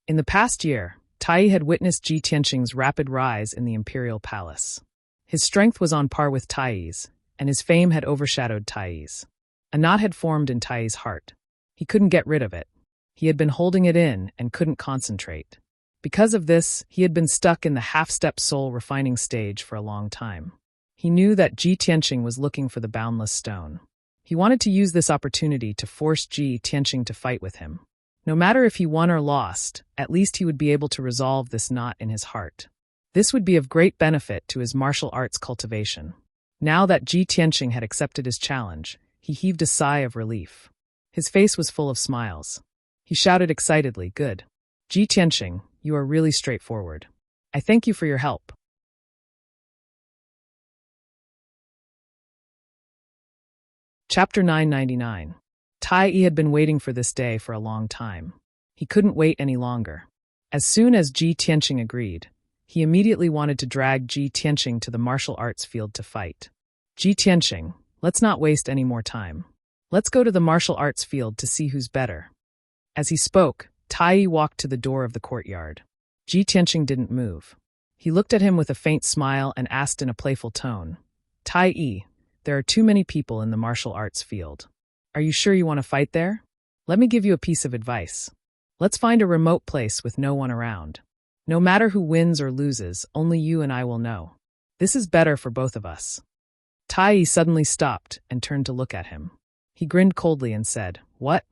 In the past year, Tai had witnessed Ji Tianqing's rapid rise in the imperial palace. His strength was on par with Tai's, and his fame had overshadowed Tai's. A knot had formed in Tai's heart. He couldn't get rid of it. He had been holding it in and couldn't concentrate. Because of this, he had been stuck in the half-step soul-refining stage for a long time. He knew that Ji Tianqing was looking for the boundless stone. He wanted to use this opportunity to force Ji Tianqing to fight with him. No matter if he won or lost, at least he would be able to resolve this knot in his heart. This would be of great benefit to his martial arts cultivation. Now that Ji Tianqing had accepted his challenge, he heaved a sigh of relief. His face was full of smiles. He shouted excitedly, "Good. Ji Tianqing, you are really straightforward. I thank you for your help." Chapter 999. Tai had been waiting for this day for a long time. He couldn't wait any longer. As soon as Ji Tianqing agreed, he immediately wanted to drag Ji Tianqing to the martial arts field to fight. "Ji Tianqing, let's not waste any more time. Let's go to the martial arts field to see who's better." As he spoke, Tai walked to the door of the courtyard. Ji Tianqing didn't move. He looked at him with a faint smile and asked in a playful tone, "Tai, there are too many people in the martial arts field. Are you sure you want to fight there? Let me give you a piece of advice. Let's find a remote place with no one around. No matter who wins or loses, only you and I will know. This is better for both of us." Tai suddenly stopped and turned to look at him. He grinned coldly and said, "What?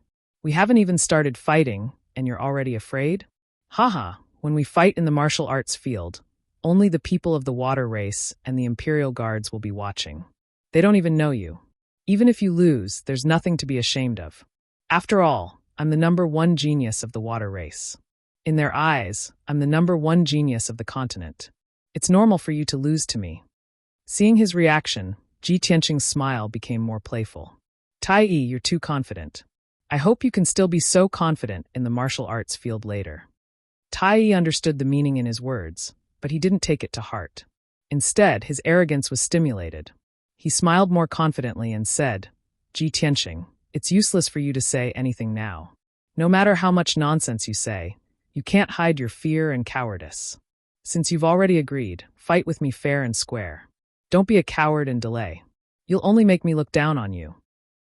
We haven't even started fighting, and you're already afraid? Haha, when we fight in the martial arts field, only the people of the water race and the Imperial Guards will be watching. They don't even know you. Even if you lose, there's nothing to be ashamed of. After all, I'm the #1 genius of the water race. In their eyes, I'm the #1 genius of the continent. It's normal for you to lose to me." Seeing his reaction, Ji Tianqing's smile became more playful. "Tai, you're too confident. I hope you can still be so confident in the martial arts field later." Tai understood the meaning in his words, but he didn't take it to heart. Instead, his arrogance was stimulated. He smiled more confidently and said, "Ji Tianqing, it's useless for you to say anything now. No matter how much nonsense you say, you can't hide your fear and cowardice. Since you've already agreed, fight with me fair and square. Don't be a coward and delay. You'll only make me look down on you."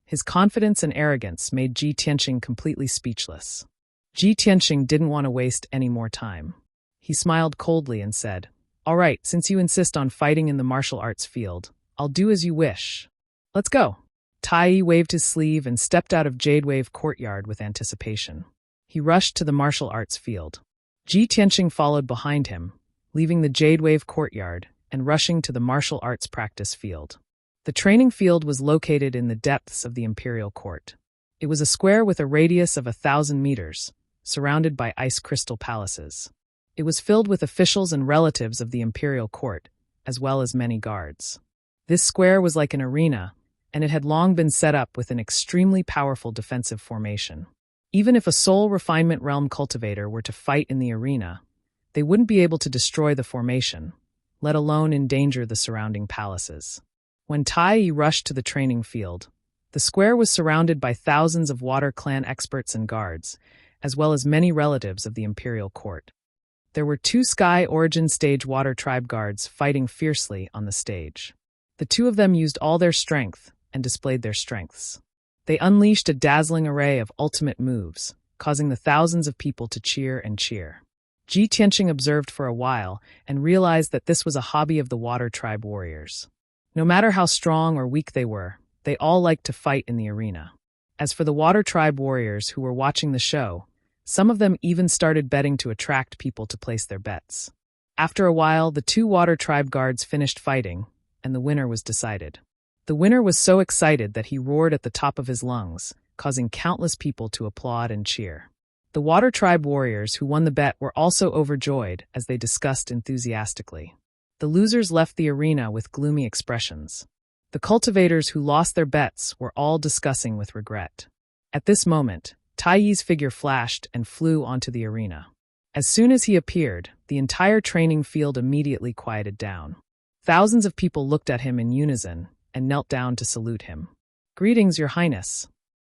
His confidence and arrogance made Ji Tianqing completely speechless. Ji Tianqing didn't want to waste any more time. He smiled coldly and said, "All right, since you insist on fighting in the martial arts field, I'll do as you wish. Let's go." Tai waved his sleeve and stepped out of Jade Wave Courtyard with anticipation. He rushed to the martial arts field. Ji Tianqing followed behind him, leaving the Jade Wave Courtyard and rushing to the martial arts practice field. The training field was located in the depths of the Imperial Court. It was a square with a radius of 1,000 meters, surrounded by ice crystal palaces. It was filled with officials and relatives of the Imperial Court, as well as many guards. This square was like an arena, and it had long been set up with an extremely powerful defensive formation. Even if a soul refinement realm cultivator were to fight in the arena, they wouldn't be able to destroy the formation, let alone endanger the surrounding palaces. When Tai rushed to the training field, the square was surrounded by thousands of Water Clan experts and guards, as well as many relatives of the Imperial Court. There were 2 Sky Origin Stage Water Tribe guards fighting fiercely on the stage. The 2 of them used all their strength and displayed their strengths. They unleashed a dazzling array of ultimate moves, causing the thousands of people to cheer and cheer. Ji Tianqing observed for a while and realized that this was a hobby of the Water Tribe warriors. No matter how strong or weak they were, they all liked to fight in the arena. As for the Water Tribe warriors who were watching the show, some of them even started betting to attract people to place their bets. After a while, the 2 Water Tribe guards finished fighting, and the winner was decided. The winner was so excited that he roared at the top of his lungs, causing countless people to applaud and cheer. The Water Tribe warriors who won the bet were also overjoyed as they discussed enthusiastically. The losers left the arena with gloomy expressions. The cultivators who lost their bets were all discussing with regret. At this moment, Tai's figure flashed and flew onto the arena. As soon as he appeared, the entire training field immediately quieted down. Thousands of people looked at him in unison and knelt down to salute him. "Greetings, Your Highness."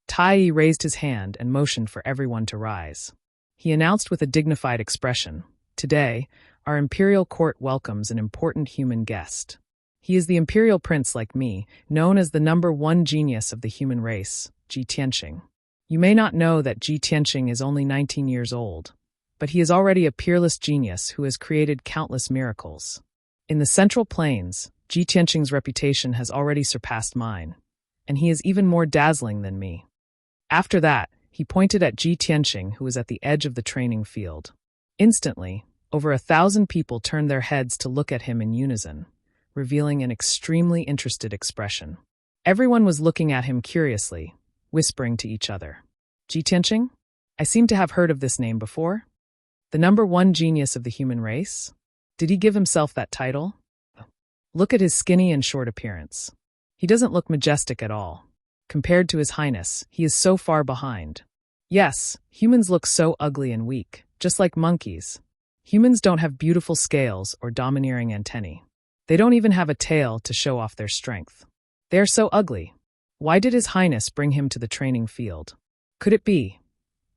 Tai raised his hand and motioned for everyone to rise. He announced with a dignified expression, "Today, our imperial court welcomes an important human guest. He is the imperial prince like me, known as the #1 genius of the human race, Ji Tianqing. You may not know that Ji Tianqing is only 19 years old, but he is already a peerless genius who has created countless miracles. In the Central Plains, Ji Tianqing's reputation has already surpassed mine, and he is even more dazzling than me." After that, he pointed at Ji Tianqing, who was at the edge of the training field. Instantly, over 1,000 people turned their heads to look at him in unison, revealing an extremely interested expression. Everyone was looking at him curiously, whispering to each other. Ji Tianqing? I seem to have heard of this name before. The #1 genius of the human race? Did he give himself that title? Look at his skinny and short appearance. He doesn't look majestic at all. Compared to His Highness, he is so far behind. Yes, humans look so ugly and weak, just like monkeys. Humans don't have beautiful scales or domineering antennae. They don't even have a tail to show off their strength. They are so ugly. Why did His Highness bring him to the training field? Could it be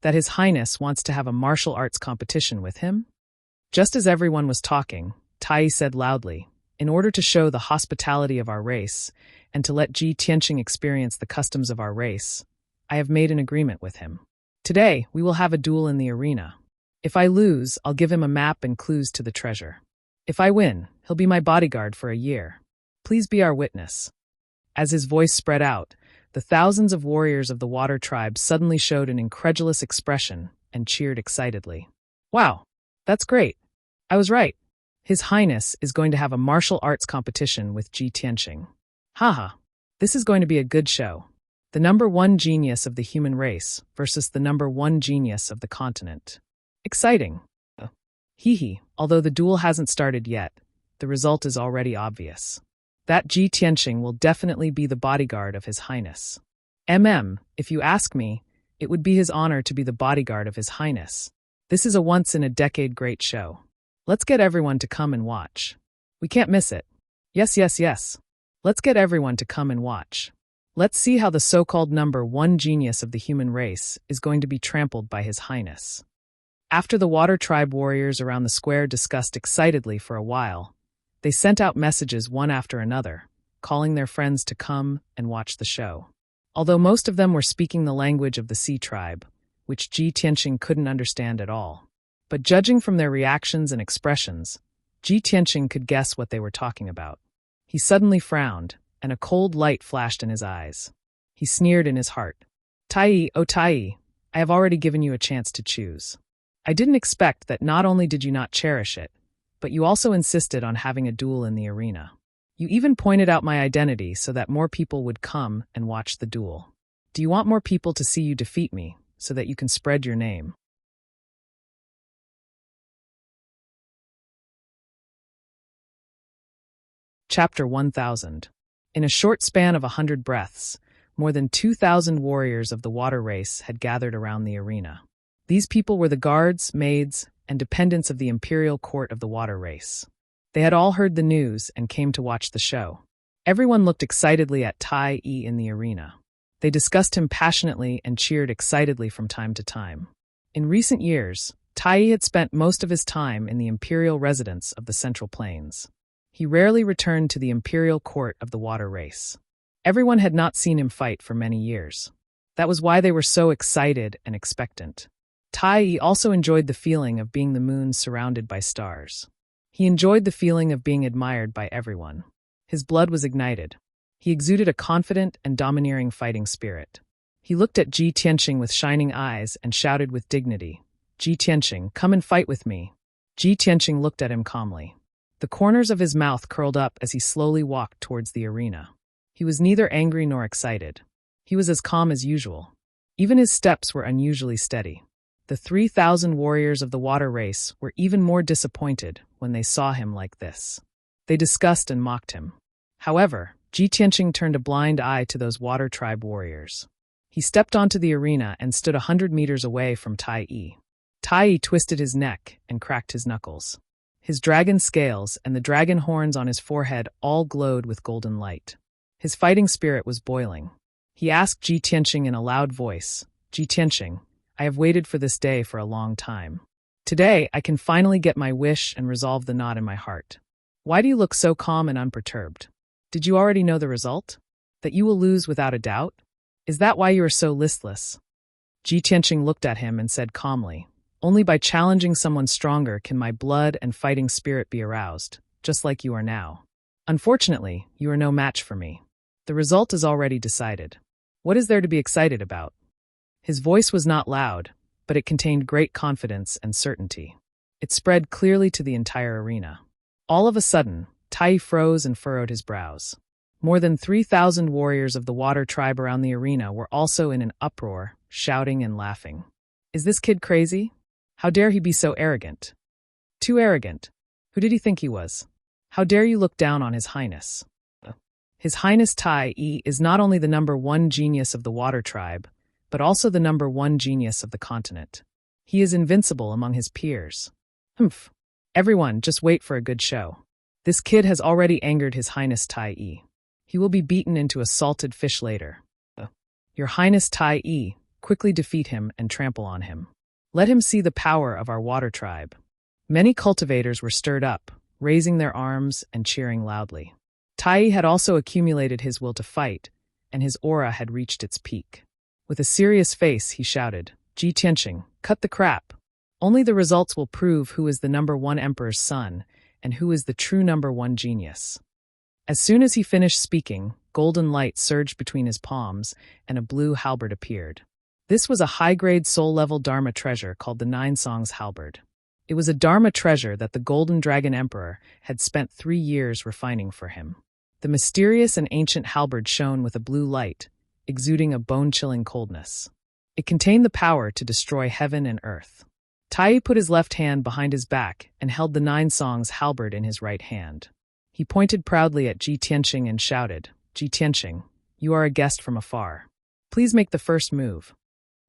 that His Highness wants to have a martial arts competition with him? Just as everyone was talking, Tai said loudly, "In order to show the hospitality of our race, and to let Ji Tianqing experience the customs of our race, I have made an agreement with him. Today, we will have a duel in the arena. If I lose, I'll give him a map and clues to the treasure. If I win, he'll be my bodyguard for a year. Please be our witness." As his voice spread out, the thousands of warriors of the Water Tribe suddenly showed an incredulous expression and cheered excitedly. Wow, that's great. I was right. His Highness is going to have a martial arts competition with Ji Tianqing. Haha, this is going to be a good show. The #1 genius of the human race versus the #1 genius of the continent. Exciting. Hee, although the duel hasn't started yet, the result is already obvious. That Ji Tianqing will definitely be the bodyguard of His Highness. If you ask me, it would be his honor to be the bodyguard of His Highness. This is a once-in-a-decade great show. Let's get everyone to come and watch. We can't miss it. Yes. Let's get everyone to come and watch. Let's see how the so-called #1 genius of the human race is going to be trampled by His Highness. After the Water Tribe warriors around the square discussed excitedly for a while, they sent out messages one after another, calling their friends to come and watch the show. Although most of them were speaking the language of the Sea Tribe, which Ji Tianqing couldn't understand at all. But judging from their reactions and expressions, Ji Tianqing could guess what they were talking about. He suddenly frowned, and a cold light flashed in his eyes. He sneered in his heart. Tai, I have already given you a chance to choose. I didn't expect that not only did you not cherish it, but you also insisted on having a duel in the arena. You even pointed out my identity so that more people would come and watch the duel. Do you want more people to see you defeat me, so that you can spread your name? Chapter 1000. In a short span of 100 breaths, more than 2,000 warriors of the water race had gathered around the arena. These people were the guards, maids, and dependents of the imperial court of the water race. They had all heard the news and came to watch the show. Everyone looked excitedly at Tai in the arena. They discussed him passionately and cheered excitedly from time to time. In recent years, Tai had spent most of his time in the imperial residence of the Central Plains. He rarely returned to the imperial court of the water race. Everyone had not seen him fight for many years. That was why they were so excited and expectant. Tai also enjoyed the feeling of being the moon surrounded by stars. He enjoyed the feeling of being admired by everyone. His blood was ignited. He exuded a confident and domineering fighting spirit. He looked at Ji Tianqing with shining eyes and shouted with dignity, "Ji Tianqing, come and fight with me." Ji Tianqing looked at him calmly. The corners of his mouth curled up as he slowly walked towards the arena. He was neither angry nor excited. He was as calm as usual. Even his steps were unusually steady. The 3,000 warriors of the water race were even more disappointed when they saw him like this. They discussed and mocked him. However, Ji Tianqing turned a blind eye to those Water Tribe warriors. He stepped onto the arena and stood 100 meters away from Tai. Tai twisted his neck and cracked his knuckles. His dragon scales and the dragon horns on his forehead all glowed with golden light. His fighting spirit was boiling. He asked Ji Tianqing in a loud voice, "Ji Tianqing, I have waited for this day for a long time. Today, I can finally get my wish and resolve the knot in my heart. Why do you look so calm and unperturbed? Did you already know the result? That you will lose without a doubt? Is that why you are so listless? Ji Tianqing looked at him and said calmly, "Only by challenging someone stronger can my blood and fighting spirit be aroused, just like you are now. Unfortunately, you are no match for me. The result is already decided. What is there to be excited about?" His voice was not loud, but it contained great confidence and certainty. It spread clearly to the entire arena. All of a sudden, Tai froze and furrowed his brows. More than 3,000 warriors of the water tribe around the arena were also in an uproar, shouting and laughing. Is this kid crazy? How dare he be so arrogant? Too arrogant. Who did he think he was? How dare you look down on His Highness? His Highness Tai is not only the #1 genius of the water tribe, but also the #1 genius of the continent. He is invincible among his peers. Humph. Everyone, just wait for a good show. This kid has already angered His Highness Tai. He will be beaten into a salted fish later. Your Highness Tai, quickly defeat him and trample on him. Let him see the power of our water tribe. Many cultivators were stirred up, raising their arms and cheering loudly. Tai had also accumulated his will to fight, and his aura had reached its peak. With a serious face, he shouted, "Ji Tianqing, cut the crap. Only the results will prove who is the #1 emperor's son and who is the true #1 genius." As soon as he finished speaking, golden light surged between his palms, and a blue halberd appeared. This was a high-grade soul-level Dharma treasure called the Nine Songs Halberd. It was a Dharma treasure that the Golden Dragon Emperor had spent 3 years refining for him. The mysterious and ancient halberd shone with a blue light, exuding a bone-chilling coldness. It contained the power to destroy heaven and earth. Tai put his left hand behind his back and held the Nine Songs halberd in his right hand. He pointed proudly at Ji Tianqing and shouted, "Ji Tianqing, you are a guest from afar. Please make the first move."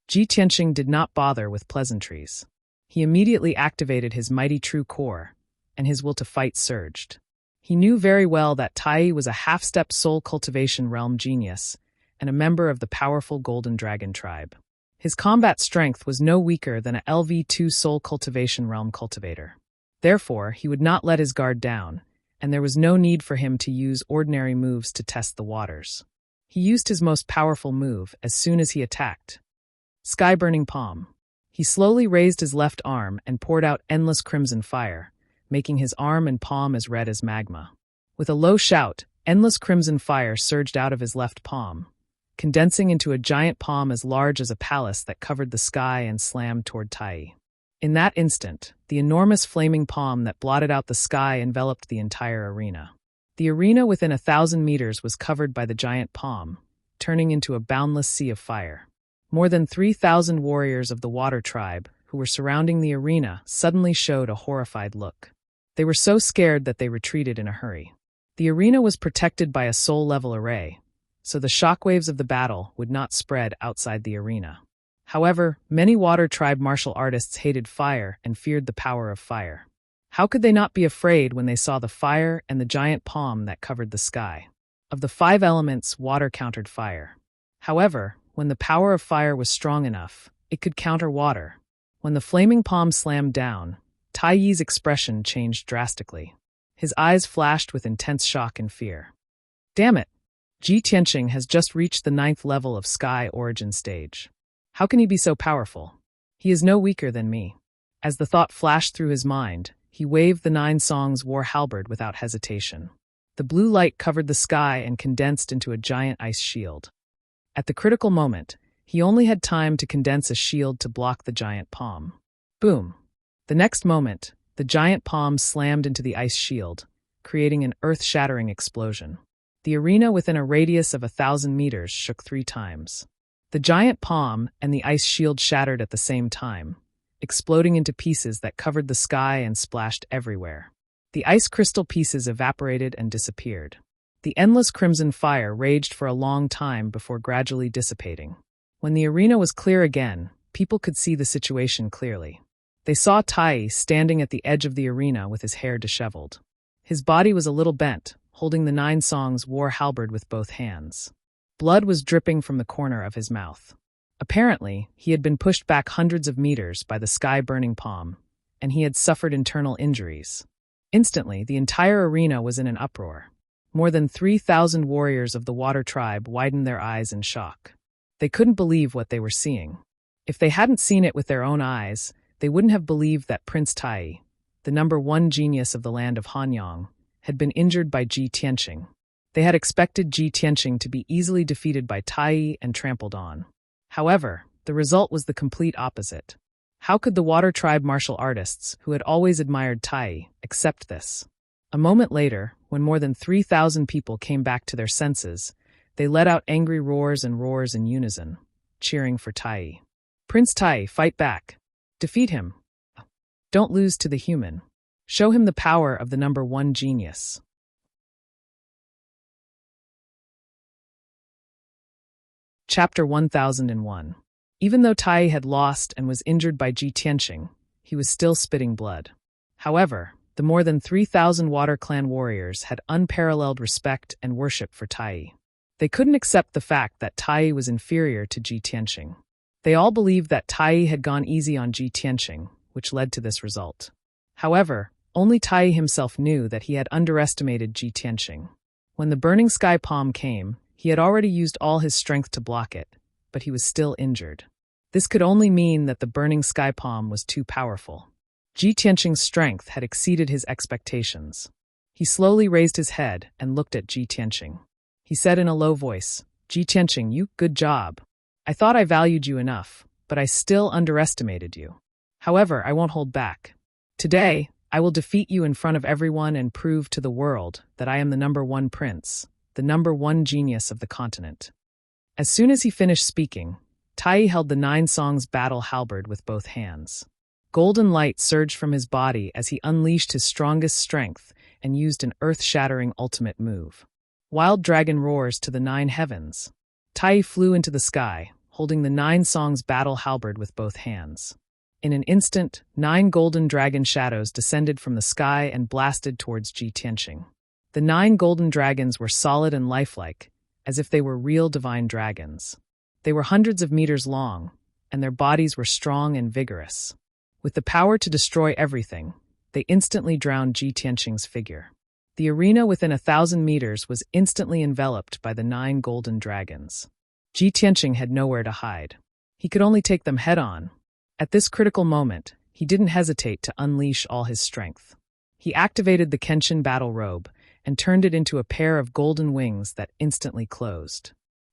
Ji Tianqing did not bother with pleasantries. He immediately activated his mighty true core, and his will to fight surged. He knew very well that Tai was a half-step soul cultivation realm genius and a member of the powerful Golden Dragon tribe. His combat strength was no weaker than a LV2 soul cultivation realm cultivator. Therefore, he would not let his guard down, and there was no need for him to use ordinary moves to test the waters. He used his most powerful move as soon as he attacked. Sky-burning palm. He slowly raised his left arm and poured out endless crimson fire, making his arm and palm as red as magma. With a low shout, endless crimson fire surged out of his left palm, condensing into a giant palm as large as a palace that covered the sky and slammed toward Tai. In that instant, the enormous flaming palm that blotted out the sky enveloped the entire arena. The arena within 1,000 meters was covered by the giant palm, turning into a boundless sea of fire. More than 3,000 warriors of the water tribe, who were surrounding the arena, suddenly showed a horrified look. They were so scared that they retreated in a hurry. The arena was protected by a soul-level array, so the shockwaves of the battle would not spread outside the arena. However, many water tribe martial artists hated fire and feared the power of fire. How could they not be afraid when they saw the fire and the giant palm that covered the sky? Of the 5 elements, water countered fire. However, when the power of fire was strong enough, it could counter water. When the flaming palm slammed down, Tai Yi's expression changed drastically. His eyes flashed with intense shock and fear. Damn it! Ji Tianqing has just reached the 9th level of Sky Origin Stage. How can he be so powerful? He is no weaker than me. As the thought flashed through his mind, he waved the 9 Songs war halberd without hesitation. The blue light covered the sky and condensed into a giant ice shield. At the critical moment, he only had time to condense a shield to block the giant palm. Boom! The next moment, the giant palm slammed into the ice shield, creating an earth-shattering explosion. The arena within a radius of 1,000 meters shook 3 times. The giant palm and the ice shield shattered at the same time, exploding into pieces that covered the sky and splashed everywhere. The ice crystal pieces evaporated and disappeared. The endless crimson fire raged for a long time before gradually dissipating. When the arena was clear again, people could see the situation clearly. They saw Tai standing at the edge of the arena with his hair disheveled. His body was a little bent, holding the 9 Songs war halberd with both hands. Blood was dripping from the corner of his mouth. Apparently, he had been pushed back hundreds of meters by the sky-burning palm, and he had suffered internal injuries. Instantly, the entire arena was in an uproar. More than 3,000 warriors of the Water Tribe widened their eyes in shock. They couldn't believe what they were seeing. If they hadn't seen it with their own eyes, they wouldn't have believed that Prince Tai, the #1 genius of the land of Hanyang, had been injured by Ji Tianqing. They had expected Ji Tianqing to be easily defeated by Tai and trampled on. However, the result was the complete opposite. How could the Water Tribe martial artists, who had always admired Tai, accept this? A moment later, when more than 3,000 people came back to their senses, they let out angry roars in unison, cheering for Tai. Prince Tai, fight back. Defeat him. Don't lose to the human. Show him the power of the #1 genius. Chapter 1001. Even though Tai had lost and was injured by Ji Tianqing, he was still spitting blood. However, the more than 3,000 Water Clan warriors had unparalleled respect and worship for Tai. They couldn't accept the fact that Tai was inferior to Ji Tianqing. They all believed that Tai had gone easy on Ji Tianqing, which led to this result. However, only Tai himself knew that he had underestimated Ji Tianqing. When the burning sky palm came, he had already used all his strength to block it, but he was still injured. This could only mean that the burning sky palm was too powerful. Ji Tianqing's strength had exceeded his expectations. He slowly raised his head and looked at Ji Tianqing. He said in a low voice, "Ji Tianqing, good job. I thought I valued you enough, but I still underestimated you. However, I won't hold back. Today, I will defeat you in front of everyone and prove to the world that I am the #1 prince, the #1 genius of the continent." As soon as he finished speaking, Tai held the 9 songs battle halberd with both hands. Golden light surged from his body as he unleashed his strongest strength and used an earth-shattering ultimate move. Wild dragon roars to the 9 heavens. Tai flew into the sky, holding the 9 songs battle halberd with both hands. In an instant, 9 golden dragon shadows descended from the sky and blasted towards Ji Tianqing. The 9 golden dragons were solid and lifelike, as if they were real divine dragons. They were hundreds of meters long, and their bodies were strong and vigorous. With the power to destroy everything, they instantly drowned Ji Tianqing's figure. The arena within 1,000 meters was instantly enveloped by the 9 golden dragons. Ji Tianqing had nowhere to hide. He could only take them head-on. At this critical moment, he didn't hesitate to unleash all his strength. He activated the Kenshin battle robe and turned it into a pair of golden wings that instantly closed.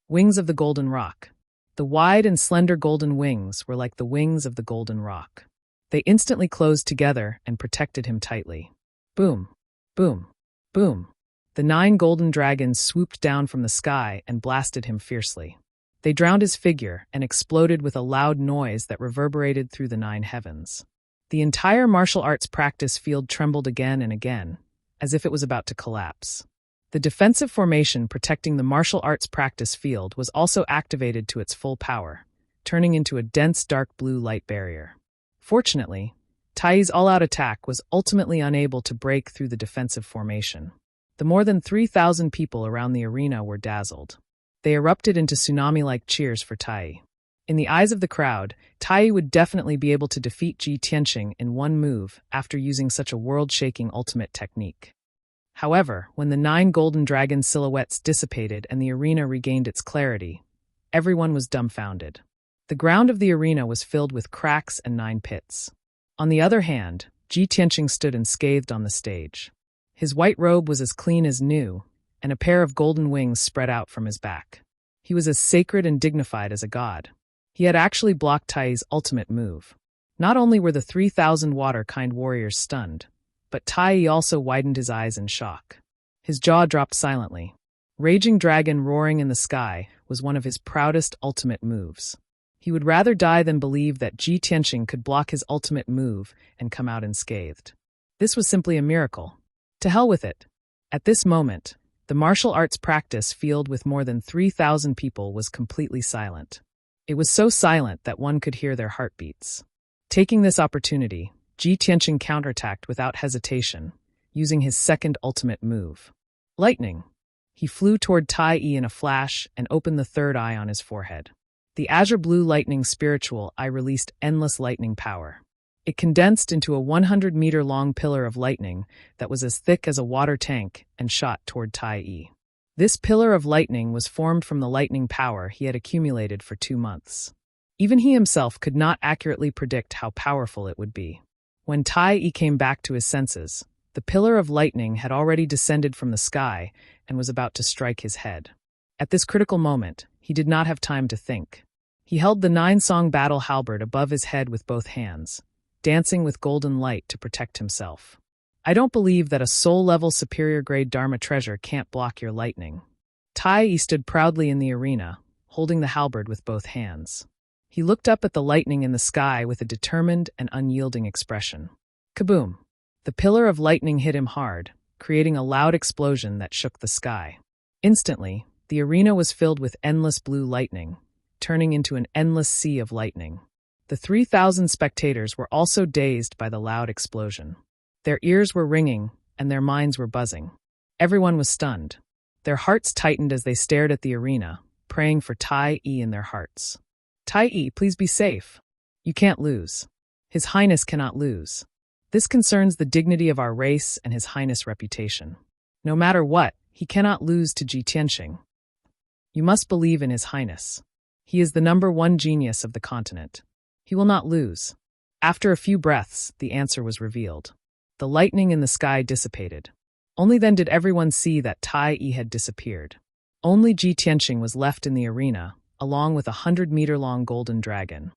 Wings of the Golden Rock. The wide and slender golden wings were like the wings of the Golden Rock. They instantly closed together and protected him tightly. Boom, boom, boom. The 9 golden dragons swooped down from the sky and blasted him fiercely. They drowned his figure and exploded with a loud noise that reverberated through the 9 heavens. The entire martial arts practice field trembled again and again, as if it was about to collapse. The defensive formation protecting the martial arts practice field was also activated to its full power, turning into a dense dark blue light barrier. Fortunately, Tai's all-out attack was ultimately unable to break through the defensive formation. The more than 3,000 people around the arena were dazzled. They erupted into tsunami-like cheers for Tai. In the eyes of the crowd, Tai would definitely be able to defeat Ji Tianqing in one move after using such a world-shaking ultimate technique. However, when the 9 golden dragon silhouettes dissipated and the arena regained its clarity, everyone was dumbfounded. The ground of the arena was filled with cracks and 9 pits. On the other hand, Ji Tianqing stood unscathed on the stage. His white robe was as clean as new, and a pair of golden wings spread out from his back. He was as sacred and dignified as a god. He had actually blocked Tai's ultimate move. Not only were the 3,000 water-kind warriors stunned, but Tai also widened his eyes in shock. His jaw dropped silently. Raging Dragon roaring in the sky was one of his proudest ultimate moves. He would rather die than believe that Ji Tianqing could block his ultimate move and come out unscathed. This was simply a miracle. To hell with it. At this moment, the martial arts practice field with more than 3,000 people was completely silent. It was so silent that one could hear their heartbeats. Taking this opportunity, Ji Tianqing counterattacked without hesitation, using his second ultimate move. Lightning. He flew toward Tai in a flash and opened the third eye on his forehead. The azure blue lightning spiritual eye released endless lightning power. It condensed into a 100-meter-long pillar of lightning that was as thick as a water tank and shot toward Tai. This pillar of lightning was formed from the lightning power he had accumulated for 2 months. Even he himself could not accurately predict how powerful it would be. When Tai came back to his senses, the pillar of lightning had already descended from the sky and was about to strike his head. At this critical moment, he did not have time to think. He held the 9-song battle halberd above his head with both hands, dancing with golden light to protect himself. I don't believe that a soul-level superior-grade Dharma treasure can't block your lightning. Tai stood proudly in the arena, holding the halberd with both hands. He looked up at the lightning in the sky with a determined and unyielding expression. Kaboom! The pillar of lightning hit him hard, creating a loud explosion that shook the sky. Instantly, the arena was filled with endless blue lightning, turning into an endless sea of lightning. The 3,000 spectators were also dazed by the loud explosion. Their ears were ringing, and their minds were buzzing. Everyone was stunned. Their hearts tightened as they stared at the arena, praying for Tai in their hearts. Tai, please be safe. You can't lose. His Highness cannot lose. This concerns the dignity of our race and His Highness' reputation. No matter what, he cannot lose to Ji Tianqing. You must believe in His Highness. He is the #1 genius of the continent. He will not lose. After a few breaths, the answer was revealed. The lightning in the sky dissipated. Only then did everyone see that Tai had disappeared. Only Ji Tianqing was left in the arena, along with a 100-meter-long golden dragon.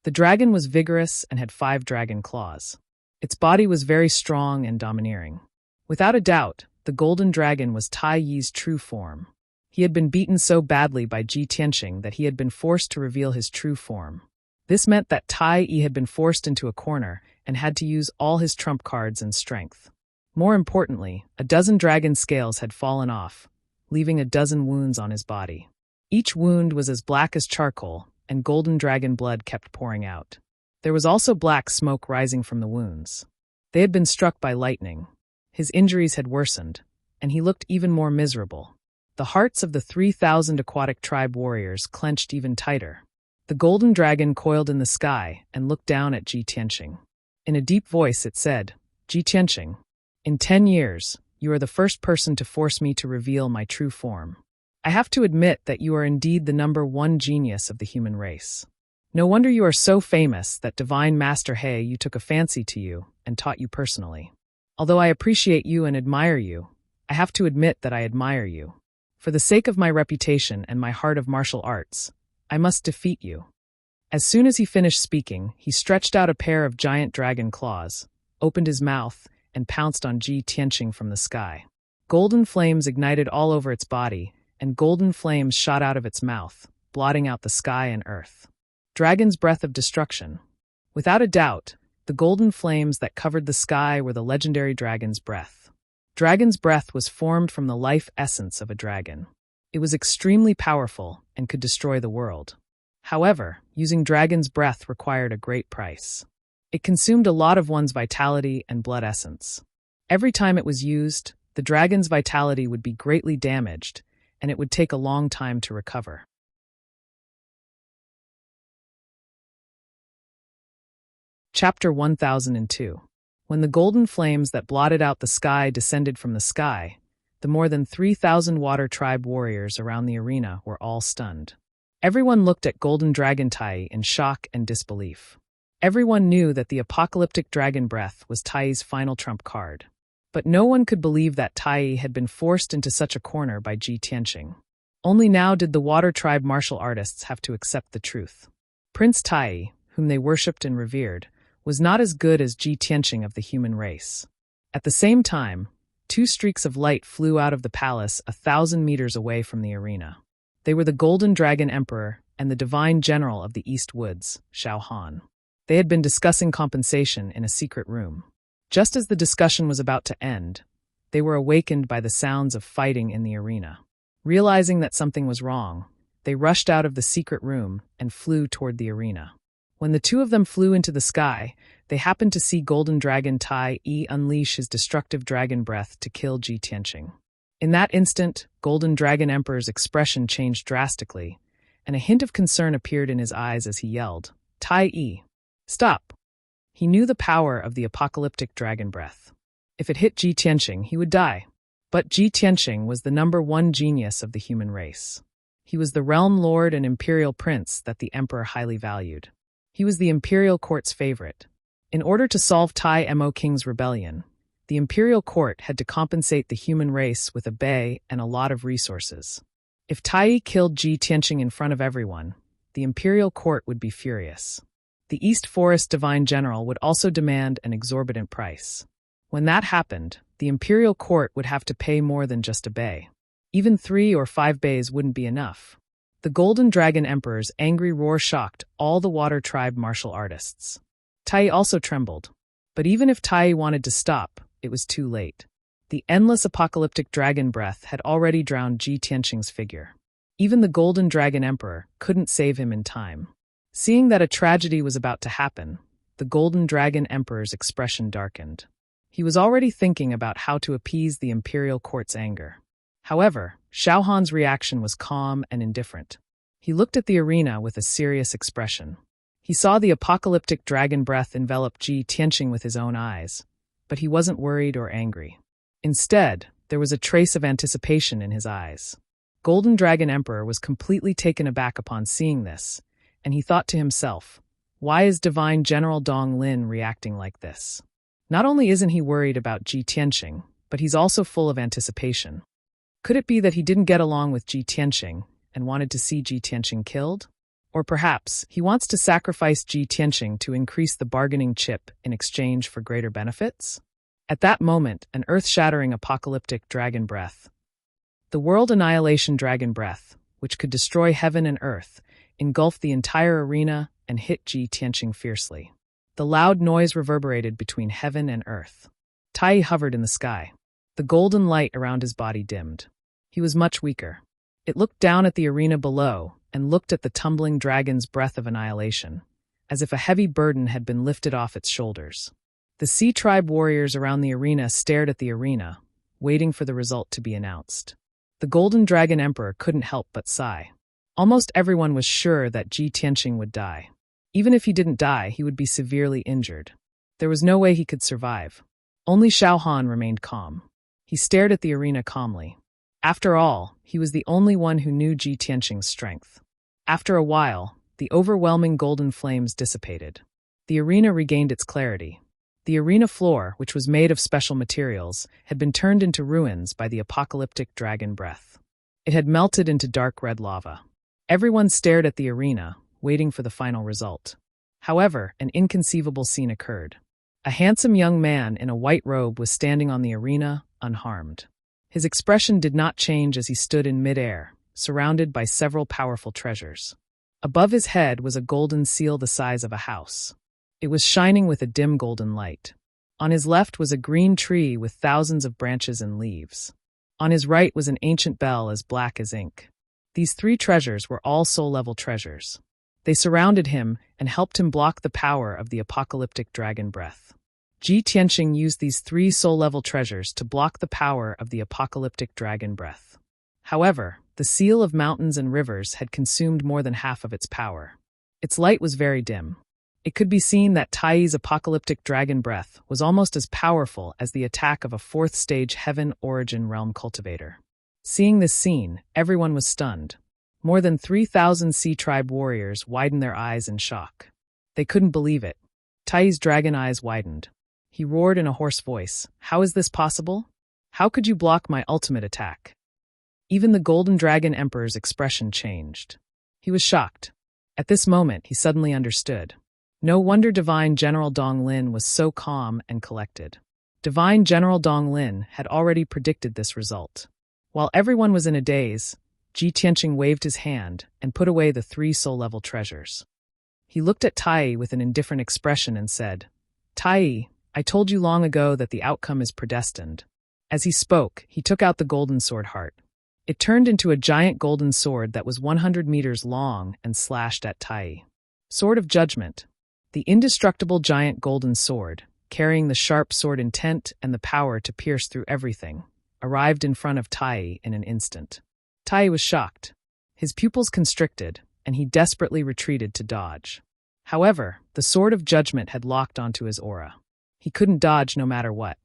The dragon was vigorous and had 5 dragon claws. Its body was very strong and domineering. Without a doubt, the golden dragon was Tai's true form. He had been beaten so badly by Ji Tianqing that he had been forced to reveal his true form. This meant that Tai had been forced into a corner and had to use all his trump cards and strength. More importantly, a dozen dragon scales had fallen off, leaving a dozen wounds on his body. Each wound was as black as charcoal, and golden dragon blood kept pouring out. There was also black smoke rising from the wounds. They had been struck by lightning. His injuries had worsened, and he looked even more miserable. The hearts of the 3,000 aquatic tribe warriors clenched even tighter. The golden dragon coiled in the sky and looked down at Ji Tianqing. In a deep voice it said, "Ji Tianqing, in 10 years, you are the first person to force me to reveal my true form. I have to admit that you are indeed the #1 genius of the human race. No wonder you are so famous that Divine Master He you took a fancy to you and taught you personally. Although I appreciate you and admire you, I have to admit that I admire you. For the sake of my reputation and my heart of martial arts, I must defeat you." As soon as he finished speaking, he stretched out a pair of giant dragon claws, opened his mouth, and pounced on Ji Tianqing from the sky. Golden flames ignited all over its body, and golden flames shot out of its mouth, blotting out the sky and earth. Dragon's breath of destruction. Without a doubt, the golden flames that covered the sky were the legendary dragon's breath. Dragon's breath was formed from the life essence of a dragon. It was extremely powerful and could destroy the world. However, using dragon's breath required a great price. It consumed a lot of one's vitality and blood essence. Every time it was used, the dragon's vitality would be greatly damaged, and it would take a long time to recover. Chapter 1002. When the golden flames that blotted out the sky descended from the sky, the more than 3,000 water tribe warriors around the arena were all stunned. Everyone looked at Golden Dragon Tai in shock and disbelief. Everyone knew that the apocalyptic dragon breath was Tai's final trump card. But no one could believe that Tai had been forced into such a corner by Ji Tianqing. Only now did the water tribe martial artists have to accept the truth. Prince Tai, whom they worshipped and revered, was not as good as Ji Tianqing of the human race. At the same time, 2 streaks of light flew out of the palace 1,000 meters away from the arena. They were the Golden Dragon Emperor and the Divine General of the East Woods, Xiao Han. They had been discussing compensation in a secret room. Just as the discussion was about to end, they were awakened by the sounds of fighting in the arena. Realizing that something was wrong, they rushed out of the secret room and flew toward the arena. When the 2 of them flew into the sky, they happened to see Golden Dragon Tai unleash his destructive dragon breath to kill Ji Tianqing. In that instant, Golden Dragon Emperor's expression changed drastically, and a hint of concern appeared in his eyes as he yelled, "Tai, stop!" He knew the power of the apocalyptic dragon breath. If it hit Ji Tianqing, he would die. But Ji Tianqing was the #1 genius of the human race. He was the realm lord and imperial prince that the emperor highly valued. He was the imperial court's favorite. In order to solve Tai Mo King's rebellion, the imperial court had to compensate the human race with a bay and a lot of resources. If Tai killed Ji Tianqing in front of everyone, the imperial court would be furious. The East Forest Divine General would also demand an exorbitant price. When that happened, the imperial court would have to pay more than just a bay. Even 3 or 5 bays wouldn't be enough. The Golden Dragon Emperor's angry roar shocked all the Water Tribe martial artists. Tai also trembled. But even if Tai wanted to stop, it was too late. The endless apocalyptic dragon breath had already drowned Ji Tianqing's figure. Even the Golden Dragon Emperor couldn't save him in time. Seeing that a tragedy was about to happen, the Golden Dragon Emperor's expression darkened. He was already thinking about how to appease the imperial court's anger. However, Xiaohan's reaction was calm and indifferent. He looked at the arena with a serious expression. He saw the apocalyptic dragon breath envelop Ji Tianqing with his own eyes, but he wasn't worried or angry. Instead, there was a trace of anticipation in his eyes. Golden Dragon Emperor was completely taken aback upon seeing this, and he thought to himself, why is Divine General Dong Lin reacting like this? Not only isn't he worried about Ji Tianqing, but he's also full of anticipation. Could it be that he didn't get along with Ji Tianqing and wanted to see Ji Tianqing killed? Or perhaps he wants to sacrifice Ji Tianqing to increase the bargaining chip in exchange for greater benefits? At that moment, an earth-shattering apocalyptic dragon breath, the world annihilation dragon breath, which could destroy heaven and earth, engulfed the entire arena and hit Ji Tianqing fiercely. The loud noise reverberated between heaven and earth. Tai hovered in the sky. The golden light around his body dimmed. He was much weaker. It looked down at the arena below and looked at the tumbling dragon's breath of annihilation, as if a heavy burden had been lifted off its shoulders. The Sea Tribe warriors around the arena stared at the arena, waiting for the result to be announced. The Golden Dragon Emperor couldn't help but sigh. Almost everyone was sure that Ji Tianqing would die. Even if he didn't die, he would be severely injured. There was no way he could survive. Only Xiaohan remained calm. He stared at the arena calmly. After all, he was the only one who knew Ji Tianqing's strength. After a while, the overwhelming golden flames dissipated. The arena regained its clarity. The arena floor, which was made of special materials, had been turned into ruins by the apocalyptic dragon breath. It had melted into dark red lava. Everyone stared at the arena, waiting for the final result. However, an inconceivable scene occurred. A handsome young man in a white robe was standing on the arena, unharmed. His expression did not change as he stood in midair, surrounded by several powerful treasures. Above his head was a golden seal the size of a house. It was shining with a dim golden light. On his left was a green tree with thousands of branches and leaves. On his right was an ancient bell as black as ink. These 3 treasures were all soul-level treasures. They surrounded him and helped him block the power of the apocalyptic dragon breath. Ji Tianqing used these 3 soul-level treasures to block the power of the apocalyptic dragon breath. However, the seal of mountains and rivers had consumed more than half of its power. Its light was very dim. It could be seen that Tai's apocalyptic dragon breath was almost as powerful as the attack of a 4th-stage heaven origin realm cultivator. Seeing this scene, everyone was stunned. More than 3,000 Sea Tribe warriors widened their eyes in shock. They couldn't believe it. Tai's dragon eyes widened. He roared in a hoarse voice, "How is this possible? How could you block my ultimate attack?" Even the Golden Dragon Emperor's expression changed. He was shocked. At this moment, he suddenly understood. No wonder Divine General Dong Lin was so calm and collected. Divine General Dong Lin had already predicted this result. While everyone was in a daze, Ji Tianqing waved his hand and put away the 3 soul-level treasures. He looked at Tai with an indifferent expression and said, "Tai, I told you long ago that the outcome is predestined." As he spoke, he took out the golden sword heart. It turned into a giant golden sword that was 100 meters long and slashed at Tai. Sword of Judgment. The indestructible giant golden sword, carrying the sharp sword intent and the power to pierce through everything, arrived in front of Tai in an instant. Tai was shocked. His pupils constricted, and he desperately retreated to dodge. However, the sword of judgment had locked onto his aura. He couldn't dodge no matter what.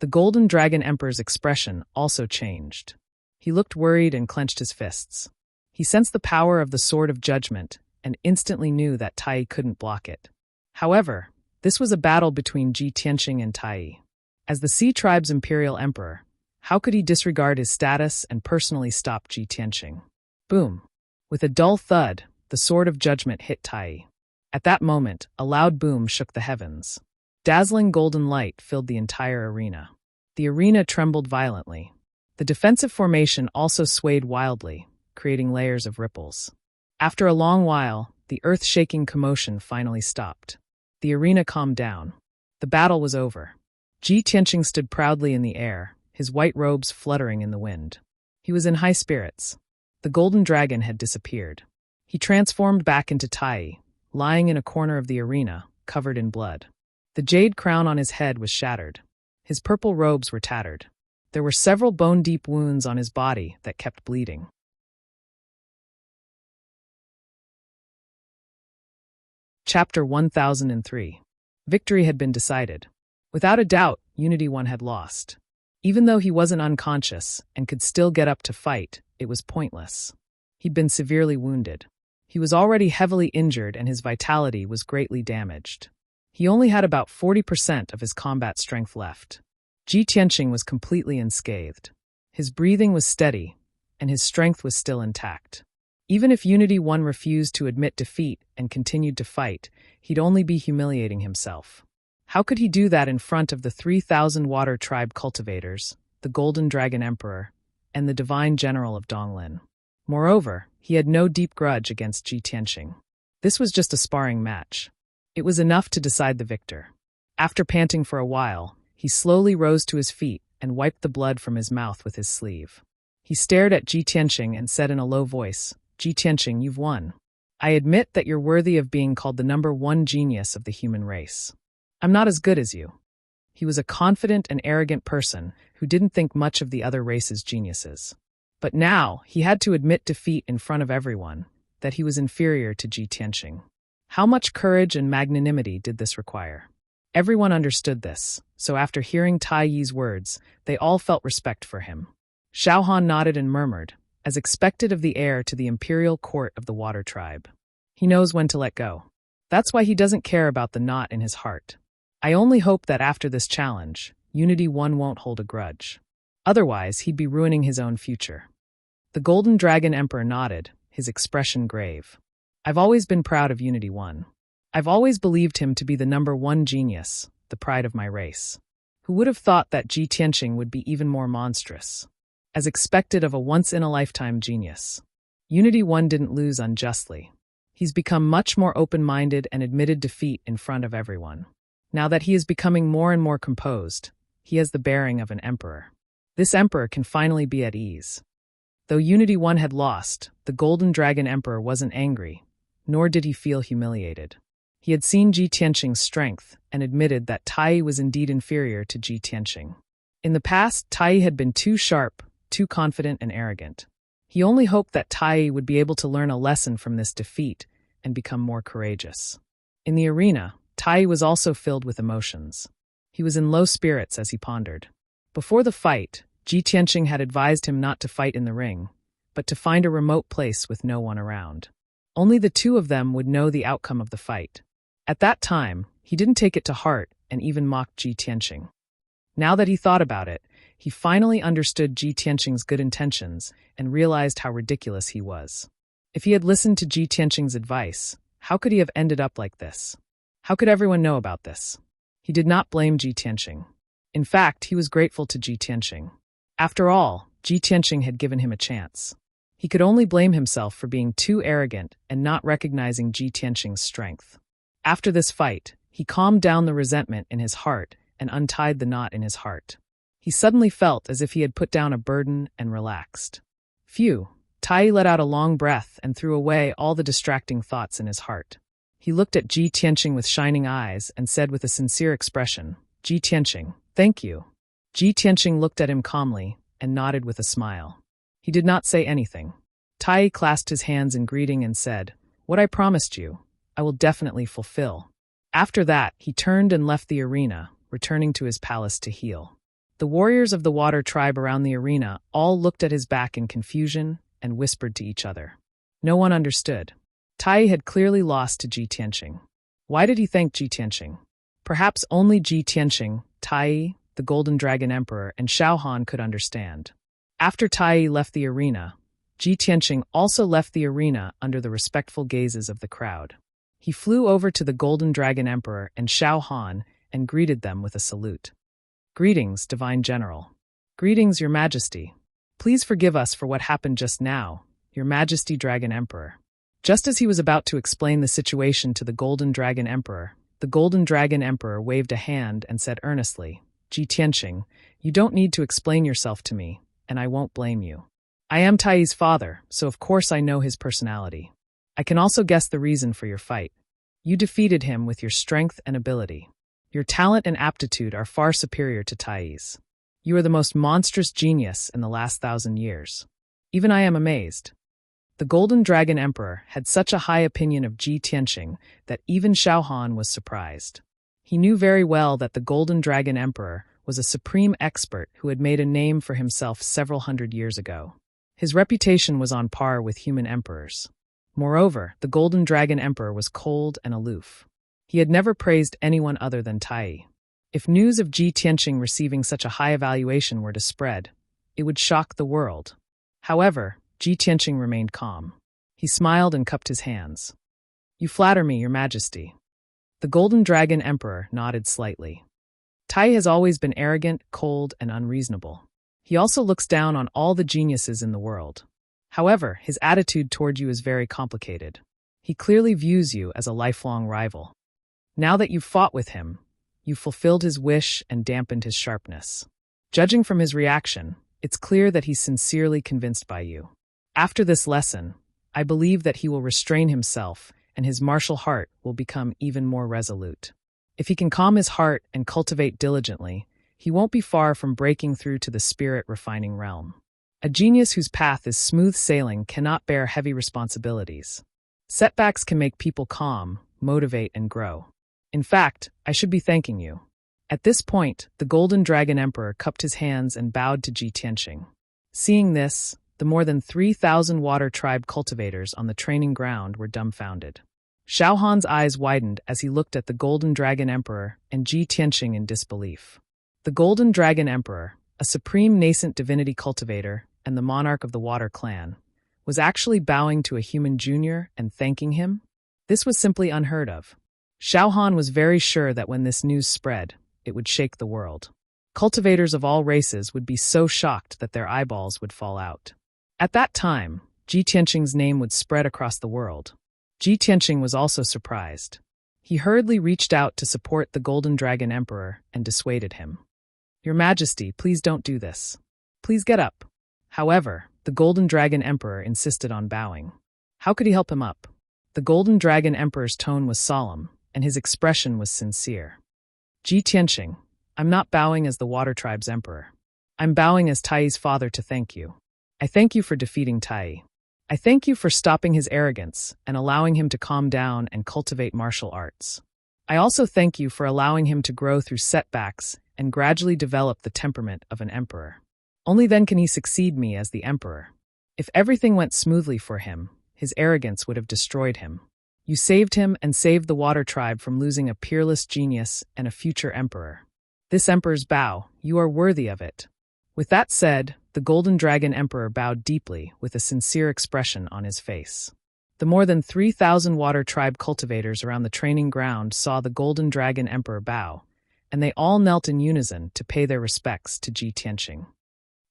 The Golden Dragon Emperor's expression also changed. He looked worried and clenched his fists. He sensed the power of the sword of judgment and instantly knew that Tai couldn't block it. However, this was a battle between Ji Tianqing and Tai. As the Sea Tribe's imperial emperor, how could he disregard his status and personally stop Ji Tianqing? Boom! With a dull thud, the sword of judgment hit Tai. At that moment, a loud boom shook the heavens. Dazzling golden light filled the entire arena. The arena trembled violently. The defensive formation also swayed wildly, creating layers of ripples. After a long while, the earth-shaking commotion finally stopped. The arena calmed down. The battle was over. Ji Tianqing stood proudly in the air, his white robes fluttering in the wind. He was in high spirits. The golden dragon had disappeared. He transformed back into Tai, lying in a corner of the arena, covered in blood. The jade crown on his head was shattered. His purple robes were tattered. There were several bone-deep wounds on his body that kept bleeding. Chapter 1003. Victory had been decided. Without a doubt, Unity One had lost. Even though he wasn't unconscious and could still get up to fight, it was pointless. He'd been severely wounded. He was already heavily injured and his vitality was greatly damaged. He only had about 40% of his combat strength left. Ji Tianqing was completely unscathed. His breathing was steady, and his strength was still intact. Even if Unity One refused to admit defeat and continued to fight, he'd only be humiliating himself. How could he do that in front of the 3,000 Water Tribe cultivators, the Golden Dragon Emperor, and the Divine General of Donglin? Moreover, he had no deep grudge against Ji Tianqing. This was just a sparring match. It was enough to decide the victor. After panting for a while, he slowly rose to his feet and wiped the blood from his mouth with his sleeve. He stared at Ji Tianqing and said in a low voice, "Ji Tianqing, you've won. I admit that you're worthy of being called the #1 genius of the human race. I'm not as good as you." He was a confident and arrogant person who didn't think much of the other race's geniuses. But now, he had to admit defeat in front of everyone, that he was inferior to Ji Tianqing. How much courage and magnanimity did this require? Everyone understood this, so after hearing Tai Yi's words, they all felt respect for him. Xiao Han nodded and murmured, as expected of the heir to the imperial court of the Water Tribe. He knows when to let go. That's why he doesn't care about the knot in his heart. I only hope that after this challenge, Unity One won't hold a grudge. Otherwise, he'd be ruining his own future. The Golden Dragon Emperor nodded, his expression grave. I've always been proud of Unity One. I've always believed him to be the #1 genius, the pride of my race. Who would have thought that Ji Tianqing would be even more monstrous? As expected of a once-in-a-lifetime genius. Unity One didn't lose unjustly. He's become much more open-minded and admitted defeat in front of everyone. Now that he is becoming more and more composed, he has the bearing of an emperor. This emperor can finally be at ease. Though Unity One had lost, the Golden Dragon Emperor wasn't angry, nor did he feel humiliated. He had seen Ji Tianqing's strength and admitted that Tai was indeed inferior to Ji Tianqing. In the past, Tai had been too sharp, too confident and arrogant. He only hoped that Tai would be able to learn a lesson from this defeat and become more courageous. In the arena, Tai was also filled with emotions. He was in low spirits as he pondered. Before the fight, Ji Tianqing had advised him not to fight in the ring, but to find a remote place with no one around. Only the two of them would know the outcome of the fight. At that time, he didn't take it to heart and even mocked Ji Tianqing. Now that he thought about it, he finally understood Ji Tianqing's good intentions and realized how ridiculous he was. If he had listened to Ji Tianqing's advice, how could he have ended up like this? How could everyone know about this? He did not blame Ji Tianqing. In fact, he was grateful to Ji Tianqing. After all, Ji Tianqing had given him a chance. He could only blame himself for being too arrogant and not recognizing Ji Tianqing's strength. After this fight, he calmed down the resentment in his heart and untied the knot in his heart. He suddenly felt as if he had put down a burden and relaxed. Phew! Tai let out a long breath and threw away all the distracting thoughts in his heart. He looked at Ji Tianqing with shining eyes and said with a sincere expression, "Ji Tianqing, thank you." Ji Tianqing looked at him calmly and nodded with a smile. He did not say anything. Tai clasped his hands in greeting and said, What I promised you, I will definitely fulfill." After that, he turned and left the arena, returning to his palace to heal. The warriors of the water tribe around the arena all looked at his back in confusion and whispered to each other. No one understood. Tai had clearly lost to Ji Tianqing. Why did he thank Ji Tianqing? Perhaps only Ji Tianqing, Tai, the Golden Dragon Emperor, and Xiao Han could understand. After Tai left the arena, Ji Tianqing also left the arena under the respectful gazes of the crowd. He flew over to the Golden Dragon Emperor and Xiao Han and greeted them with a salute. "Greetings, Divine General." "Greetings, Your Majesty. Please forgive us for what happened just now, Your Majesty Dragon Emperor." Just as he was about to explain the situation to the Golden Dragon Emperor, the Golden Dragon Emperor waved a hand and said earnestly, "Ji Tianqing, you don't need to explain yourself to me, and I won't blame you. I am Tai's father, so of course I know his personality. I can also guess the reason for your fight. You defeated him with your strength and ability. Your talent and aptitude are far superior to Tai's. You are the most monstrous genius in the last 1,000 years. Even I am amazed." The Golden Dragon Emperor had such a high opinion of Ji Tianqing that even Xiao Han was surprised. He knew very well that the Golden Dragon Emperor was a supreme expert who had made a name for himself several hundred years ago. His reputation was on par with human emperors. Moreover, the Golden Dragon Emperor was cold and aloof. He had never praised anyone other than Tai. If news of Ji Tianqing receiving such a high evaluation were to spread, it would shock the world. However, Ji Tianqing remained calm. He smiled and cupped his hands. "You flatter me, Your Majesty." The Golden Dragon Emperor nodded slightly. Tai has always been arrogant, cold, and unreasonable. He also looks down on all the geniuses in the world. However, his attitude toward you is very complicated. He clearly views you as a lifelong rival. Now that you've fought with him, you've fulfilled his wish and dampened his sharpness. Judging from his reaction, it's clear that he's sincerely convinced by you. After this lesson, I believe that he will restrain himself and his martial heart will become even more resolute. If he can calm his heart and cultivate diligently, he won't be far from breaking through to the spirit-refining realm. A genius whose path is smooth sailing cannot bear heavy responsibilities. Setbacks can make people calm, motivate, and grow. In fact, I should be thanking you. At this point, the Golden Dragon Emperor cupped his hands and bowed to Ji Tianqing. Seeing this, the more than 3,000 water tribe cultivators on the training ground were dumbfounded. Xiao Han's eyes widened as he looked at the Golden Dragon Emperor and Ji Tianqing in disbelief. The Golden Dragon Emperor, a supreme nascent divinity cultivator and the monarch of the Water Clan, was actually bowing to a human junior and thanking him? This was simply unheard of. Xiao Han was very sure that when this news spread, it would shake the world. Cultivators of all races would be so shocked that their eyeballs would fall out. At that time, Ji Tianqing's name would spread across the world. Ji Tianqing was also surprised. He hurriedly reached out to support the Golden Dragon Emperor and dissuaded him. "Your Majesty, please don't do this. Please get up." However, the Golden Dragon Emperor insisted on bowing. How could he help him up? The Golden Dragon Emperor's tone was solemn, and his expression was sincere. "Ji Tianqing, I'm not bowing as the Water Tribe's emperor. I'm bowing as Tai's father to thank you. I thank you for defeating Tai. I thank you for stopping his arrogance and allowing him to calm down and cultivate martial arts. I also thank you for allowing him to grow through setbacks and gradually develop the temperament of an emperor. Only then can he succeed me as the emperor. If everything went smoothly for him, his arrogance would have destroyed him. You saved him and saved the Water Tribe from losing a peerless genius and a future emperor. This emperor's bow, you are worthy of it." With that said, the Golden Dragon Emperor bowed deeply with a sincere expression on his face. The more than 3,000 Water Tribe cultivators around the training ground saw the Golden Dragon Emperor bow, and they all knelt in unison to pay their respects to Ji Tianqing.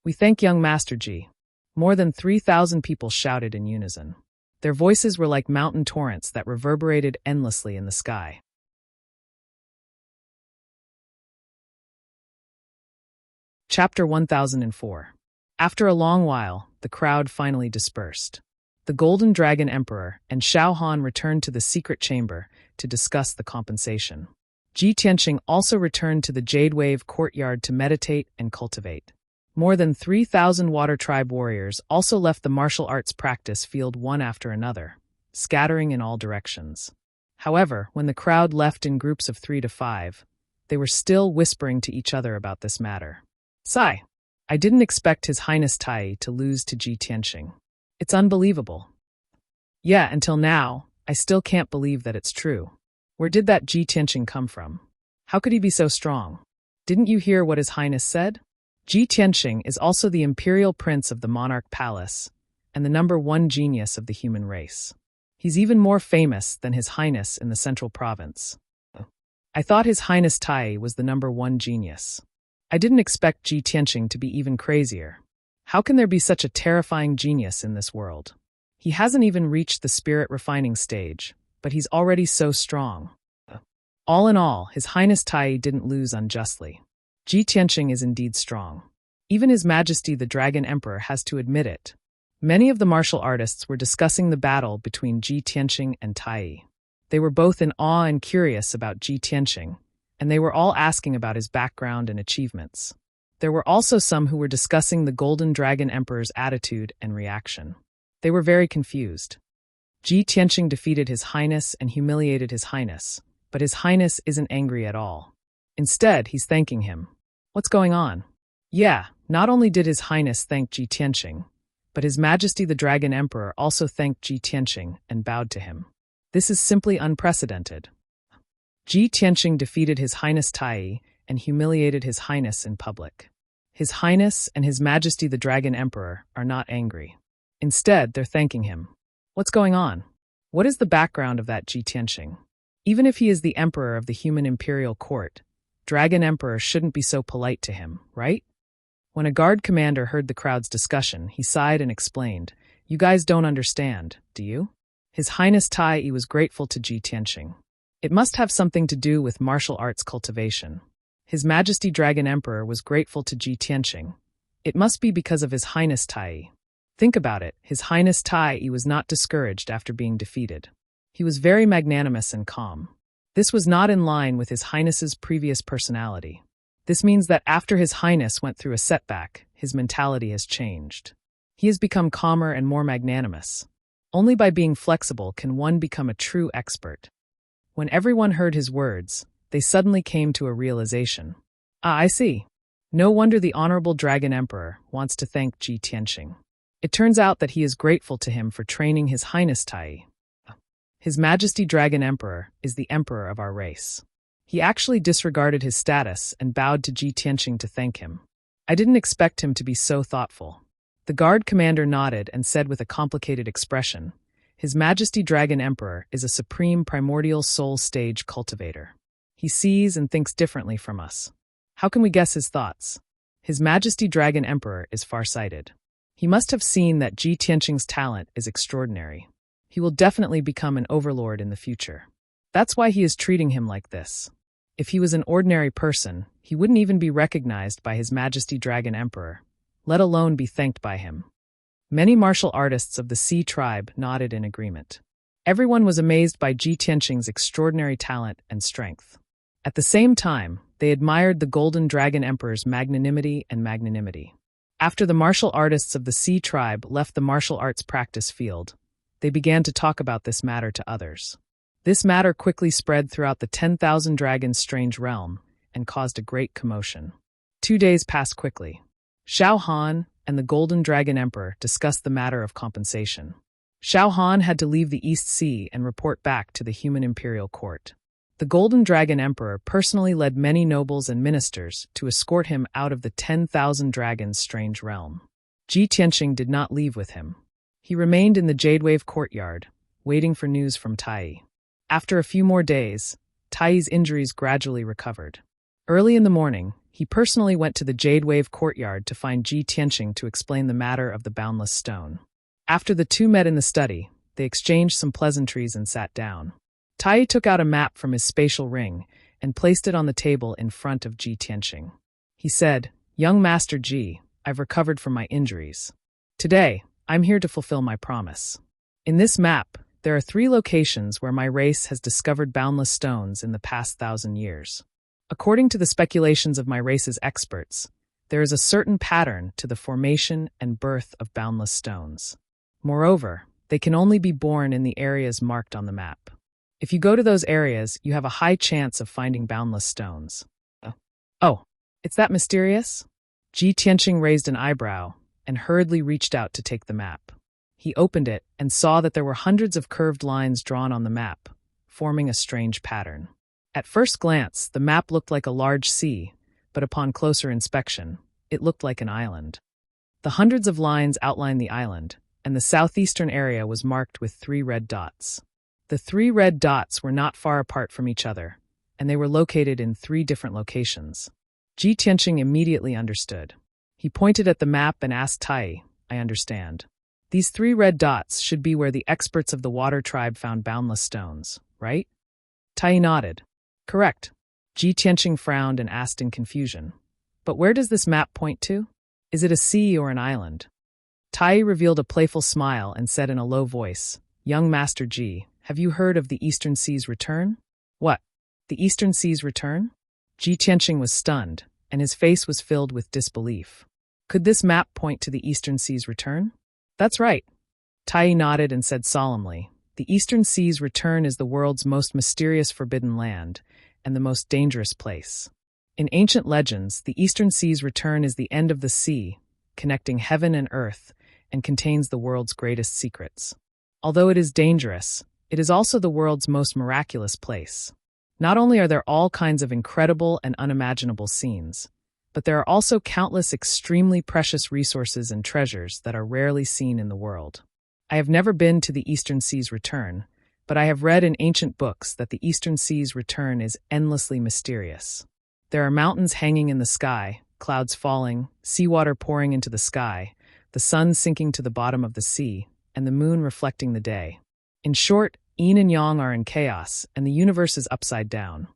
"We thank young Master Ji." More than 3,000 people shouted in unison. Their voices were like mountain torrents that reverberated endlessly in the sky. Chapter 1004. After a long while, the crowd finally dispersed. The Golden Dragon Emperor and Xiao Han returned to the secret chamber to discuss the compensation. Ji Tianqing also returned to the Jade Wave courtyard to meditate and cultivate. More than 3,000 Water Tribe warriors also left the martial arts practice field one after another, scattering in all directions. However, when the crowd left in groups of 3 to 5, they were still whispering to each other about this matter. Sigh. I didn't expect His Highness Tai to lose to Ji Tianqing. It's unbelievable. Yeah, until now, I still can't believe that it's true. Where did that Ji Tianqing come from? How could he be so strong? Didn't you hear what His Highness said? Ji Tianqing is also the imperial prince of the monarch palace and the #1 genius of the human race. He's even more famous than His Highness in the central province. I thought His Highness Tai was the #1 genius. I didn't expect Ji Tianqing to be even crazier. How can there be such a terrifying genius in this world? He hasn't even reached the spirit refining stage, but he's already so strong. All in all, His Highness Tai didn't lose unjustly. Ji Tianqing is indeed strong. Even His Majesty the Dragon Emperor has to admit it. Many of the martial artists were discussing the battle between Ji Tianqing and Tai. They were both in awe and curious about Ji Tianqing, and they were all asking about his background and achievements. There were also some who were discussing the Golden Dragon Emperor's attitude and reaction. They were very confused. Ji Tianqing defeated His Highness and humiliated His Highness, but His Highness isn't angry at all. Instead, he's thanking him. What's going on? Yeah, not only did His Highness thank Ji Tianqing, but His Majesty the Dragon Emperor also thanked Ji Tianqing and bowed to him. This is simply unprecedented. Ji Tianqing defeated His Highness Tai and humiliated His Highness in public. His Highness and His Majesty the Dragon Emperor are not angry. Instead, they're thanking him. What's going on? What is the background of that Ji Tianqing? Even if he is the emperor of the human imperial court, Dragon Emperor shouldn't be so polite to him, right? When a guard commander heard the crowd's discussion, he sighed and explained, "You guys don't understand, do you? His Highness Tai was grateful to Ji Tianqing. It must have something to do with martial arts cultivation. His Majesty Dragon Emperor was grateful to Ji Tianqing. It must be because of His Highness Tai. Think about it, His Highness Tai was not discouraged after being defeated. He was very magnanimous and calm. This was not in line with His Highness's previous personality. This means that after His Highness went through a setback, his mentality has changed. He has become calmer and more magnanimous. Only by being flexible can one become a true expert." When everyone heard his words, they suddenly came to a realization. I see. No wonder the Honorable Dragon Emperor wants to thank Ji Tianqing. It turns out that he is grateful to him for training His Highness Tai. His Majesty Dragon Emperor is the emperor of our race. He actually disregarded his status and bowed to Ji Tianqing to thank him. I didn't expect him to be so thoughtful. The guard commander nodded and said with a complicated expression, "His Majesty Dragon Emperor is a supreme primordial soul stage cultivator. He sees and thinks differently from us. How can we guess his thoughts? His Majesty Dragon Emperor is farsighted. He must have seen that Ji Tianqing's talent is extraordinary. He will definitely become an overlord in the future. That's why he is treating him like this. If he was an ordinary person, he wouldn't even be recognized by His Majesty Dragon Emperor, let alone be thanked by him." Many martial artists of the Sea tribe nodded in agreement. Everyone was amazed by Ji Tianqing's extraordinary talent and strength. At the same time, they admired the Golden Dragon Emperor's magnanimity. After the martial artists of the Sea tribe left the martial arts practice field, they began to talk about this matter to others. This matter quickly spread throughout the 10,000 Dragons' strange realm and caused a great commotion. 2 days passed quickly. Xiao Han and the Golden Dragon Emperor discussed the matter of compensation. Xiao Han had to leave the East Sea and report back to the human imperial court. The Golden Dragon Emperor personally led many nobles and ministers to escort him out of the 10,000 Dragons' strange realm. Ji Tianqing did not leave with him. He remained in the Jadewave courtyard, waiting for news from Tai. After a few more days, Tai's injuries gradually recovered. Early in the morning, he personally went to the Jadewave courtyard to find Ji Tianqing to explain the matter of the boundless stone. After the two met in the study, they exchanged some pleasantries and sat down. Tai took out a map from his spatial ring and placed it on the table in front of Ji Tianqing. He said, "Young Master Ji, I've recovered from my injuries. Today, I'm here to fulfill my promise. In this map, there are 3 locations where my race has discovered boundless stones in the past 1,000 years. According to the speculations of my race's experts, there is a certain pattern to the formation and birth of boundless stones. Moreover, They can only be born in the areas marked on the map. If you go to those areas, you have a high chance of finding boundless stones. Oh, it's that mysterious? Ji Tianqing raised an eyebrow and hurriedly reached out to take the map. He opened it and saw that there were hundreds of curved lines drawn on the map, forming a strange pattern. At first glance, the map looked like a large sea, but upon closer inspection, it looked like an island. The hundreds of lines outlined the island, and the southeastern area was marked with 3 red dots. The 3 red dots were not far apart from each other, and they were located in 3 different locations. Ji Tianqing immediately understood. He pointed at the map and asked Tai, "I understand. These 3 red dots should be where the experts of the water tribe found boundless stones, right?" Tai nodded. "Correct." Ji Tianqing frowned and asked in confusion, "But where does this map point to? Is it a sea or an island?" Tai revealed a playful smile and said in a low voice, "Young Master Ji, have you heard of the Eastern Sea's return?" "What? The Eastern Sea's return?" Ji Tianqing was stunned, and his face was filled with disbelief. Could this map point to the Eastern Sea's return? "That's right." Tai nodded and said solemnly, "The Eastern Sea's return is the world's most mysterious forbidden land, and the most dangerous place. In ancient legends, the Eastern Sea's return is the end of the sea, connecting heaven and earth, and contains the world's greatest secrets. Although it is dangerous, it is also the world's most miraculous place. Not only are there all kinds of incredible and unimaginable scenes, but there are also countless extremely precious resources and treasures that are rarely seen in the world. I have never been to the Eastern Sea's return, but I have read in ancient books that the Eastern Sea's return is endlessly mysterious. There are mountains hanging in the sky, clouds falling, seawater pouring into the sky, the sun sinking to the bottom of the sea, and the moon reflecting the day. In short, yin and yang are in chaos, and the universe is upside down."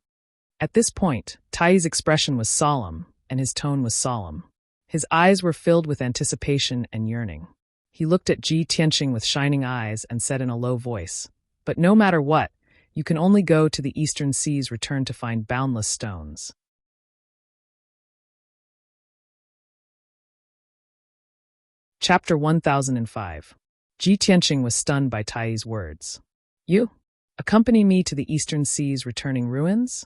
At this point, Tai's expression was solemn, and his tone was solemn. His eyes were filled with anticipation and yearning. He looked at Ji Tianqing with shining eyes and said in a low voice, "But no matter what, you can only go to the Eastern Sea's return to find boundless stones." Chapter 1005. Ji Tianqing was stunned by Tai's words. "You? Accompany me to the Eastern Sea's returning ruins?"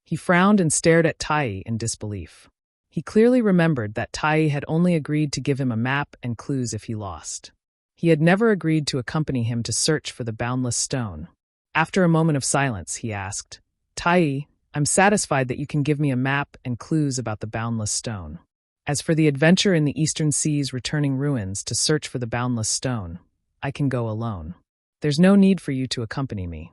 He frowned and stared at Tai in disbelief. He clearly remembered that Tai had only agreed to give him a map and clues if he lost. He had never agreed to accompany him to search for the boundless stone. After a moment of silence, he asked, "Tai, I'm satisfied that you can give me a map and clues about the boundless stone. As for the adventure in the Eastern Sea's returning ruins to search for the boundless stone, I can go alone. There's no need for you to accompany me."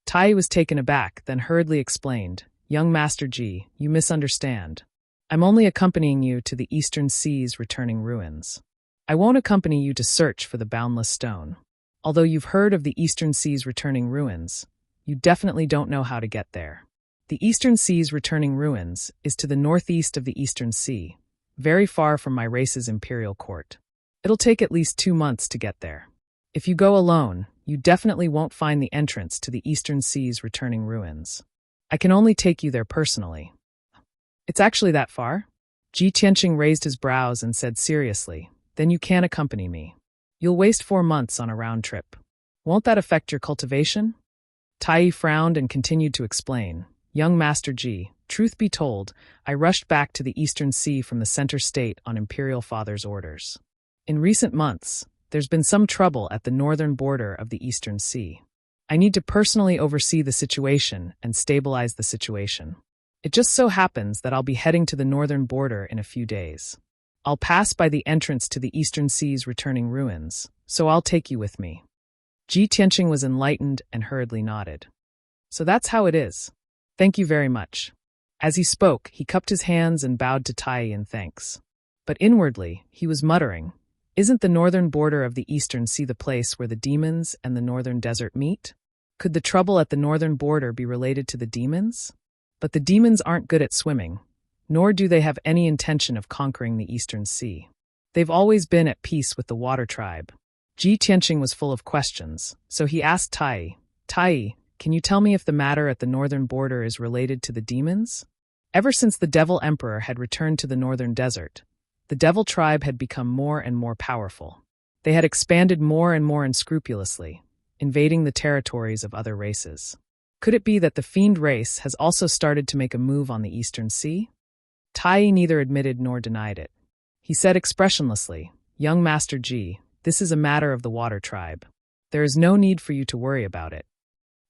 Tai was taken aback, then hurriedly explained, "Young Master Ji, you misunderstand. I'm only accompanying you to the Eastern Sea's returning ruins. I won't accompany you to search for the boundless stone. Although you've heard of the Eastern Sea's returning ruins, you definitely don't know how to get there. The Eastern Sea's returning ruins is to the northeast of the Eastern Sea, very far from my race's imperial court. It'll take at least 2 months to get there. If you go alone, you definitely won't find the entrance to the Eastern Sea's returning ruins. I can only take you there personally." "It's actually that far?" Ji Tianqing raised his brows and said seriously, "Then you can't accompany me. You'll waste 4 months on a round trip. Won't that affect your cultivation?" Tai frowned and continued to explain, "Young Master Ji, truth be told, I rushed back to the Eastern Sea from the center state on Imperial Father's orders. In recent months, there's been some trouble at the northern border of the Eastern Sea. I need to personally oversee the situation and stabilize the situation. It just so happens that I'll be heading to the northern border in a few days. I'll pass by the entrance to the Eastern Sea's returning ruins, so I'll take you with me." Ji Tianqing was enlightened and hurriedly nodded. "So that's how it is. Thank you very much." As he spoke, he cupped his hands and bowed to Tai in thanks. But inwardly, he was muttering, "Isn't the northern border of the Eastern Sea the place where the demons and the northern desert meet? Could the trouble at the northern border be related to the demons? But the demons aren't good at swimming, nor do they have any intention of conquering the Eastern Sea. They've always been at peace with the water tribe." Ji Tianqing was full of questions, so he asked Tai, "Tai, can you tell me if the matter at the northern border is related to the demons?" Ever since the Devil Emperor had returned to the northern desert, the Devil tribe had become more and more powerful. They had expanded more and more unscrupulously, invading the territories of other races. Could it be that the fiend race has also started to make a move on the Eastern Sea? Tai neither admitted nor denied it. He said expressionlessly, "Young Master Ji, this is a matter of the Water Tribe. There is no need for you to worry about it.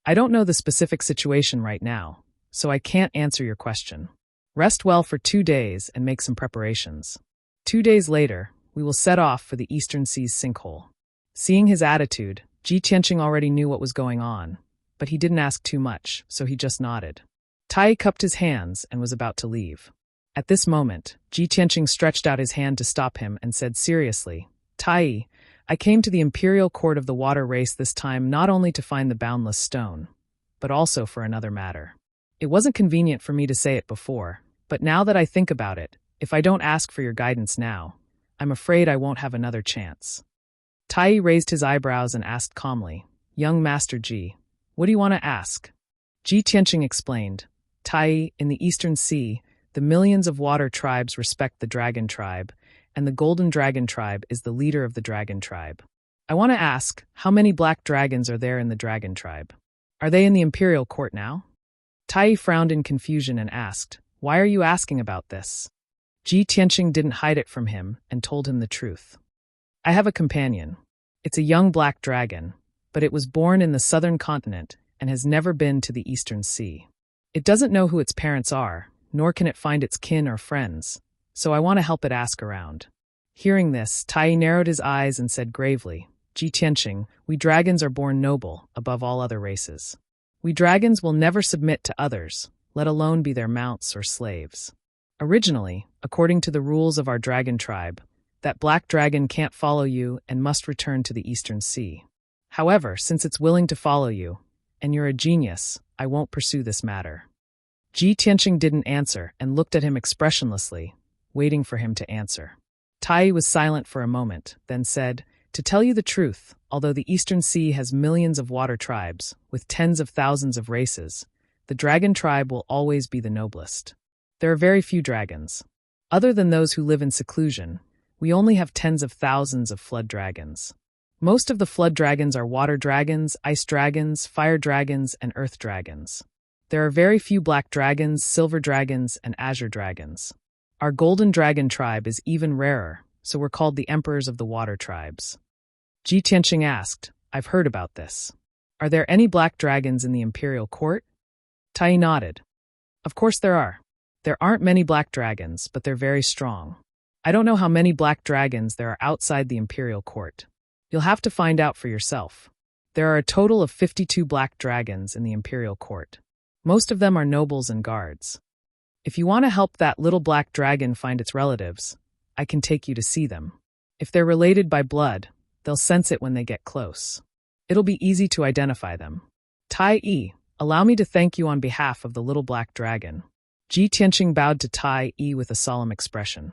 I don't know the specific situation right now, so I can't answer your question. Rest well for 2 days and make some preparations. 2 days later, we will set off for the Eastern Sea's sinkhole." Seeing his attitude, Ji Tianqing already knew what was going on, but he didn't ask too much, so he just nodded. Tai cupped his hands and was about to leave. At this moment, Ji Tianqing stretched out his hand to stop him and said seriously, "Tai, I came to the Imperial Court of the Water Race this time not only to find the boundless stone, but also for another matter. It wasn't convenient for me to say it before, but now that I think about it, if I don't ask for your guidance now, I'm afraid I won't have another chance." Tai raised his eyebrows and asked calmly, "Young Master Ji, what do you want to ask?" Ji Tianqing explained, "Tai, in the Eastern Sea, the millions of water tribes respect the Dragon Tribe, and the Golden Dragon Tribe is the leader of the Dragon Tribe. I want to ask, how many black dragons are there in the Dragon Tribe? Are they in the Imperial Court now?" Tai frowned in confusion and asked, "Why are you asking about this?" Ji Tianqing didn't hide it from him and told him the truth. "I have a companion. It's a young black dragon, but it was born in the southern continent and has never been to the Eastern Sea. It doesn't know who its parents are, nor can it find its kin or friends, so I want to help it ask around." Hearing this, Tai narrowed his eyes and said gravely, "Ji Tianqing, we dragons are born noble, above all other races. We dragons will never submit to others, let alone be their mounts or slaves. Originally, according to the rules of our dragon tribe, that black dragon can't follow you and must return to the Eastern Sea. However, since it's willing to follow you, and you're a genius, I won't pursue this matter." Ji Tianqing didn't answer and looked at him expressionlessly, waiting for him to answer. Tai was silent for a moment, then said, "To tell you the truth, although the Eastern Sea has millions of water tribes, with tens of thousands of races, the dragon tribe will always be the noblest. There are very few dragons. Other than those who live in seclusion, we only have tens of thousands of flood dragons. Most of the flood dragons are water dragons, ice dragons, fire dragons, and earth dragons. There are very few black dragons, silver dragons, and azure dragons. Our golden dragon tribe is even rarer, so we're called the emperors of the water tribes." Ji Tianqing asked, "I've heard about this. Are there any black dragons in the Imperial Court?" Tai nodded. "Of course there are. There aren't many black dragons, but they're very strong. I don't know how many black dragons there are outside the Imperial Court. You'll have to find out for yourself. There are a total of 52 black dragons in the Imperial Court. Most of them are nobles and guards. If you want to help that little black dragon find its relatives, I can take you to see them. If they're related by blood, they'll sense it when they get close. It'll be easy to identify them. Tai, allow me to thank you on behalf of the little black dragon." Ji Tianqing bowed to Tai with a solemn expression.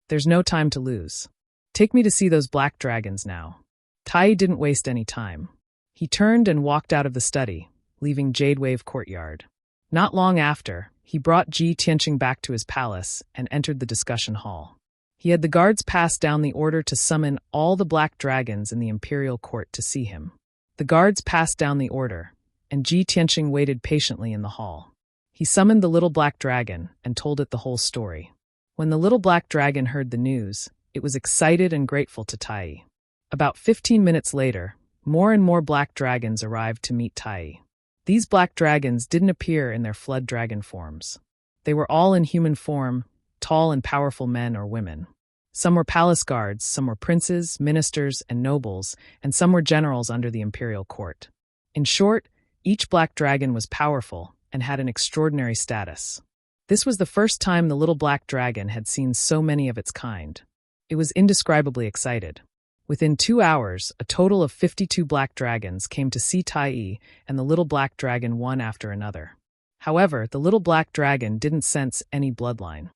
"There's no time to lose. Take me to see those black dragons now." Tai didn't waste any time. He turned and walked out of the study, leaving Jade Wave Courtyard. Not long after, he brought Ji Tianqing back to his palace and entered the discussion hall. He had the guards pass down the order to summon all the black dragons in the Imperial Court to see him. The guards passed down the order, and Ji Tianqing waited patiently in the hall. He summoned the little black dragon and told it the whole story. When the little black dragon heard the news, it was excited and grateful to Tai. About 15 minutes later, more and more black dragons arrived to meet Tai. These black dragons didn't appear in their flood dragon forms. They were all in human form, tall and powerful men or women. Some were palace guards, some were princes, ministers, and nobles, and some were generals under the imperial court. In short, each black dragon was powerful and had an extraordinary status. This was the first time the little black dragon had seen so many of its kind. It was indescribably excited. Within 2 hours, a total of 52 black dragons came to see Tai, and the little black dragon one after another. However, the little black dragon didn't sense any bloodline.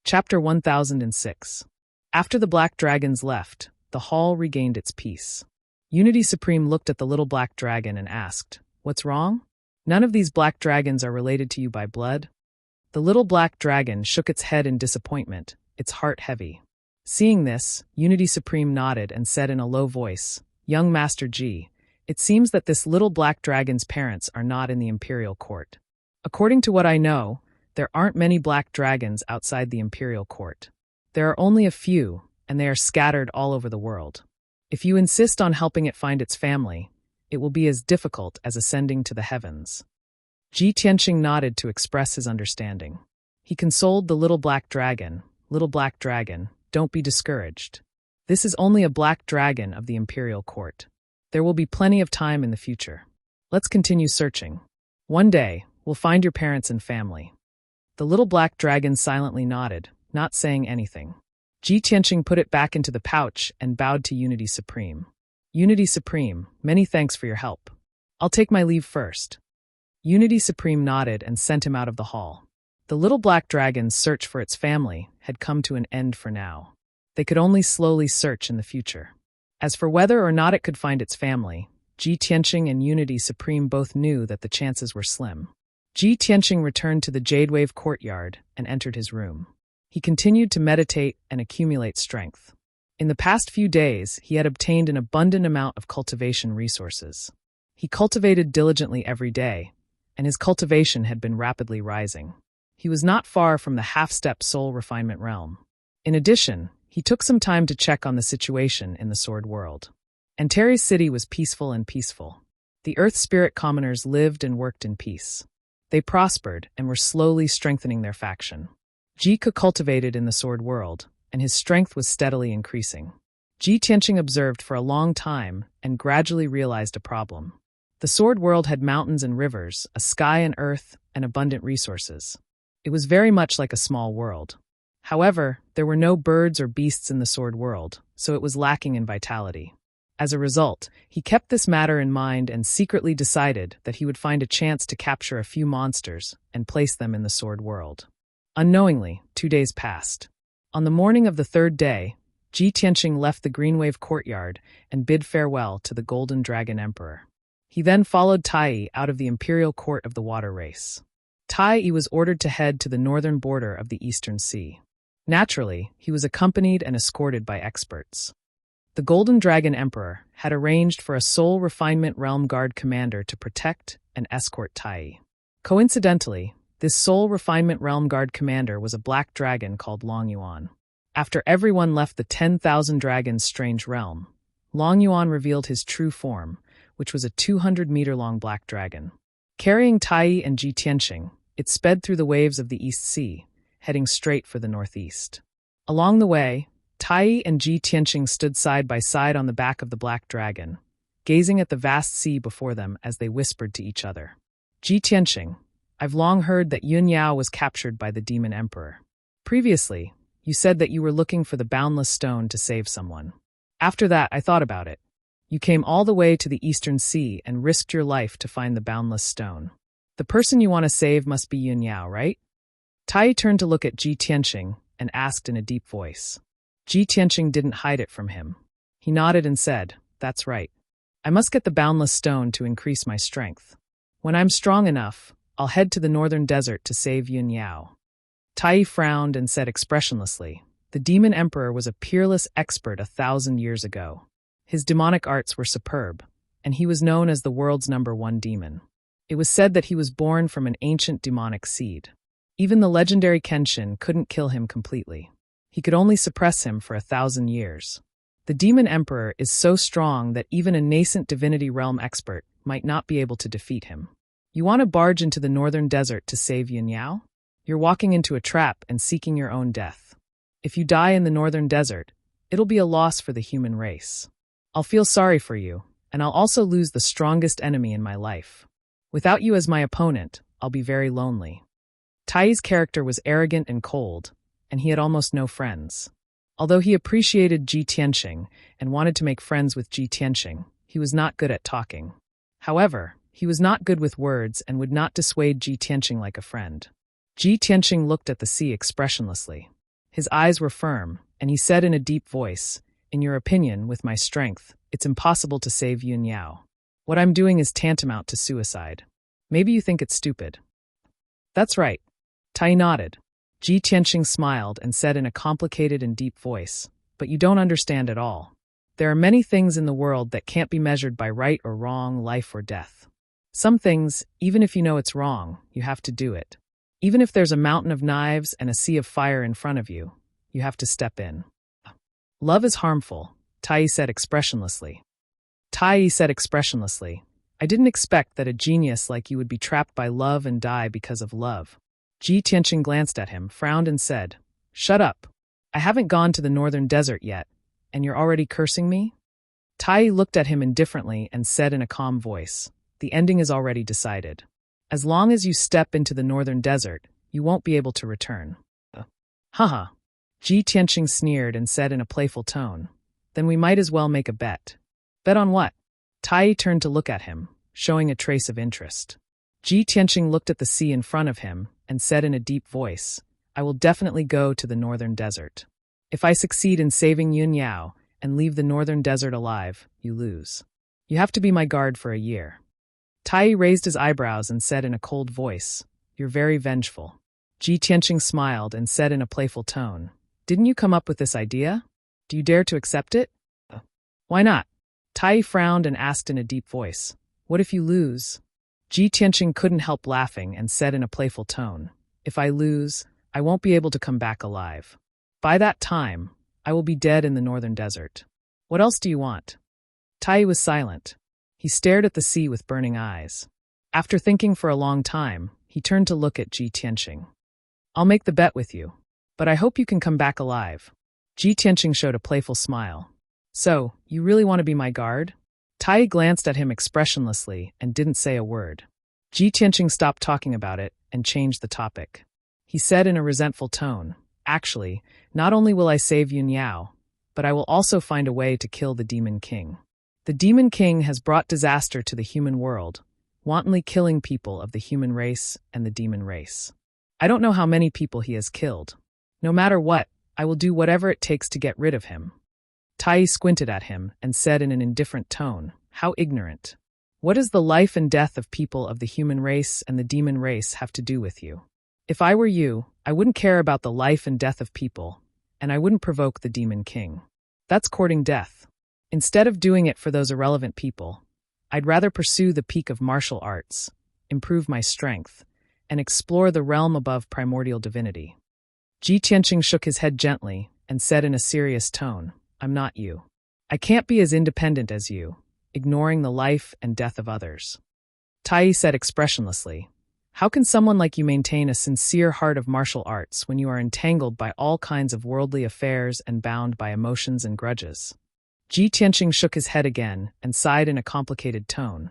Chapter 1006. After the black dragons left, the hall regained its peace. Unity Supreme looked at the little black dragon and asked, "What's wrong? None of these black dragons are related to you by blood?" The little black dragon shook its head in disappointment, its heart heavy. Seeing this, Unity Supreme nodded and said in a low voice, "Young Master G, it seems that this little black dragon's parents are not in the imperial court. According to what I know, there aren't many black dragons outside the imperial court. There are only a few, and they are scattered all over the world. If you insist on helping it find its family, it will be as difficult as ascending to the heavens." Ji Tianqing nodded to express his understanding. He consoled the little black dragon, "Little black dragon, don't be discouraged. This is only a black dragon of the imperial court. There will be plenty of time in the future. Let's continue searching. One day, we'll find your parents and family." The little black dragon silently nodded, not saying anything. Ji Tianqing put it back into the pouch and bowed to Unity Supreme. "Unity Supreme, many thanks for your help. I'll take my leave first." Unity Supreme nodded and sent him out of the hall. The little black dragon's search for its family had come to an end for now. They could only slowly search in the future. As for whether or not it could find its family, Ji Tianqing and Unity Supreme both knew that the chances were slim. Ji Tianqing returned to the Jade Wave courtyard and entered his room. He continued to meditate and accumulate strength. In the past few days, he had obtained an abundant amount of cultivation resources. He cultivated diligently every day, and his cultivation had been rapidly rising. He was not far from the half-step soul refinement realm. In addition, he took some time to check on the situation in the Sword World. Antares City was peaceful and peaceful. The Earth Spirit commoners lived and worked in peace. They prospered and were slowly strengthening their faction. Jika cultivated in the Sword World, and his strength was steadily increasing. Ji Tianqing observed for a long time and gradually realized a problem. The Sword World had mountains and rivers, a sky and earth, and abundant resources. It was very much like a small world. However, there were no birds or beasts in the Sword World, so it was lacking in vitality. As a result, he kept this matter in mind and secretly decided that he would find a chance to capture a few monsters and place them in the Sword World. Unknowingly, 2 days passed. On the morning of the third day, Ji Tianqing left the Greenwave courtyard and bid farewell to the Golden Dragon Emperor. He then followed Tai out of the imperial court of the water race. Tai was ordered to head to the northern border of the Eastern Sea. Naturally, he was accompanied and escorted by experts. The Golden Dragon Emperor had arranged for a Soul Refinement Realm Guard commander to protect and escort Tai. Coincidentally, this Soul Refinement Realm Guard commander was a black dragon called Long Yuan. After everyone left the 10,000 Dragons strange realm, Long Yuan revealed his true form, which was a 200-meter-long black dragon. Carrying Tai and Ji Tianqing, it sped through the waves of the East Sea, heading straight for the northeast. Along the way, Tai and Ji Tianqing stood side by side on the back of the black dragon, gazing at the vast sea before them as they whispered to each other. "Ji Tianqing, I've long heard that Yun Yao was captured by the Demon Emperor. Previously, you said that you were looking for the Boundless Stone to save someone. After that, I thought about it. You came all the way to the Eastern Sea and risked your life to find the Boundless Stone. The person you want to save must be Yun Yao, right?" Tai turned to look at Ji Tianqing and asked in a deep voice. Ji Tianqing didn't hide it from him. He nodded and said, "That's right. I must get the Boundless Stone to increase my strength. When I'm strong enough, I'll head to the northern desert to save Yun Yao." Tai frowned and said expressionlessly, "The Demon Emperor was a peerless expert 1,000 years ago. His demonic arts were superb, and he was known as the world's #1 demon. It was said that he was born from an ancient demonic seed. Even the legendary Kenshin couldn't kill him completely. He could only suppress him for 1,000 years. The Demon Emperor is so strong that even a nascent divinity realm expert might not be able to defeat him. You want to barge into the northern desert to save Yun Yao? You're walking into a trap and seeking your own death. If you die in the northern desert, it'll be a loss for the human race. I'll feel sorry for you, and I'll also lose the strongest enemy in my life. Without you as my opponent, I'll be very lonely." Tai's character was arrogant and cold, and he had almost no friends. Although he appreciated Ji Tianqing and wanted to make friends with Ji Tianqing, he was not good at talking. However, he was not good with words and would not dissuade Ji Tianqing like a friend. Ji Tianqing looked at the sea expressionlessly. His eyes were firm, and he said in a deep voice, "In your opinion, with my strength, it's impossible to save Yun Yao. What I'm doing is tantamount to suicide. Maybe you think it's stupid. That's right. Tai nodded. Ji Tianqing smiled and said in a complicated and deep voice, "But you don't understand at all. There are many things in the world that can't be measured by right or wrong, life or death. Some things, even if you know it's wrong, you have to do it. Even if there's a mountain of knives and a sea of fire in front of you, you have to step in." "Love is harmful," Tai said expressionlessly. "I didn't expect that a genius like you would be trapped by love and die because of love." Ji Tianqing glanced at him, frowned and said, "Shut up. I haven't gone to the northern desert yet, and you're already cursing me?" Tai looked at him indifferently and said in a calm voice, "The ending is already decided. As long as you step into the northern desert, you won't be able to return." Haha. Ji Tianqing sneered and said in a playful tone, "Then we might as well make a bet." "Bet on what?" Tai turned to look at him, showing a trace of interest. Ji Tianqing looked at the sea in front of him and said in a deep voice, "I will definitely go to the northern desert. If I succeed in saving Yun Yao and leave the northern desert alive, you lose. You have to be my guard for a year." Tai raised his eyebrows and said in a cold voice, "You're very vengeful." Ji Tianqing smiled and said in a playful tone, "Didn't you come up with this idea? Do you dare to accept it?" "Why not?" Tai frowned and asked in a deep voice, "What if you lose?" Ji Tianqing couldn't help laughing and said in a playful tone, "If I lose, I won't be able to come back alive. By that time, I will be dead in the northern desert. What else do you want?" Tai was silent. He stared at the sea with burning eyes. After thinking for a long time, he turned to look at Ji Tianqing. "I'll make the bet with you, but I hope you can come back alive." Ji Tianqing showed a playful smile. "So, you really want to be my guard?" Tai glanced at him expressionlessly and didn't say a word. Ji Tianqing stopped talking about it and changed the topic. He said in a resentful tone, "Actually, not only will I save Yun Yao, but I will also find a way to kill the Demon King. The Demon King has brought disaster to the human world, wantonly killing people of the human race and the demon race. I don't know how many people he has killed. No matter what, I will do whatever it takes to get rid of him." Tai squinted at him and said in an indifferent tone, "How ignorant. What does the life and death of people of the human race and the demon race have to do with you? If I were you, I wouldn't care about the life and death of people, and I wouldn't provoke the Demon King. That's courting death. Instead of doing it for those irrelevant people, I'd rather pursue the peak of martial arts, improve my strength, and explore the realm above primordial divinity." Ji Tianqing shook his head gently and said in a serious tone, "I'm not you. I can't be as independent as you, ignoring the life and death of others." Tai said expressionlessly, "How can someone like you maintain a sincere heart of martial arts when you are entangled by all kinds of worldly affairs and bound by emotions and grudges?" Ji Tianqing shook his head again and sighed in a complicated tone.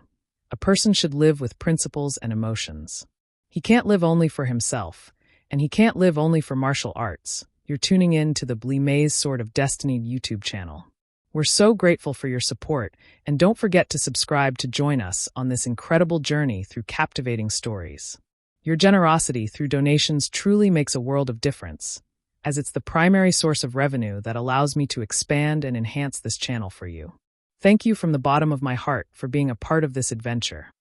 "A person should live with principles and emotions. He can't live only for himself, and he can't live only for martial arts." You're tuning in to the Blimay's Sword of Destiny YouTube channel. We're so grateful for your support, and don't forget to subscribe to join us on this incredible journey through captivating stories. Your generosity through donations truly makes a world of difference, as it's the primary source of revenue that allows me to expand and enhance this channel for you. Thank you from the bottom of my heart for being a part of this adventure.